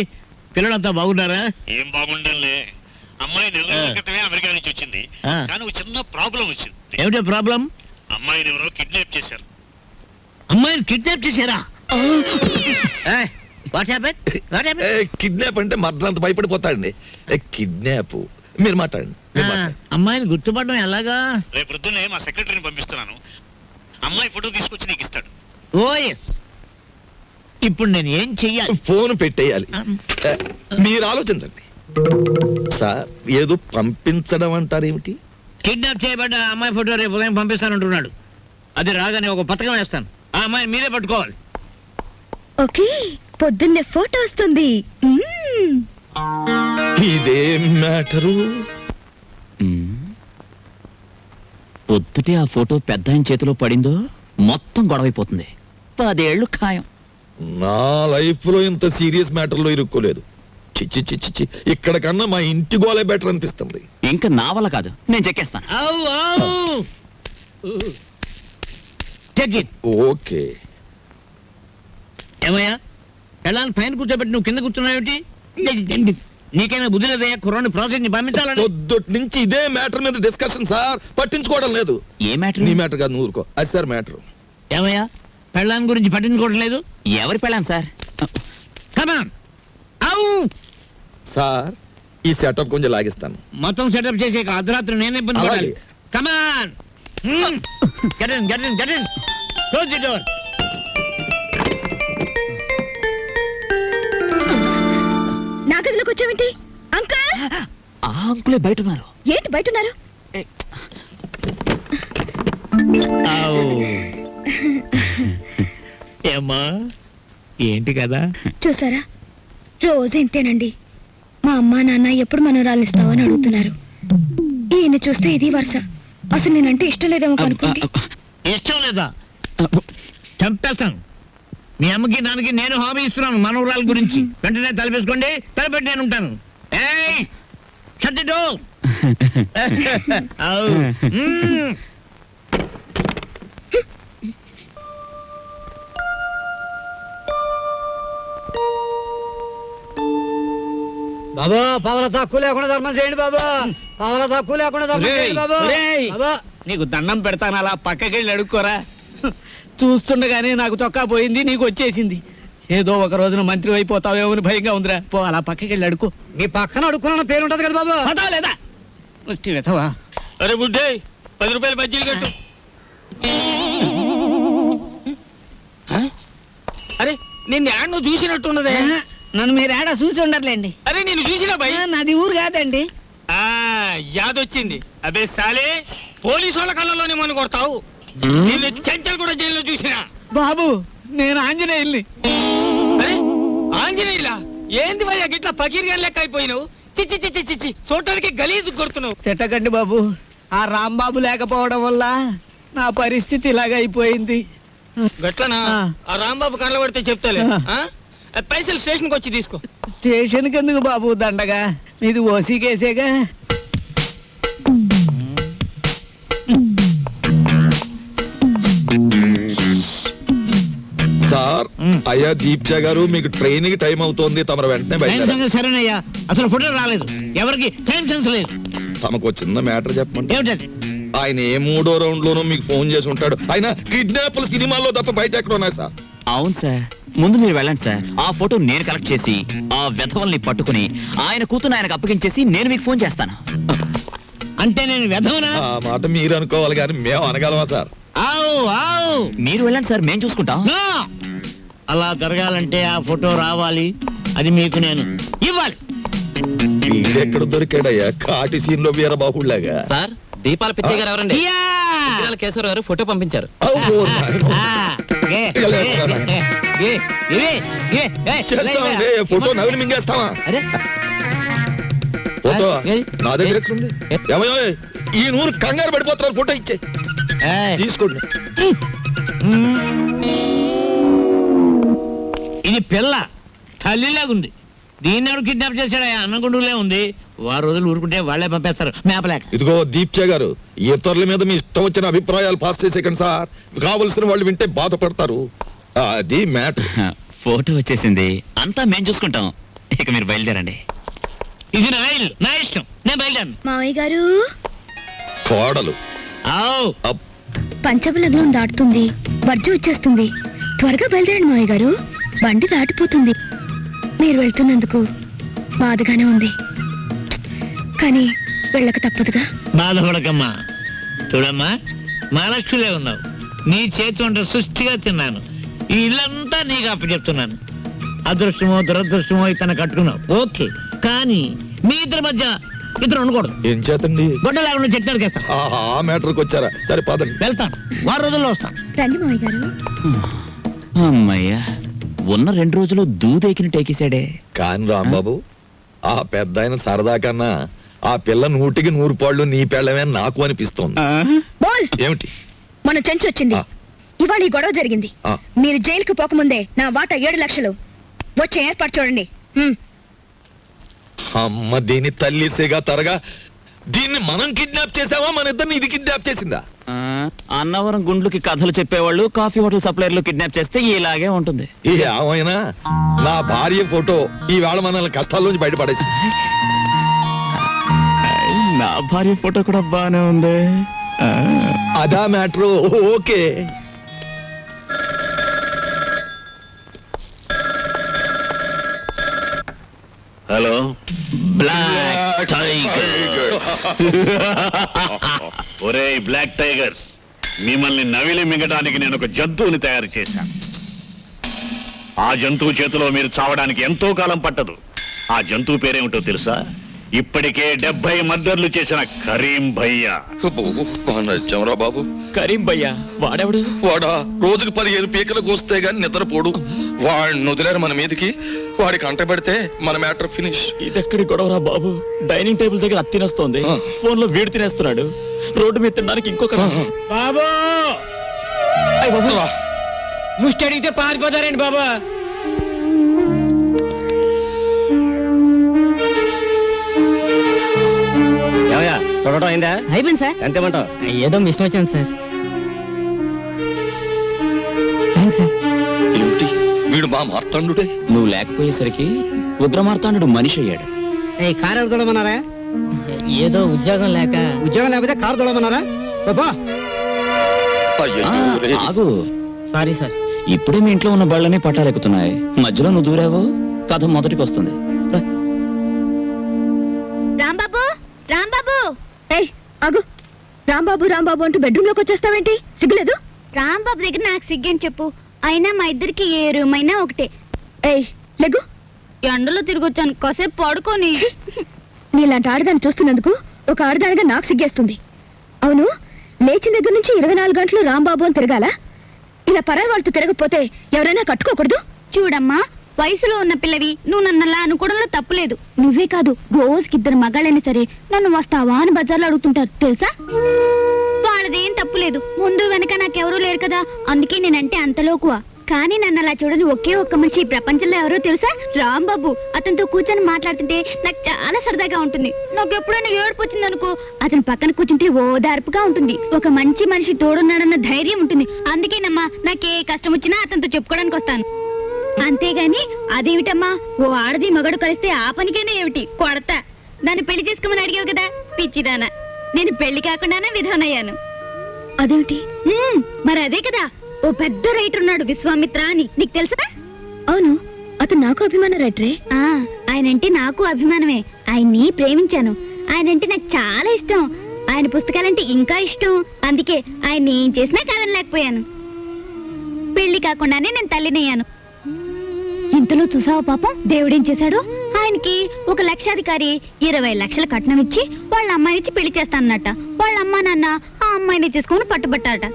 పిల్లలంతా బాగున్నారా? ఏం బాగుండంలే. అమ్మాయి 4 నెలల క్రితమే అమెరికా నుంచి వచ్చింది, కానీ ఒక చిన్న ప్రాబ్లం వచ్చింది. ఏమిటో ప్రాబ్లం? అమ్మాయిని ఎవరో కిడ్నాప్ చేశారు. అమ్మాయిని కిడ్నాప్ చేశారా? కిడ్నాప్ అంటే మర్డర్ భయపడిపోతాడండి. కిడ్నాప్ మీరు మాట్లాడండి. అమ్మాయిని గుర్తుపడడం ఎలాగా? రేపు పొద్దున్నే మా సెక్రటరీని పంపిస్తున్నాను. అమ్మాయి ఫోటో తీసుకొచ్చి నీకు ఇస్తాడు. ఓఎస్. ఇప్పుడు నేను ఏం చెయ్యాలి? ఫోన్ పెట్టేయాలి. మీరు ఆలోచించండి సార్. ఏదో పంపించడం అంటారేమిటి? కిడ్నాప్ చేయబడ్డ అమ్మాయి ఫోటో రేపు ఉదయం పంపిస్తానంటున్నాడు. అది రాగానే ఒక పథకం వేస్తాను. ఆ అమ్మాయిని మీరే పట్టుకోవాలి. ఓకే, పొద్దున్నే ఫోటో వస్తుంది. ఇదేం మ్యాటరు? పొద్దుటే ఆ ఫోటో పెద్ద ఆయన చేతిలో పడిందో మొత్తం గొడవైపోతుంది. 10 ఏళ్ళు ఖాయం. నా లైఫ్ లో ఇంత సీరియస్ మ్యాటర్ లో ఇరుక్కోలేదు. చిచ్చి చిచ్చి చి ఇక్కడ కన్నా మా ఇంటి గోలే బెటర్ అనిపిస్తుంది. ఇంకా నా వల్ల కాదు, నేను చెక్కేస్తాను. ఓకే. ఏమయ్యా వెళ్ళాలని పైన కూర్చోబెట్టి నువ్వు కింద కూర్చున్నావేంటి? నీకైనా బుద్ధి లేదయ్యా కుర్రాన్ని ప్రాసెస్ ని పంపించాలని. పొద్దుటి నుంచి ఇదే మ్యాటర్ మీద డిస్కషన్ సార్, పట్టించుకోవడం లేదు. ఏ మ్యాటర్? నీ మ్యాటర్ కాదు, నువ్వు ఊరుకో. అది సార్ మ్యాటర్. ఏమయ్యా పెళ్ళాన్ని గురించి పట్టించుకోవడం లేదు? ఎవరి పెళ్ళాను సార్? కమాన్ సార్ ఈ సెటప్ కొంచెం లాగిస్తాను. మొత్తం సెటప్ చేసే అర్ధరాత్రి నేనే ఇబ్బంది పడాలి. అలాగే. Come on get in close the door. నా గదిలోకి వచ్చావేంటి అంకల్? ఆ అంకులే బయట ఉన్నారు. ఏంటి బయట ఉన్నారు? ఏమ్మా ఏంటి కదా? చూసారా, రోజు ఇంతేనండి. మా అమ్మా నాన్న ఎప్పుడు మనవరాలు ఇస్తావని అడుగుతున్నారు. ఈయన చూస్తే ఇది వరుస. అసలు నేనంటే ఇష్టం లేదేమో కనుక్కోండి. ఇష్టం లేదా? చంపేస్తాను. మీ అమ్మకి నాన్నకి నేను హామీ ఇస్తున్నాను మనవరాల గురించి. వెంటనే తలపేసుకోండి, తలపెట్టి నేను ఉంటాను. ఏయ్ షట్ ది డోర్. బాబా పవల తక్కువ లేకుండా ధర్మం చేయండి బాబా. పవల తక్కువ లేకుండా ధర్మం చేయండి బాబా. బాబా నీకు దండం పెడతాను, అలా పక్కకెళ్ళి అడుక్కోరా. చూస్తుండగానే నాకు చొక్కా పోయింది, నీకు వచ్చేసింది. ఏదో ఒక రోజున మంత్రి అయిపోతావేమో అని భయంగా ఉందిరా. పో అలా పక్కకెళ్ళి అడుకో. మీ పక్కన అడుక్కున్న పేరు ఉంటది కదా బాబా. పదా లేదా ముష్టి వెతవా. అరే బుడ్డే 10 రూపాయలు బజ్జీలు కట్టు. అరే నిన్ను యాడ్ నువ్వు చూసినట్టున్నదే. నన్ను మీరు ఏడా చూసి ఉండర్లేండి. అరే నేను చూసినా భయ్. నాది ఊరు కాదండి. యాదొచ్చింది. అబే సాలే పోలీసు వాళ్ళ కళ్ళలోనే మన కొడతావు. నిన్ను చెంచల్ కూడా జైల్లో చూసినా. బాబు నేను ఆంజనేయుల్ని. అరే ఆంజనేయులా? ఏంది భయ్యా గిట్లా పకీర్గా లెక్క అయిపోయినావు? చిచ్చి చిచ్చి చిచ్చి చూడటానికి గలీజు కొడుతున్నావు. తిట్టకండి బాబు, ఆ రాంబాబు లేకపోవడం వల్ల నా పరిస్థితి ఇలాగ అయిపోయింది. గట్లనా? ఆ రాంబాబు కళ్ళ పడితే చెప్తాలే. పైసలు స్టేషన్కి వచ్చి తీసుకో. స్టేషన్కి ఎందుకు బాబు దండగా? మీది ఓసీ కేసేగా. సార్ అయ్యా దీప్జా గారు, మీకు ట్రైన్ కి టైం అవుతోంది, తమరు వెంటనే బయట. సరేనయ్యా, అసలు ఫోటో రాలేదు, ఎవరికి టైం సెన్స్ లేదు. తమకు చిన్న మ్యాటర్ చెప్పండి. ఏమిటది? ఆయన ఏ 3వ రౌండ్ లోనూ మీకు ఫోన్ చేసి ఉంటాడు. ఆయన కిడ్నాప్లు సినిమాల్లో తప్ప బయట ఎక్కడ ఉన్నాయి సార్? అవును సార్, ముందు మీరు వెళ్ళండి సార్. ఆ ఫోటో నేను కలెక్ట్ చేసి ఆ వెధవల్ని పట్టుకుని ఆయన కూతురు ఆయనకు అప్పగించేసి నేను మీకు ఫోన్ చేస్తాను. అంటే నేను వెధవనా? ఆ మాట మీరు అనుకోవాలి కానీ మేము అనగలమా సార్? మీరు వెళ్ళండి సార్, మేము చూసుకుంటాం. అలా జరగాలంటే ఆ ఫోటో రావాలి, అది మీకు నేను ఇవ్వాలి. వీడెక్కడ దొరికాడయ్యా కాటి సీన్ లో వీరబాహుళ్లాగా? సార్ దీపాల పిచ్చయ్య గారు ఎవరండి? యా! కేశవరావు గారు ఫోటో పంపించారు. ఫోటో నవ్వులు మింగేస్తావా? ఫోటో నా దగ్గర ఎక్కడుంది? ఏమయ్యో ఈ నూరు కంగారు పడిపోతున్నారు, ఫోటో ఇచ్చే తీసుకోండి. ఇది పిల్ల తల్లిలాగుంది. దీన్ని ఎవరు కిడ్నాప్ చేశాడా? అన్నగుండులే ఉంది. వారు రోజులు ఊరుకుంటే వాళ్ళే పంపేస్తారు మేపలేక. ఇదిగో దీప్చే గారు, ఇతరుల మీద మీ ఇష్టం వచ్చిన అభిప్రాయాలు పాస్ చేసేకండి సార్. కావలసిన వాళ్ళు వింటే బాధపడతారు. అది మ్యాటర్. ఫోటో వచ్చేసింది, అంతా మేము చూసుకుంటాం. ఇక మీరు బయలుదేరండి. ఇది నా ఇల్లు, నా ఇష్టం, నేను బయలుదేరను. మావయ్య గారు, కోడలు పంచబలగ్నం దాటుతుంది, వర్జం వచ్చేస్తుంది. త్వరగా బయలుదేరండి మావయ్య గారు, బండి దాటిపోతుంది. మీరు వెళ్తున్నందుకు బాధగానే ఉంది, కానీ వెళ్ళక తప్పదుగా. బాధపడకమ్మా. చూడమ్మా, మహాలక్ష్మిలే ఉన్నావు. నీ చేతి వంట సృష్టిగా తిన్నాను. ఈ ఇల్లంతా నీకు అప్పచెప్తున్నాను. అదృష్టమో దురదృష్టమో ఇతను కట్టుకున్నావు, ఓకే. కానీ మీ ఇద్దరి మధ్య ఇద్దరు ఉండకూడదు. ఏం చేతండి? గొడ్డ లేకుండా చెట్టు నరికేస్తాను. ఆ మ్యాటర్కి వచ్చారా? సరే పదండి. వెళ్తాను, 6 రోజుల్లో వస్తాను. రండి మావయ్య గారు. అమ్మయ్యా, ఉన్న 2 రోజులు దూదెకిని టేకేశాడే. కాని రాంబాబు, ఆ పెద్ద ఆయన సరదా కన్నా ఆ పిల్ల 100కి 100 పాళ్ళు నీ పెళ్ళమే నాకు అనిపిస్తోంది. బోల్! ఏమిటి? మన చెంచు వచ్చింది. ఇవాళ ఈ గొడవ జరిగింది. మీరు జైలుకు పోకముందే నా వాటా 7 లక్షలు వచ్చే ఏర్పాటు చూడండి. అమ్మ దీని తల్లిసేగా తరగా దీన్ని మనం కిడ్నాప్ చేసావా మన ఇద్దరిని ఇది కిడ్నాప్ చేసిందా? అన్నవరం గుండ్లుకి కథలు చెప్పేవాళ్ళు కాఫీ హోటల్ సప్లైర్లు కిడ్నాప్ చేస్తే ఇలాగే ఉంటుంది. ఏమైనా నా భార్య ఫోటో ఈవేళ మనల్ని కష్టాల్లోంచి బయటపడేసింది. నా భార్య ఫోటో కూడా బానే ఉంది. అదా matter. Okay. Hello black tigers. ఒరేయ్ బ్లాక్ టైగర్స్, మిమ్మల్ని నవిలి మింగడానికి నేను ఒక జంతువుని తయారు చేశాను. ఆ జంతువు చేతిలో మీరు చావడానికి ఎంతో కాలం పట్టదు. ఆ జంతువు పేరేమిటో తెలుసా? ఇప్పటికే 70 మర్డర్లు చేసిన కరీం భయ్యా. నచ్చంరా బాబు. కరీం భయ్యా వాడెవడు? వాడా రోజుకు 15 పీకలు కోస్తే గాని నిద్రపోడు. వాడిని వదిలేరు మన మీదకి. వాడికి అంట పెడితే మన మ్యాటర్ ఫినిష్. ఇదెక్కడి గొడవరా బాబు? డైనింగ్ టేబుల్ దగ్గర అత్తి తినేస్తోంది, ఫోన్ లో వీడు తినేస్తున్నాడు, రోడ్డు మీద తినడానికి ఇంకొక బాబు ముష్టి అడిగితే పారిపోతారండి బాబు. చూడటం అయిందా? అయిపోయింది సార్. ఎంతేమంటావు? ఏదో మిషన్ వచ్చింది సార్. Thanks sir. ఏమిటి వీడు మా మార్తాండుడే? నువ్వు లేకపోయేసరికి ఉగ్రమార్తాండు మనిషి అయ్యాడు. కారు తోడమన్నారా? ఏదో ఉద్యోగం లేక. ఉద్యోగం లేకపోతే కారు తోడమన్నారా? బాబా ఆగు. Sorry sir. ఇప్పుడే మీ ఇంట్లో ఉన్న బళ్ళని పట్టాలెక్కుతున్నాయి, మధ్యలో నువ్వు దూరావు, కథ మొదటికి వస్తుంది. రా. రాంబాబు, రాంబాబు. ఏయ్ ఆగు. రాంబాబు రాంబాబు అంటూ బెడ్రూమ్ లోకి వచ్చేస్తావేంటి? సిగ్గులేదు? రాంబాబు దగ్గర నాకు సిగ్గని చెప్పు. అయినా మా ఇద్దరికి ఏ రూమ్ అయినా ఒకటే. ఏయ్ లెగ్గు. ఎండలో తిరిగొచ్చాను, కాసేపు పడుకొని. నీలాంటి ఆడదాన్ని చూస్తున్నందుకు ఒక ఆడదానిగా నాకు సిగ్గేస్తుంది. అవును, లేచిన దగ్గర నుంచి 24 గంటలు రాంబాబు అని తిరగాల? ఇలా పరాయి వాళ్ళతో తిరగకపోతే ఎవరైనా కట్టుకోకూడదు? చూడమ్మా, వయసులో ఉన్న పిల్లవి నువ్వు నన్నలా అనుకోవడంలో తప్పులేదు. నువ్వే కాదు, రోజుకి 2 మగాళ్ళైనా సరే నన్ను వస్తావా అని బజార్లో అడుగుతుంటారు తెలుసా? వాళ్ళదేం తప్పులేదు, ముందు వెనక నాకెవరూ లేరు కదా, అందుకే నేనంటే అంతలోకువా. కానీ నన్ను అలా చూడని ఒకే ఒక్క మనిషి ఈ ప్రపంచంలో ఎవరో తెలుసా? రాంబాబు. అతనితో కూర్చొని మాట్లాడుతుంటే నాకు చాలా సరదాగా ఉంటుంది. నాకు ఎప్పుడైనా ఏడుపు వచ్చింది అనుకో, అతని పక్కన కూర్చుంటే ఓదార్పుగా ఉంటుంది. ఒక మంచి మనిషి తోడున్నాడన్న ధైర్యం ఉంటుంది. అందుకేనమ్మా నాకే కష్టం వచ్చినా అతనితో చెప్పుకోవడానికి వస్తాను. అంతేగాని అదేమిటమ్మా, ఓ ఆడది మగడు కలిస్తే ఆ పనికైనా ఏమిటి కొడతా. నన్ను పెళ్లి చేసుకోమని అడిగావు కదా పిచ్చిదానా, నేను పెళ్లి కాకుండానే విధానయ్యాను. అదేమిటి? మరి అదే కదా, ఓ పెద్ద రైటర్ ఉన్నాడు విశ్వామిత్ర అని, నీకు తెలుసా? అవును, అతను నాకు అభిమాన రైటరే. ఆయనంటే నాకు అభిమానమే. ఆయన్ని ప్రేమించాను. ఆయనంటే నాకు చాలా ఇష్టం. ఆయన పుస్తకాలంటే ఇంకా ఇష్టం. అందుకే ఆయన ఏం చేసినా కాదనలేకపోయాను. పెళ్లి కాకుండానే నేను తల్లినయ్యాను. ఇంతలో చూసావా పాపం దేవుడేం చేశాడు? ఆయనకి ఒక లక్షాధికారి 20 లక్షల కట్నం ఇచ్చి వాళ్ళ అమ్మాయినిచ్చి పెళ్లి చేస్తానన్నట. వాళ్ళ అమ్మా నాన్న ఆ అమ్మాయిని చేసుకుని పట్టుబట్టారట.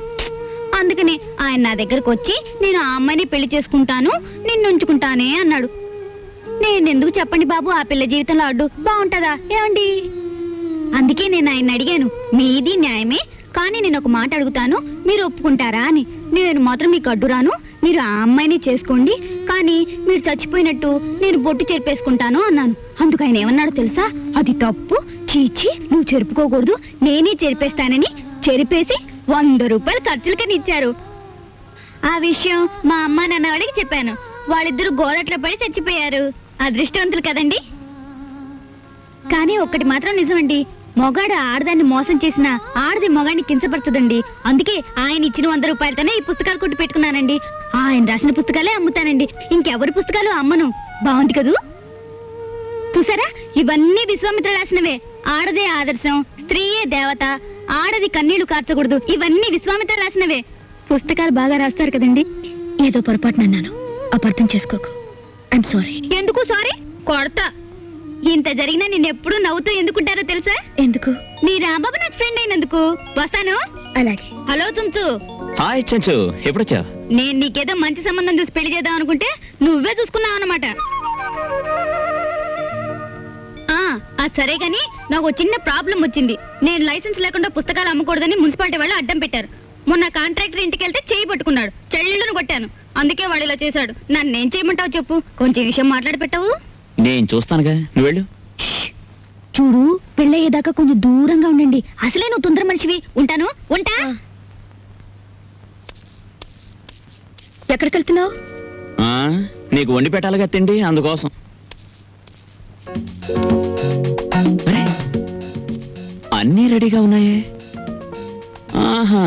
అందుకని ఆయన నా దగ్గరకు వచ్చి నేను ఆ అమ్మాయిని పెళ్లి చేసుకుంటాను, నిన్ను ఉంచుకుంటానే అన్నాడు. నేనెందుకు చెప్పండి బాబు ఆ పిల్ల జీవితంలో అడ్డు? బాగుంటదా ఏమండి? అందుకే నేను ఆయన అడిగాను, మీది న్యాయమే, కానీ నేను ఒక మాట అడుగుతాను, మీరు ఒప్పుకుంటారా అని. నేను మాత్రం మీకు అడ్డురాను, మీరు ఆ అమ్మాయిని చేసుకోండి, కానీ మీరు చచ్చిపోయినట్టు నేను బొట్టు చెరిపేసుకుంటాను అన్నాను. అందుకు ఆయన ఏమన్నాడు తెలుసా? అది తప్పు, చీచి నువ్వు చెరుపుకోకూడదు, నేనే చెరిపేస్తానని చెరిపేసి 100 రూపాయలు ఖర్చులకని ఇచ్చారు. ఆ విషయం మా అమ్మ నాన్న వాళ్ళకి చెప్పాను. వాళ్ళిద్దరూ గోదట్లో పడి చచ్చిపోయారు. అదృష్టవంతులు కదండి. కానీ ఒక్కటి మాత్రం నిజమండి, మొగాడు ఆడదాన్ని మోసం చేసిన ఆడది మొగాడిని కించపరచదండి. అందుకే ఆయన ఇచ్చిన 100 రూపాయలతోనే ఈ పుస్తకాలు కొట్టి పెట్టుకున్నానండి. ఆయన రాసిన పుస్తకాలే అమ్ముతానండి, ఇంకెవరి పుస్తకాలు అమ్మను. బాగుంది కదూ? చూసారా, ఇవన్నీ విశ్వామిత్ర రాసినవే. ఆడదే ఆదర్శం, స్త్రీయే దేవత, ఆడది కన్నీళ్లు కార్చకూడదు, ఇవన్నీ విశ్వామిత్ర రాసినవే. పుస్తకాలు బాగా రాస్తారు కదండి. ఏదో పొరపాటున అన్నాను, అపార్థం చేసుకోకు. ఐఎమ్ సారీ. ఎందుకు సారీ? కొడతా. ఇంత జరిగినా నిన్నెప్పుడు నవ్వుతూ ఎందుకుంటారో తెలుసా? ఎందుకు? నీ రాంబాబు నాకు ఫ్రెండ్ అయినందుకు. వస్తాను. అలాగే. హలో చుంచు. హాయ్ చెంచు, ఎప్పుడొచ్చా? నేను నీకేదో మంచి సంబంధం చూసి పెళ్లి చేద్దాం అనుకుంటే నువ్వే చూసుకున్నావు అన్నమాట. అది సరే గాని నాకు చిన్న ప్రాబ్లం వచ్చింది. నేను లైసెన్స్ లేకుండా పుస్తకాలు అమ్మకూడదని మున్సిపాలిటీ వాళ్ళు అడ్డం పెట్టారు. మొన్న కాంట్రాక్టర్ ఇంటికి వెళ్తే చేయి పట్టుకున్నాడు, చెల్లెళ్ళను కొట్టాను. అందుకే వాడు ఇలా చేశాడు. నన్నేం చేయమంటావు చెప్పు? కొంచెం విషయం మాట్లాడి పెట్టావు. నేను చూస్తానుగా, నువ్వు వెళ్ళు. చూడు పెళ్ళయ్యేదాకా కొంచెం దూరంగా ఉండండి. అసలే నువ్వు తొందర మనిషివి. ఉంటాను. ఉంటా. ఎక్కడికి వెళ్తున్నావు? నీకు వండి పెట్టాలిగా తిండి, అందుకోసం. అరే, అన్నీ రెడీగా ఉన్నాయే. ఆహా,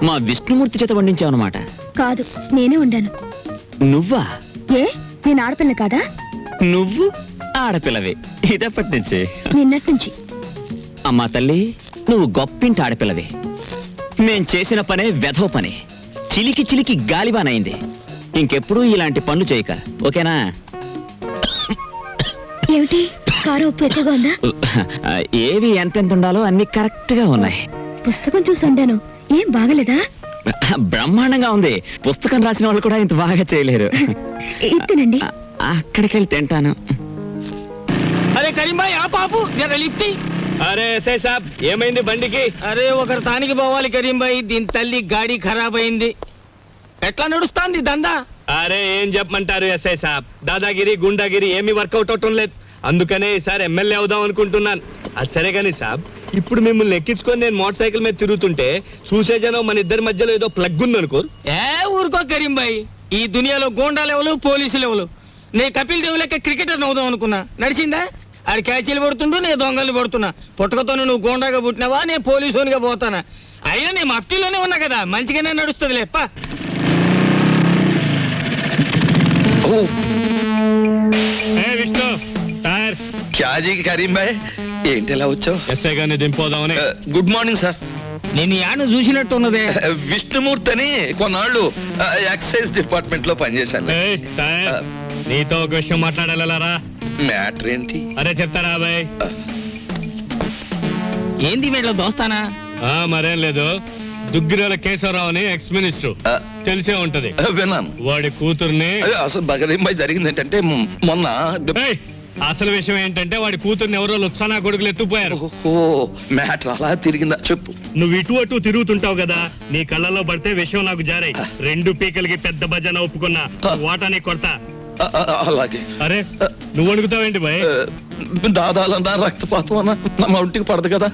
మా విష్ణుమూర్తి చేత వండించావు అనమాట. కాదు, నేనే ఉండాను. నువ్వా? ఏ, నేను ఆడపిల్ల కాదా? నువ్వు ఆడపిల్లవే ఇదప్పటి నుంచి. నిన్నటి నుంచి. అమ్మా తల్లి, నువ్వు గొప్పింటి ఆడపిల్లవే. మేం చేసిన పనే వెధవ పనే. చిలికి చిలికి గాలివానైంది. ఇంకెప్పుడు ఇలాంటి పనులు చేయక, ఓకేనా? ఏమిటి, కారు ఉప్పు ఎక్కువగా ఉందా? ఏవి ఎంతెంత ఉండాలో అన్ని కరెక్ట్ గా ఉన్నాయి. పుస్తకం చూసి ఉండాను. ఏం బాగలేదా? బ్రహ్మాండంగా ఉంది. పుస్తకం రాసిన వాళ్ళు కూడా ఇంత బాగా చేయలేరు. ఇత్తనండి. అక్కడికి వెళ్ళి తింటాను. అరే కరీం భాయ్, ఆ పాపు జర లిఫ్ట్. అరే ఎస్ఐ సాబ్, ఏమైంది బండికి? అరే ఒకరు తానికి పోవాలి కరీం భాయ్, దీని తల్లి గాడి ఖరాబ్ అయింది. ఎట్లా నడుస్తాంది దందా? అరే ఏం చెప్పమంటారు ఎస్ఐ సాబ్, దాదాగిరి గుండాగిరి ఏమీ వర్కౌట్ అవటం లేదు. అందుకనే ఈసారి ఎమ్మెల్యే అవుదాం అనుకుంటున్నాను. అది సరే కానీ సాబ్, ఇప్పుడు మిమ్మల్ని ఎక్కించుకొని నేను మోటార్ సైకిల్ మీద తిరుగుతుంటే చూసే జనం మన ఇద్దరి మధ్యలో ఏదో ప్లగ్ ఉంది అనుకోరు. ఊరుకో కరీం భాయ్, ఈ దునియాలో గోండా లెవెలు పోలీసు లెవెలు. నే కపిల్ దేవ్ లెక్క క్రికెటర్ అవుదాం అనుకున్నా, నడిచిందా? ఆడు క్యాచీలు పడుతుండు, నేను దొంగలు పడుతున్నా. పుట్టకతోనే నువ్వు గోండాగా పుట్టినావా, నేను పోలీసునిగా పోతానా? అయినా నేను మఫ్టీలోనే ఉన్నా కదా, మంచిగానే నడుస్తుంది లేప్ప. విష్ణు సార్. క్యాజీ కరీం భాయ్, ఏంటి ఎలా వచ్చావు? ఎస్ఐ గారిని దింపోదామని. Good morning sir. నేను యాను చూసినట్టు ఉన్నదే. విష్ణుమూర్తి అని కొన్నాళ్ళు ఎక్సైజ్ డిపార్ట్మెంట్ లో పనిచేశాను. నీతో ఒక విషయం మాట్లాడాలరా. మ్యాటర్ ఏంటి? అరే చెప్తారా బాయ్. ఏంది వీళ్ళ దోస్తానా? మరేం లేదు, దుగ్గిరాల కేశవరావు అని ఎక్స్ మినిస్టర్, తెలిసే ఉంటది. విన్నాను. వాడి కూతుర్ని. అసలు బగరీం జరిగింది ఏంటంటే మొన్న అసలు విషయం ఏంటంటే వాడి కూతుర్ని ఎవరో లుత్సానా కొడుకులు ఎత్తుపోయారు. మ్యాటర్ అలా తిరిగిందా చెప్పు. నువ్వు ఇటు అటు తిరుగుతుంటావు కదా, నీ కళ్ళలో పడితే విషయం నాకు జారాయి. 2 పీకలకి పెద్ద భజన ఒప్పుకున్నా, వాటాని కొడతా. అలాగే. అరే నువ్వు అడుగుతావేంటి బాయ్? దాదాలన్నా రక్తపాతం అన్నా నా ఒంటికి పడదు కదా,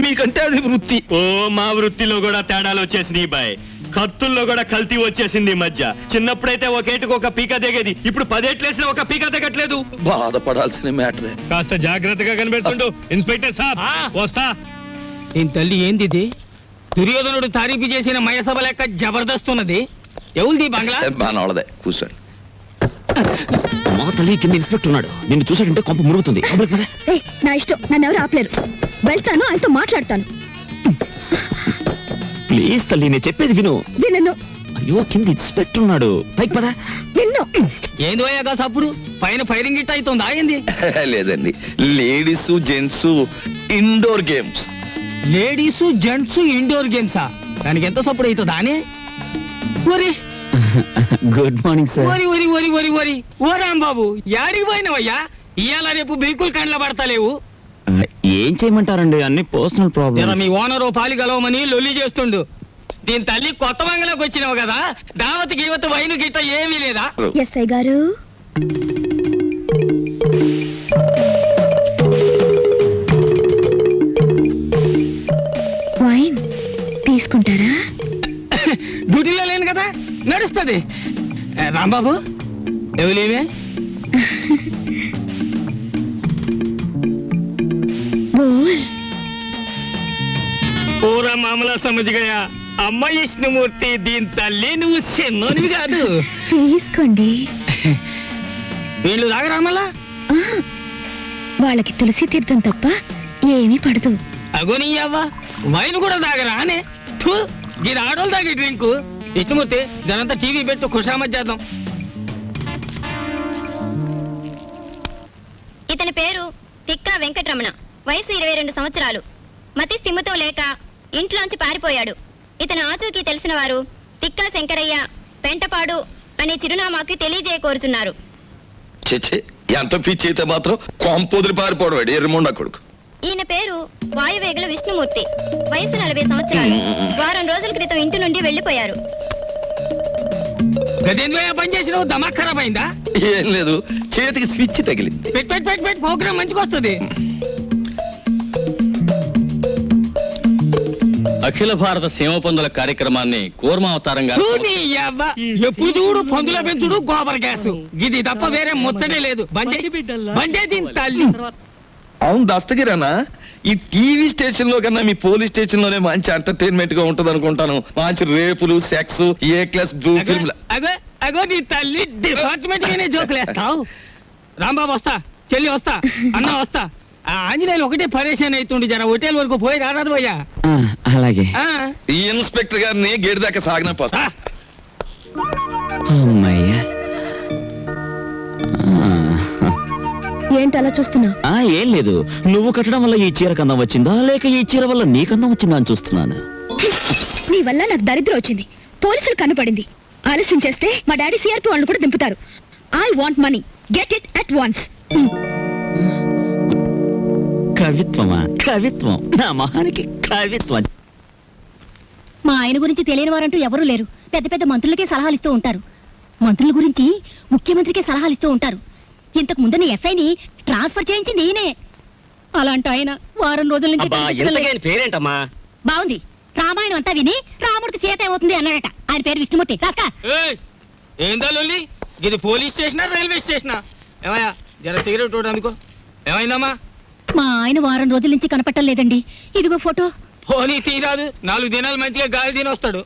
మీకంటే అది వృత్తి. ఓ మా వృత్తిలో కూడా తేడాలు వచ్చేసినాయి బాయ్. కత్తుల్లో కూడా కల్తీ వచ్చేసింది ఈ మధ్య. చిన్నప్పుడైతే ఒకేటికి ఒక పీక దిగేది, ఇప్పుడు 10 ఏట్లేసిన ఒక పీక దిగట్లేదు. బాధపడాల్సిన మ్యాటరే. కాస్త జాగ్రత్తగా కనిపెడుతుండు ఇన్స్పెక్టర్ సాబ్. వస్తా. దీని తల్లి ఏంది ఇది? దుర్యోధనుడు తారీఫు చేసిన మయసభ లెక్క జబర్దస్త్ ఉన్నది. ఎవరిది బంగ్లా? బానోళ్ళదే, కూర్చోండి. మా తల్లి కింద ఇన్స్పెక్టర్ ఉన్నాడు, నిన్ను చూసాడంటే కొంప మురుగుతుంది. నా ఇష్టం, నన్ను ఎవరు ఆపలేరు. వెళ్తాను, ఆయనతో మాట్లాడతాను. ప్లీజ్ తల్లి, నేను చెప్పేది విను. విన్ను. అయ్యో కింద ఇన్స్పెక్టర్ ఉన్నాడు, పైకి పదా. విన్ను. ఏంది పోయాగా సప్పుడు పైన ఫైరింగ్ గిట్ అవుతుంది, ఆగింది. లేదండి, ladies gents indoor games. Ladies gents indoor గేమ్సా? దానికి ఎంత సప్పుడు అవుతుందా అని? Good morning sir. ఓరి ఓరి ఓరి ఓరి ఓరి ఓ రాంబాబు, యాడికి పోయినవయ్యా? ఇవాళ రేపు బిల్కుల్ కండ్ల పడతలేవు. ఏం చేయమంటారండి, అన్ని పర్సనల్ ప్రాబ్లమ్. మీ ఓనరు పాలి గలవమని లొల్లి చేస్తుండు. దీని తల్లి కొత్త బంగ్లాకి వచ్చినావు కదా, దావత్ గీవత్ వైను గిట్ట ఏమీ లేదా? ఎస్ఐ గారు, వైన్ తీసుకుంటారా? డ్యూటీలో లేను కదా, నడుస్తుంది. రాంబాబు ఎవలేమే? పూరా మామలా సమజ్గయా. అమ్మ విష్ణుమూర్తి, దీని తల్లి నువ్వు చిన్నోనివి కాదు. తీసుకోండి. వీళ్ళు తాగరామలా? వాళ్ళకి తులసి తీర్థం తప్ప ఏమీ పడదు. అగోని అవ్వ, వైన్ కూడా తాగరా అనే? ఇది ఆడోళ్ళు తాగే డ్రింకు. విష్ణుమూర్తి, దానంతా టీవీ పెట్టు, ఖుషామత్ చేద్దాం. ఇతని పేరు తిక్కా వెంకటరమణ, వయసు 22 సంవత్సరాలు. మతి స్థిమితో లేక ఇంట్లోంచి పారిపోయాడు. ఇతను ఆచూకీ తెలిసిన వారు తిక్కా శంకరయ్య, పెంటపాడు అనే చిరునామాకి తెలియజేయకోరుచున్నారు. చేచే ఎంత పిచ్చి అయితే మాత్రం కొంపొదిరి పారిపోవడం ఎర్రమొండ కొడుకు. ఈయన పేరు వాయువేగుల విష్ణుమూర్తి, వయసు 40 సంవత్సరాలు. వారం రోజుల క్రితం ఇంటి నుండి వెళ్లిపోయారు. గదేంద్రో పని చేసినావు దమాక్ ఖరాబ్ అయిందా? ఏం లేదు, చేతికి స్విచ్ తగిలింది. పెట్టి ప్రోగ్రామ్ మంచిగా వస్తుంది. అఖిల భారత సీమ పందుల కార్యక్రమాన్ని కూర్మావతారంగా ఎప్పుడు చూడు పందుల పెంచుడు గోబర్ గ్యాస్ ఇది తప్ప వేరే ముచ్చటే లేదు. బంజే దీని తల్లి. అవును దస్తగిరానా, ఈ టీవీ స్టేషన్ లో కన్నా మీ పోలీస్ స్టేషన్ లోనే మంచి ఎంటర్టైన్మెంట్ గా ఉంటది అనుకుంటాను. మంచి రేపులు, సెక్స్, ఏ క్లాస్ బ్లూ ఫిల్మ్. అగో నీ తల్లి డిపార్ట్మెంట్ గానే జోకులేస్తావు. రాంబాబు వస్తా, చెల్లి వస్తా, అన్న వస్తా. ఆ ఆంజనేయులు ఒకటే పరేషాన్ అవుతుండే, జర హోటల్ వరకు పోయి రారాదు పోయా. అలాగే. ఈ ఇన్స్పెక్టర్ గారిని గేట్ దాకా సాగిన పోస్తా. అమ్మయ్యా. ఏంటి అలా చూస్తున్నావు? ఏం లేదు, నువ్వు కట్టడం వల్ల ఈ చీర కన్నం వచ్చిందా లేక ఈ చీర వల్ల నీ కన్నం వచ్చిందా అని చూస్తున్నాను. నీ వల్ల నాకు దరిద్రం వచ్చింది. పోలీసులు కనపడింది. ఆలస్యం చేస్తే మా డాడీ సిఆర్పి వాళ్ళని కూడా దింపుతారు. I want money, get it at once. కవిత్వమా? కవిత్వం నా మహానికి కవిత్వం. మా ఆయన గురించి తెలియని వారంటూ ఎవరూ లేరు. పెద్ద పెద్ద మంత్రులకే సలహాలు ఇస్తూ ఉంటారు. మంత్రుల గురించి ముఖ్యమంత్రికే సలహాలు ఇస్తూ ఉంటారు. ఇంతకు ముందు ఎస్ఐని ట్రాన్స్ఫర్ చేయించింది ఈయనే. అలాంటి ఆయన వారం రోజుల నుంచి పేరేంటమ్మా? బాగుంది. రామాయణం అంతా విని రాముడికి సీత ఏమవుతుంది అన్నాడట. ఆయన పేరు విష్ణుమూర్తి. రాస్కా. ఏందా లొల్లి? ఇది పోలీస్ స్టేషనా రైల్వే స్టేషనా? ఏమయ్యా జర సిగరెట్ ఒకటి అందుకో. ఏమైందమ్మా? మా ఆయన వారం రోజుల నుంచి కనపట్టం లేదండి. ఇదిగో ఫోటో. పోనీ తీరాదు, 4 దినాలు మంచిగా గాలి తిని వస్తాడు.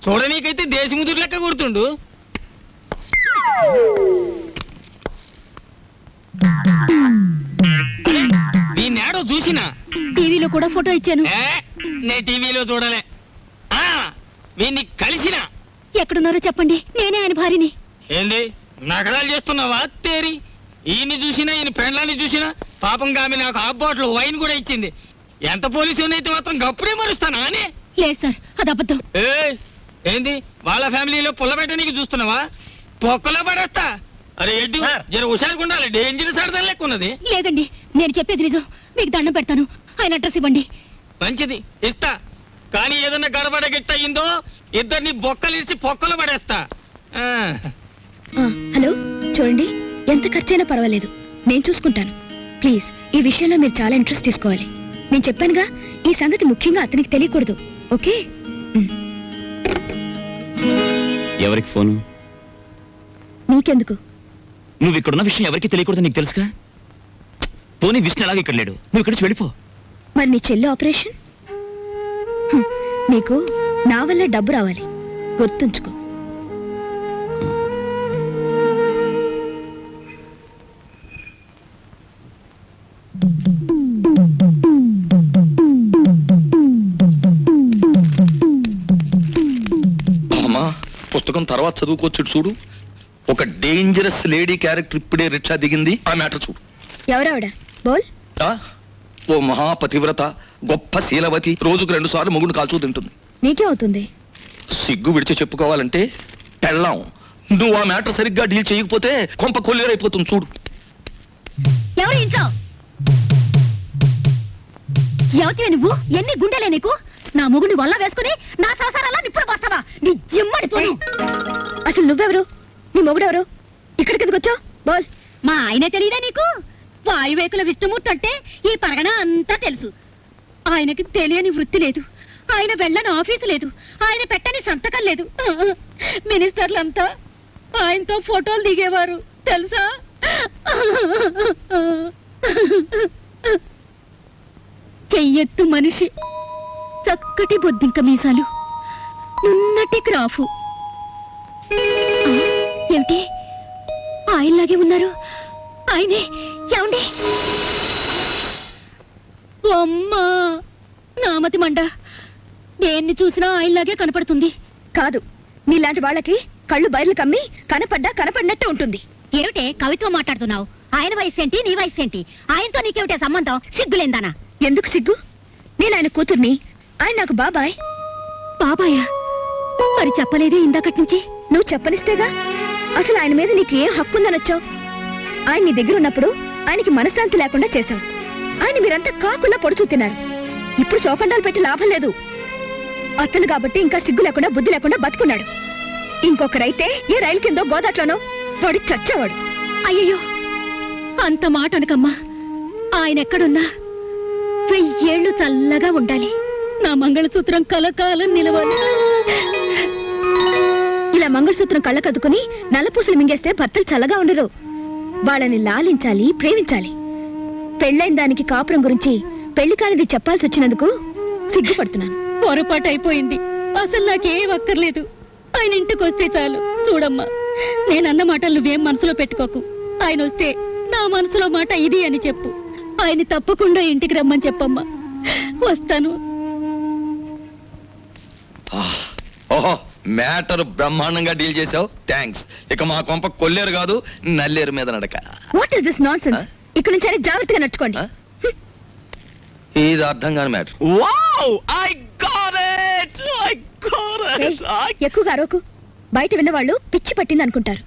చూడనీకైతే దేశముదురు లెక్క గుర్తుండు. నేడో చూసినా టీవీలో కూడా ఫోటో ఇచ్చాను. నే టీవీలో చూడలే. వీన్ని కలిసిన. ఎక్కడున్నారో చెప్పండి, నేనే ఆయన భార్యని. ఏంది నగరాలు చేస్తున్నావా తేరి? ఈయన్ని చూసినా ఈయన పెండ్లాన్ని చూసినా పాపం గామి నాకు హాఫ్ బాటిల్ వైన్ కూడా ఇచ్చింది. ఎంత పోలీసు అయితే మాత్రం గప్పుడే మరుస్తానా అని? లేదు సార్, అది అబద్ధం. ఏంది వాళ్ళ ఫ్యామిలీలో పుల్లబెట్ట నీకు చూస్తున్నావా? పొక్కలో పడేస్తా. అరే ఎడ్డు జర హుషారుగా ఉండాలి, డేంజర్ సరదా లెక్క ఉన్నది. లేదండి, నేను చెప్పేది నిజం. మీకు దండం పెడతాను, ఆయన అడ్రస్ ఇవ్వండి. మంచిది, ఇస్తా. కానీ ఏదన్నా గడబడ గిట్ట అయిందో ఇద్దరిని బొక్కలిసి పొక్కలో పడేస్తా. హలో, చూడండి, ఎంత ఖర్చైనా పర్వాలేదు, నేను చూసుకుంటాను. ప్లీజ్, ఈ విషయంలో మీరు చాలా ఇంట్రెస్ట్ తీసుకోవాలి. నేను చెప్పానుగా, ఈ సంగతి ముఖ్యంగా అతనికి తెలియకూడదు. ఓకే? ఎవరికి ఫోను? నీకెందుకు? నువ్వు ఇక్కడున్న విషయం ఎవరికి తెలియకూడదు, నీకు తెలుసుగా. పోనీ విష్ణు ఎలాగ ఇక్కడ లేడు, నువ్వు ఇక్కడ నుంచి వెళ్ళిపో. మరి నీ చెల్లి ఆపరేషన్? నీకు నా వల్ల డబ్బు రావాలి, గుర్తుంచుకో. అమ్మా, పుస్తకం తర్వాత చదువుకోవచ్చు. చూడు, ఒక డేంజరస్ లేడీ క్యారెక్టర్ ఇప్పుడే రిక్షా దిగింది. ఆ మ్యాటర్ చూడు. ఎవరావిడ? బోల్. ఓ మహాపతివ్రత, గొప్ప శీలవతి, రోజుకు 2 సార్లు మొగుడు కాల్చూ తింటుంది. నీకే అవుతుంది. సిగ్గు విడిచి చెప్పుకోవాలంటే పెళ్ళాం. నువ్వు ఆ మ్యాటర్ సరిగ్గా డీల్ చేయకపోతే కొంప కొల్లేరైపోతుంది. చూడు. ఎవరు ఇంట్లో? ఎవతివే నువ్వు? ఎన్ని గుండెలే నీకు? నా మొగుడిని వల్ల వేసుకుని నా సంసారాల్లో నిప్పుడు పోస్తావా? నీ జిమ్మడి పోను. అసలు నువ్వెవరు? నీ మొగుడెవరు? ఇక్కడికి ఎందుకు వచ్చావు? బోల్. మా ఆయనే తెలియదా నీకు? వాయువేకుల విష్ణుమూర్తి అంటే ఈ పరగణ అంతా తెలుసు. ఆయనకి తెలియని వృత్తి లేదు, ఆయన వెళ్ళని ఆఫీసు లేదు, ఆయన పెట్టని సంతకం లేదు. మినిస్టర్లంతా ఆయనతో ఫోటోలు దిగేవారు తెలుసా? చెయ్యెత్తు మనిషి, చక్కటి బొద్దింక మీసాలు, నున్నటి గ్రాఫు. ఏమిటి ఆయనలాగే ఉన్నారు? ఆయనే. ఏమండి? అమ్మా, నామతి మండ. దేన్ని చూసినా ఆయనలాగే కనపడుతుంది. కాదు, నీలాంటి వాళ్ళకి కళ్ళు బయర్లు కమ్మి కనపడినట్టే ఉంటుంది. ఏమిటే కవిత్వం మాట్లాడుతున్నావు? ఆయన వయసు ఏంటి, నీ వయసు ఏంటి? ఆయనతో నీకేమిటే సంబంధం? సిగ్గులేందానా? ఎందుకు సిగ్గు? నేను ఆయన కూతుర్ని, ఆయన నాకు బాబాయ్. బాబాయా? మరి చెప్పలేదే ఇందాకటి నుంచి? నువ్వు చెప్పనిస్తేగా. అసలు ఆయన మీద నీకు ఏ హక్కుందనొచ్చావు? ఆయన నీ దగ్గర ఉన్నప్పుడు ఆయనకి మనశ్శాంతి లేకుండా చేశావు. ఆయన మీరంతా కాకుల్లా పొడుచూ తిన్నారు. ఇప్పుడు శోకండాలు పెట్టి లాభం లేదు. అతను కాబట్టి ఇంకా సిగ్గు లేకుండా బుద్ధి లేకుండా బతుకున్నాడు. ఇంకొకరైతే ఏ రైలు కిందో గోదాట్లోనో వాడు చచ్చేవాడు. అయ్యయ్యో, అంత మాట అనకమ్మా. ఆయన ఎక్కడున్నా 1000 ఏళ్ళు చల్లగా ఉండాలి. నా మంగళసూత్రం కలకాలం నిలవాలి. ఇలా మంగళసూత్రం కళ్ళకద్దుకుని నల్లపూసలు మింగేస్తే భర్తలు చల్లగా ఉండరు. వాళ్ళని లాలించాలి, ప్రేమించాలి. పెళ్ళైన దానికి కాపురం గురించి పెళ్లి కానిది చెప్పాల్సి వచ్చినందుకు సిగ్గుపడుతున్నాను. పొరపాటు అయిపోయింది. అసలు నాకేం అక్కర్లేదు. ఆయన ఇంటికి వస్తే చాలు. చూడమ్మా, నేనన్న మాటలు నువ్వేం మనసులో పెట్టుకోకు. ఆయన వస్తే నా మనసులో మాట ఇది అని చెప్పు. ఆయన తప్పకుండా ఇంటికి రమ్మని చెప్పమ్మా. వస్తాను. ఓహో, మ్యాటర్ బ్రహ్మాండంగా డీల్ చేసావు. థ్యాంక్స్. ఇక మా కొంప కొల్లేరు కాదు, నల్లేరు మీద నడక. What is this nonsense? ఇక్కడ నుంచి అయినా జాగ్రత్తగా నడుచుకోండి. ఇది అర్థం కాని మ్యాటర్. ఎక్కువగా అరవకు. బయట విన్నవాళ్ళు పిచ్చి పట్టింది అనుకుంటారు.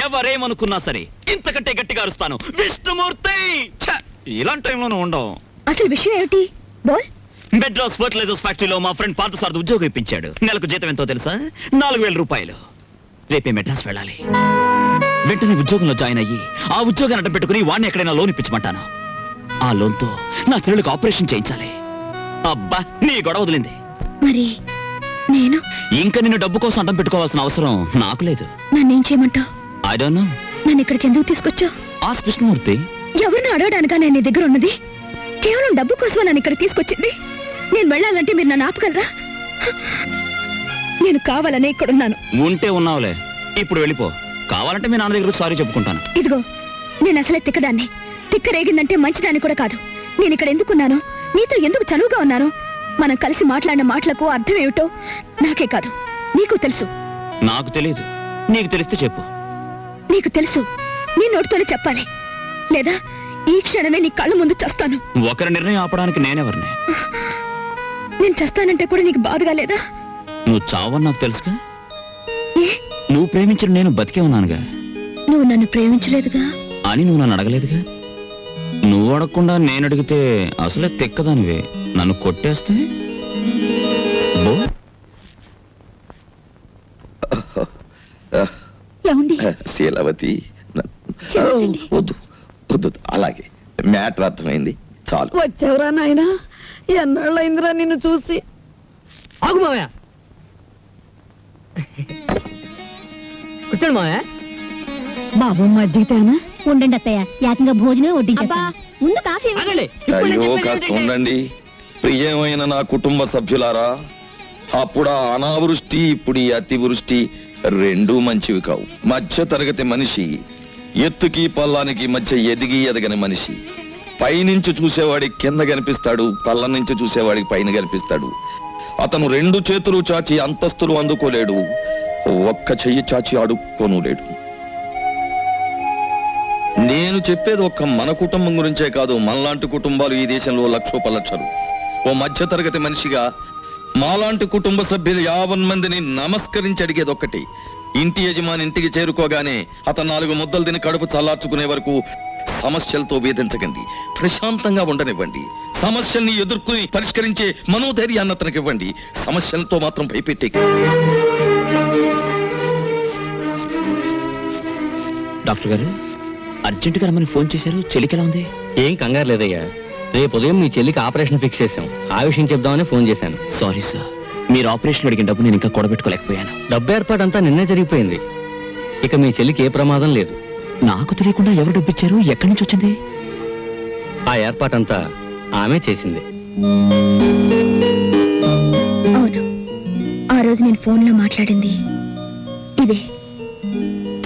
ఎవరేమనుకున్నా సరే ఇంతకంటే గట్టిగా అరుస్తాను. విష్ణుమూర్తి! ఛ! ఇలాంటి టైంలోనూ ఉండవు. అసలు విషయం ఏమిటి? బోల్. మెడ్రాస్ ఫర్టిలైజర్స్ ఫ్యాక్టరీలో మా ఫ్రెండ్ పార్థసారథి ఉద్యోగం ఇప్పించాడు. నెలకు జీతం ఎంతో తెలుసా? 4000 రూపాయలు. రేపే మెడ్రాస్ వెళ్ళాలి. వెంటనే ఉద్యోగంలో జాయిన్ అయ్యి ఆ ఉద్యోగాన్ని అడ్డం పెట్టుకుని వాడిని ఎక్కడైనా లోన్ ఇప్పించమంటాను. ఆ లోన్తో నా చెల్లెలకు ఆపరేషన్ చేయించాలి. అబ్బా, నీ గొడవ వదిలింది. మరి నేను ఇంకా నిన్ను డబ్బు కోసం అడ్డం పెట్టుకోవాల్సిన అవసరం నాకు లేదు. నన్నేం చేయమంటావు? I don't know. నన్ను ఇక్కడికి ఎందుకు తీసుకొచ్చావు? ఆస్క్ కృష్ణమూర్తి. ఎవరిని అడగడానికా నేను నీ దగ్గర ఉన్నది? కేవలం డబ్బు కోసమే నన్ను ఇక్కడ తీసుకొచ్చింది. నేను వెళ్ళాలంటే మీరు నన్ను ఆపగలరా? నేను కావాలనే ఇక్కడున్నాను. ఉంటే ఉన్నావులే, ఇప్పుడు వెళ్ళిపో. కావాలంటే మీ నాన్న దగ్గర సారీ చెప్పుకుంటాను. ఇదిగో, నేను అసలే తిక్కదాన్ని. తిక్క రేగిందంటే మంచిదాన్ని కూడా కాదు. నేను ఇక్కడ ఎందుకున్నానో, నీతో ఎందుకు చనువుగా ఉన్నానో, మనం కలిసి మాట్లాడిన మాటలకు అర్థం ఏమిటో నాకే కాదు నీకు తెలుసు. నాకు తెలియదు. నీకు తెలిస్తే చెప్పు. నీకు తెలుసు. నీ నోటితోనే చెప్పాలి, లేదా ఈ క్షణమే నీ కళ్ళ ముందు చస్తాను. ఒకరి నిర్ణయం ఆపడానికి నేనెవరిని? నేను చస్తానంటే కూడా నీకు బాధగా లేదా? నువ్వు చావని నాకు తెలుసుగా. ఏ? నువ్వు ప్రేమించిన నేను బతికే ఉన్నానుగా. నువ్వు నన్ను ప్రేమించలేదుగా అని నువ్వు నన్ను అడగలేదుగా. నువ్వు అడగకుండా నేను అడిగితే అసలే తెక్కదానివే. నన్ను కొట్టేస్తే ఏమండి? శీలవతి, క్షమించండి. వద్దు వద్దు, అలాగే మ్యాటర్ అర్థమైంది, చాలు. వచ్చావురా నాయనా, ఎన్నాళ్ళైందిరా నిన్ను చూసి. ఆగు మావయ్య, కూర్చోండి మావయ్య. బాబు మజ్జిగితేనా? ఉండండి అత్తయ్య, ఏకంగా భోజనం వడ్డించేస్తా. ముందు కాఫీ ఇవ్వండి. ఆగండి. ఇప్పుడు నేను అయ్యో, చెప్పేది కాస్త ఏంటంటే- ఉండండి. ప్రియమైన నా కుటుంబ సభ్యులారా, అప్పుడు ఆ అనావృష్టి, ఇప్పుడు ఈ అతివృష్టి రెండూ మంచివి కావు. మధ్య తరగతి మనిషి ఎత్తుకి పల్లానికి మధ్య ఎదిగి ఎదగని మనిషి. పైనుంచి చూసేవాడికి కింద కనిపిస్తాడు, పల్ల నుంచి చూసేవాడికి పైన కనిపిస్తాడు. అతను 2 చేతులు చాచి అంతస్తులు అందుకోలేడు, ఒక్క చెయ్యి చాచి అడుక్కోను లేడు. నేను చెప్పేది ఒక్క మన కుటుంబం గురించే కాదు, మనలాంటి కుటుంబాలు ఈ దేశంలో లక్షోపలక్షలు. ఓ మధ్య తరగతి మనిషిగా మాలాంటి కుటుంబ సభ్యులు 50 మందిని నమస్కరించి అడిగేది ఒక్కటి: ఇంటి యజమాని ఇంటికి చేరుకోగానే అతను 4 ముద్దలు తిని కడుపు చల్లార్చుకునే వరకు సమస్యలతో వేధించకండి, ప్రశాంతంగా ఉండనివ్వండి. సమస్యల్ని ఎదుర్కొని పరిష్కరించే మనోధైర్యాన్ని అతనికి ఇవ్వండి, సమస్యలతో మాత్రం భయపెట్టే. డాక్టర్ గారు అర్జెంటుగా రమ్మని ఫోన్ చేశారు. చెల్లికి ఎలా ఉంది? ఏం కంగారు లేదయ్యా, రేపు ఉదయం మీ చెల్లికి ఆపరేషన్ ఫిక్స్ చేశాం. ఆ విషయం చెప్దామని ఫోన్ చేశాను. సారీ సార్, మీరు ఆపరేషన్ అడిగిన డబ్బు నేను ఇంకా కూడబెట్టుకోలేకపోయాను. డబ్బు ఏర్పాటంతా నిన్నే జరిగిపోయింది. ఇక మీ చెల్లికి ఏ ప్రమాదం లేదు. నాకు తెలియకుండా ఎవరు డబ్బు ఇచ్చారు? ఎక్కడి నుంచి వచ్చింది? ఆ ఏర్పాటంతా ఆమె చేసింది. అవును, ఆ రోజు నేను ఫోన్లో మాట్లాడింది ఇదే.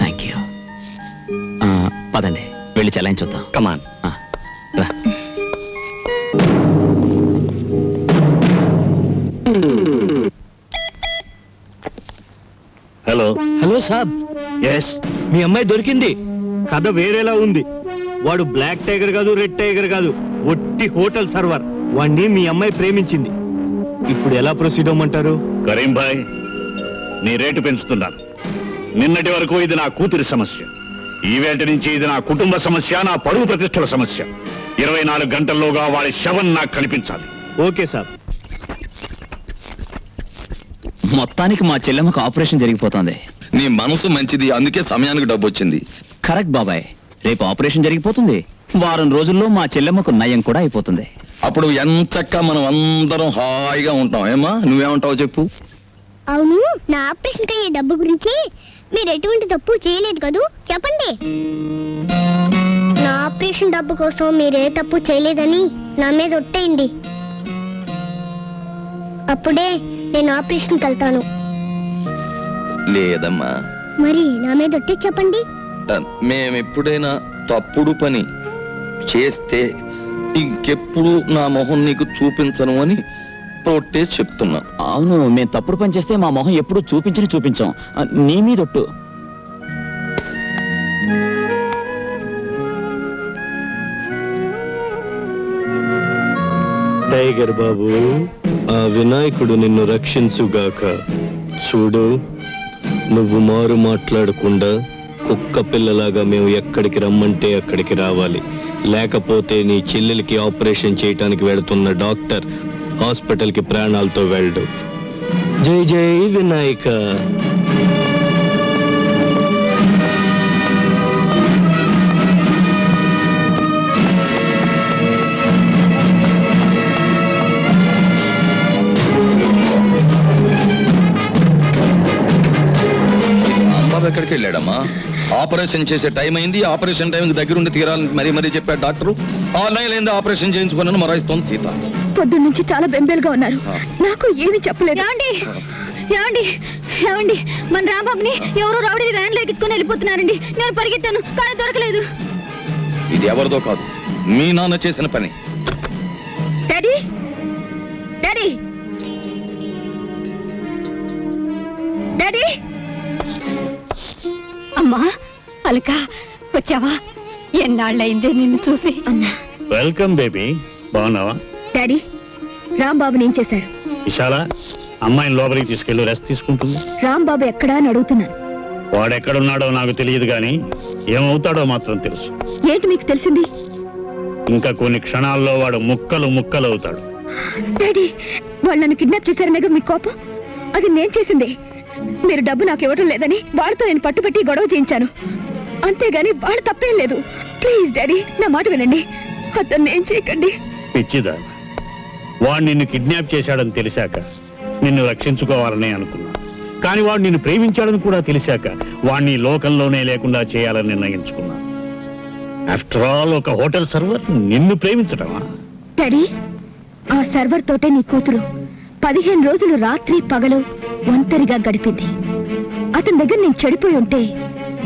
Thank you. పదండి, వెళ్ళి చెలాయించొద్దాం. కమాన్. రా. హలో హలో సాబ్, ఎస్. మీ అమ్మాయి దొరికింది. కథ వేరేలా ఉంది. వాడు బ్లాక్ టైగర్ కాదు, రెడ్ టైగర్ కాదు, ఒట్టి హోటల్ సర్వర్. వాణ్ణి మీ అమ్మాయి ప్రేమించింది. ఇప్పుడు ఎలా ప్రొసీడ్ అవ్వమంటారు? కరీం భాయ్, నీ రేటు పెంచుతున్నాను. నిన్నటి వరకు ఇది నా కూతురి సమస్య, ఈవేళ నుంచి ఇది నా కుటుంబ సమస్య, నా పరువు ప్రతిష్టల సమస్య. 24 గంటల్లోగా వాడి శవం నాకు కనిపించాలి. ఓకే సాబ్. మొత్తానికి మా చెల్లెమ్మకు ఆపరేషన్ జరిగిపోతుంది. నీ మనసు మంచిది, అందుకే సమయానికి డబ్బు వచ్చింది. కరెక్ట్ బాబాయ్. రేపు ఆపరేషన్ జరిగిపోతుంది. వారం రోజుల్లో మా చెల్లెమ్మకు నయం కూడా అయిపోతుంది. అప్పుడు ఎంచక్క మనం అందరం హాయిగా ఉంటాం. ఏమా నువ్వేమంటావు చెప్పు. అవును, నా ఆపరేషన్ అయ్యే డబ్బు గురించి మీరు ఎటువంటి తప్పు చేయలేదు కదూ, చెప్పండి. నా ఆపరేషన్ డబ్బు కోసం మీరే తప్పు చేయలేదని నా మీద ఒట్టేయండి. అప్పుడే నేను ఆపరేషన్కి వెళ్తాను. లేదమ్మా, మరి నా మీద ఒట్టే చెప్పండి. మేమెప్పుడైనా తప్పుడు పని చేస్తే ఇంకెప్పుడు నా మొహం నీకు చూపించను అని ఒట్టేసి చెప్తున్నా. అవును, మేము తప్పుడు పని చేస్తే మా మొహం ఎప్పుడు చూపించాం. నీ మీదొట్టు. టైగర్ బాబు, ఆ వినాయకుడు నిన్ను రక్షించుగాక. చూడు, నువ్వు మారు మాట్లాడకుండా కుక్క పిల్లలాగా మేము ఎక్కడికి రమ్మంటే అక్కడికి రావాలి. లేకపోతే నీ చెల్లెలికి ఆపరేషన్ చేయటానికి వెళుతున్న డాక్టర్ హాస్పిటల్కి ప్రాణాలతో వెళ్ళడు. జై జై వినాయక. రాంబాబు ఎక్కడికి వెళ్ళాడమ్మా? ఆపరేషన్ చేసే టైం అయింది, ఆపరేషన్ టైంకి దగ్గరుండి తీరాలని మరీ చెప్పాడు డాక్టరు. 6 నెలలైంది ఆపరేషన్ చేయించుకున్నాను మరాయిస్తోంది సీత. పొద్దున్న నుంచి చాలా బెంబేలుగా ఉన్నారు. నాకు ఏమీ చెప్పలేదు. ఏమండి మన రాంబాబుని ఎవరో రౌడీ వ్యాన్ లో ఎక్కించుకొని వెళ్ళిపోతున్నారండి. నేను పరిగెత్తాను కానీ దొరకలేదు. ఇది ఎవరిదో కాదు, మీ నాన్న చేసిన పని. డాడీ డాడీ డాడీ అమ్మా, అలక వచ్చావా? ఎన్నాళ్ళైందే నిన్ను చూసి. అమ్మా వెల్కమ్ బేబీ. బాగున్నావా? డాడీ, రాంబాబుని ఏం చేశారు? విశాల, అమ్మాయిని లోపలికి తీసుకెళ్ళి రెస్ట్ తీసుకుంటుంది. రాంబాబు ఎక్కడా అని అడుగుతున్నాను. వాడెక్కడున్నాడో నాకు తెలియదు గాని ఏమవుతాడో మాత్రం తెలుసు. ఏంటి మీకు తెలిసింది? ఇంకా కొన్ని క్షణాల్లో వాడు ముక్కలు అవుతాడు. డాడీ, వాళ్ళు నన్ను కిడ్నాప్ చేశారనేగా మీ కోపం? అది నేను చేసింది. మీరు డబ్బు నాకు ఇవ్వడం లేదని వాళ్ళతో నేను పట్టుబట్టి గొడవ చేయించాను. అంతేగాని వాళ్ళు తప్పేం లేదు. ప్లీజ్ డాడీ, నా మాట వినండి. అతన్ని ఏం చేయకండి. పిచ్చిదా, వాడు నిన్ను కిడ్నాప్ చేశాడని తెలిసాక నిన్ను రక్షించుకోవాలనే అనుకున్నా. కానీ వాడు నిన్ను ప్రేమించాడని కూడా తెలిసాక వాడిని లోకంలోనే లేకుండా చేయాలని నిర్ణయించుకున్నా. ఆఫ్టర్ ఆల్, ఒక హోటల్ సర్వర్ నిన్ను ప్రేమించడమా? డాడీ, ఆ సర్వర్ తోటే నీ కూతురు 15 రోజులు రాత్రి పగలు ఒంటరిగా గడిపింది. అతని దగ్గర నేను చెడిపోయి ఉంటే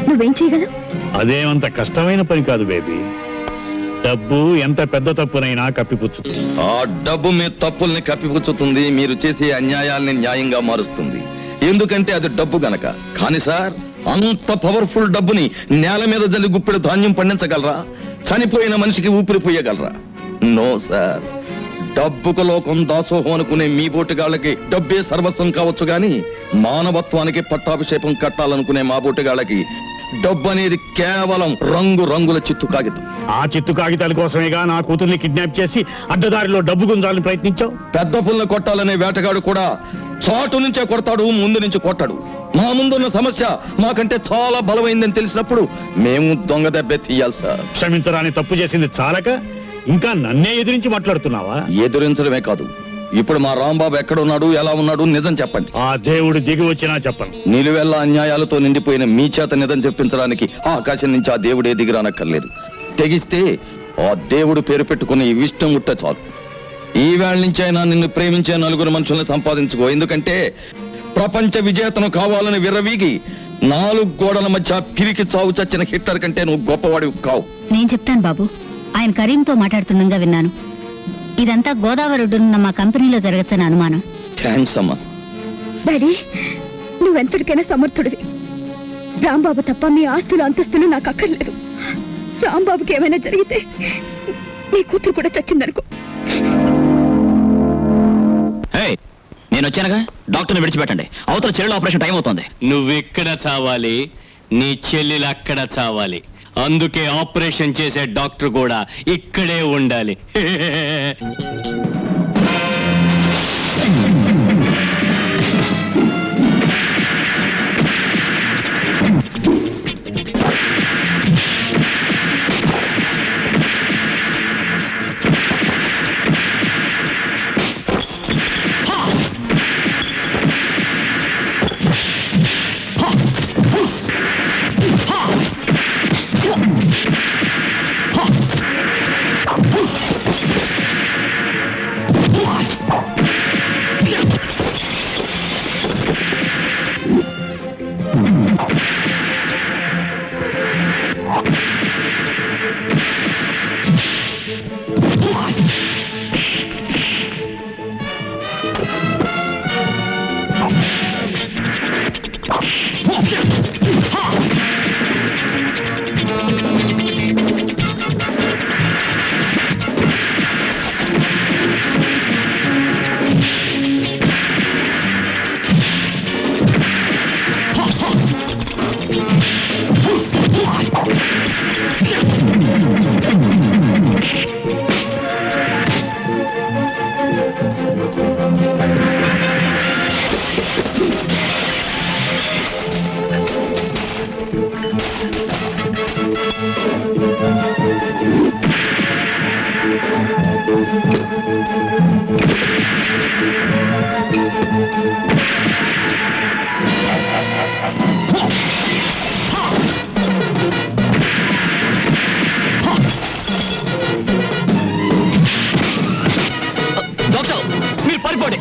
నువ్వేం చేయగలవు? అదేమంత కష్టమైన పని కాదు బేబీ. డబ్బు ఎంత పెద్ద తప్పునైనా కప్పిపుచ్చుతుంది. ఆ డబ్బు మీ తప్పుల్ని కప్పిపుచ్చుతుంది, మీరు చేసే అన్యాయాల్ని న్యాయంగా మారుస్తుంది. ఎందుకంటే అది డబ్బు గనక. కానీ సార్, అంత పవర్ఫుల్ డబ్బుని నేల మీద జల్లి గుప్పెడు ధాన్యం పండించగలరా? చనిపోయిన మనిషికి ఊపిరిపోయగలరా? No sir. డబ్బుకు లోకం దాసోహం అనుకునే మీ బోటుగాళ్ళకి డబ్బే సర్వస్వం కావచ్చు గాని మానవత్వానికి పట్టాభిషేకం కట్టాలనుకునే మా బోటుగాళ్ళకి డబ్బు అనేది కేవలం రంగుల చిత్తు కాగితం. ఆ చిత్తు కాగితాల కోసమేగా నా కూతుర్ని కిడ్నాప్ చేసి అడ్డదారిలో డబ్బు గుంజాలని ప్రయత్నించావు. పెద్ద పుల్ల కొట్టాలనే వేటగాడు కూడా చాటు నుంచే కొడతాడు, ముందు నుంచి కొట్టాడు. మా ముందున్న సమస్య మాకంటే చాలా బలమైందని తెలిసినప్పుడు మేము దొంగ దెబ్బే తీయాలి సార్. క్షమించరాని తప్పు చేసింది చాలక ఇంకా నన్నే ఎదిరించి మాట్లాడుతున్నావా? ఎదురించడమే కాదు, ఇప్పుడు మా రాంబాబు ఎక్కడున్నాడు, ఎలా ఉన్నాడు నిజం చెప్పండి. ఆ దేవుడు దిగి వచ్చినా చెప్పను. నిలువెల్లా అన్యాయాలతో నిండిపోయిన మీ చేత నిజం చెప్పించడానికి ఆకాశం నుంచి ఆ దేవుడే దిగిరానక్కర్లేదు. తెగిస్తే ఆ దేవుడు పేరు పెట్టుకుని విష్ణు ముట్ట చాలు. ఈ వేళ నుంచైనా నిన్ను ప్రేమించే 4 మనుషుల్ని సంపాదించుకో. ఎందుకంటే ప్రపంచ విజేతను కావాలని విర్రవీగి 4 గోడల మధ్య పిరికి చావు చచ్చిన హిట్లర్ కంటే నువ్వు గొప్పవాడివి కావు. నేను చెప్తాను బాబు. ఆయన కరీంతో మాట్లాడుతుండగా విన్నాను. ఇదంతా గోదావరి ఒడ్డునున్న మా కంపెనీలో జరగచ్చని అనుమానం. థ్యాంక్స్ అమ్మా. డాడీ, నువ్వెంతటికైనా సమర్థుడివి. రాంబాబు తప్ప మీ ఆస్తులు అంతస్తులు నాకు అక్కర్లేదు. రాంబాబుకి ఏమైనా జరిగితే నీ కూతురు కూడా చచ్చిందనుకో. నేను వచ్చానుగా, డాక్టర్ని విడిచిపెట్టండి. అవతల చెల్లెలు ఆపరేషన్ టైం అవుతోంది. నువ్వెక్కడ చావాలి, నీ చెల్లెలు అక్కడ చావాలి. అందుకే ఆపరేషన్ చేసే డాక్టర్ కూడా ఇక్కడే ఉండాలి. డాక్టర్ మీరు పడిపోండి.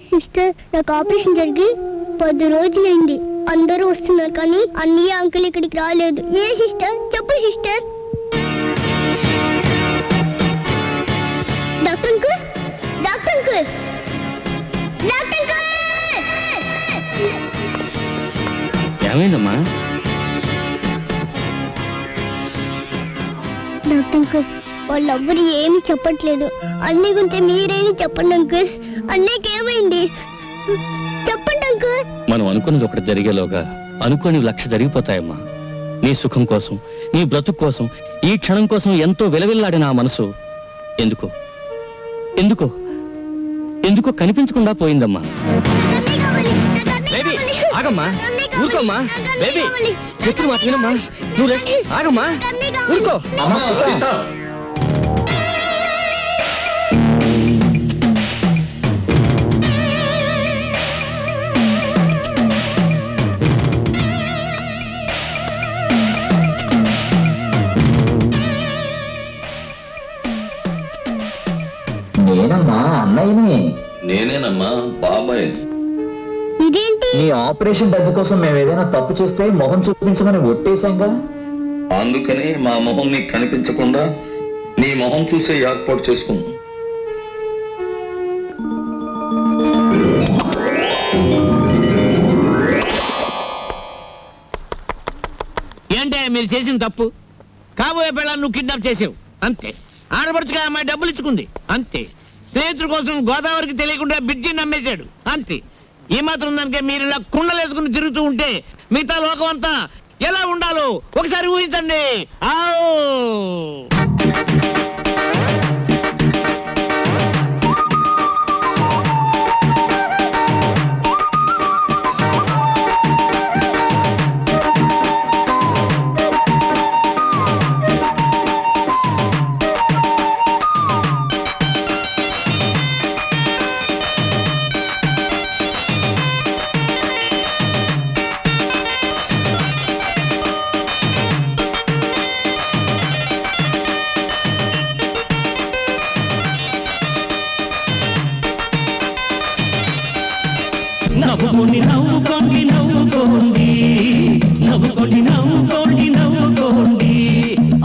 సిస్టర్, నాకు ఆపరేషన్ జరిగి 10 రోజులైంది. అందరూ వస్తున్నారు కానీ అన్నయ్య అంకుల్ ఇక్కడికి రాలేదు. ఏ సిస్టర్? చెప్పు sister. Doctor uncle, doctor uncle, doctor uncle. ఏమైందమ్మా? డాక్టర్ అంకుల్, వాళ్ళెవ్వరు ఏమి చెప్పట్లేదు. అన్నీ గురించి మీరేమి చెప్పండి అంకుల్. అన్నయ్యకి ఏమైంది చెప్పండి అంకుల్. మనం అనుకున్నది ఒకటి జరిగేలోగా అనుకోని 1,00,000 జరిగిపోతాయమ్మా. నీ సుఖం కోసం, నీ బ్రతుకు కోసం, ఈ క్షణం కోసం ఎంతో విలవిల్లాడిన ఆ మనసు ఎందుకో ఎందుకో ఎందుకో కనిపించకుండా పోయిందమ్మా. అన్నయ్య కావాలి, నాకు అన్నయ్య బేబీ కావాలి. ఆగమ్మా, అన్నయ్య కావాలి, ఊరుకోమ్మా. నాకు అన్నయ్య బేబీ కావాలి. చెప్పుడు మాట వినమ్మా. నువ్వు రెస్ట్ ఆగమ్మా, నాకు అన్నయ్య కావాలి. ఊరుకో. నేనమ్మా, అన్నయ్యని. నేనేనమ్మా, బాబాయ్. ఇదేంటి? నీ ఆపరేషన్ డబ్బు కోసం మేము ఏదైనా తప్పు చేస్తే మొహం చూపించమని ఒట్టేశాంగా. అందుకని మా మొహం నీకు కనిపించకుండా నీ మొహం చూసే ఏర్పాటు చేసుకున్నాం. ఏంటే మీరు చేసిన తప్పు? కాబోయే పిల్లలు నువ్వు కిడ్నాప్ చేసావు అంతే. ఆడపడుచుగా అమ్మాయి డబ్బులు ఇచ్చుకుంది అంతే. స్నేహితుల కోసం గోదావరికి తెలియకుండా బిడ్జిని నమ్మేశాడు అంతే. ఈ మాత్రం దానికే మీరు ఇలా కుండలేసుకుని తిరుగుతూ ఉంటే మిగతా లోకం అంతా ఎలా ఉండాలో ఒకసారి ఊహించండి. ఆవ్ నవ్వుకోండి నవ్వుకోండి నవ్వుకోండి, నవ్వుకోండి నవ్వుకోండి నవ్వుకోండి,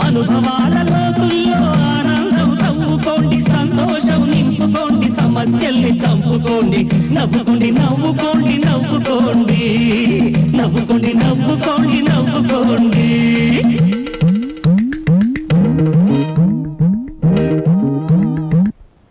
అనుభవాల లోతుల్లో ఆనందం తవ్వుకోండి, సంతోషం నింపుకోండి, సమస్య సమస్యల్ని చంపుకోండి నవ్వుకోండి నవ్వుకోండి నవ్వుకోండి నవ్వుకోండి నవ్వుకోండి నవ్వుకోండి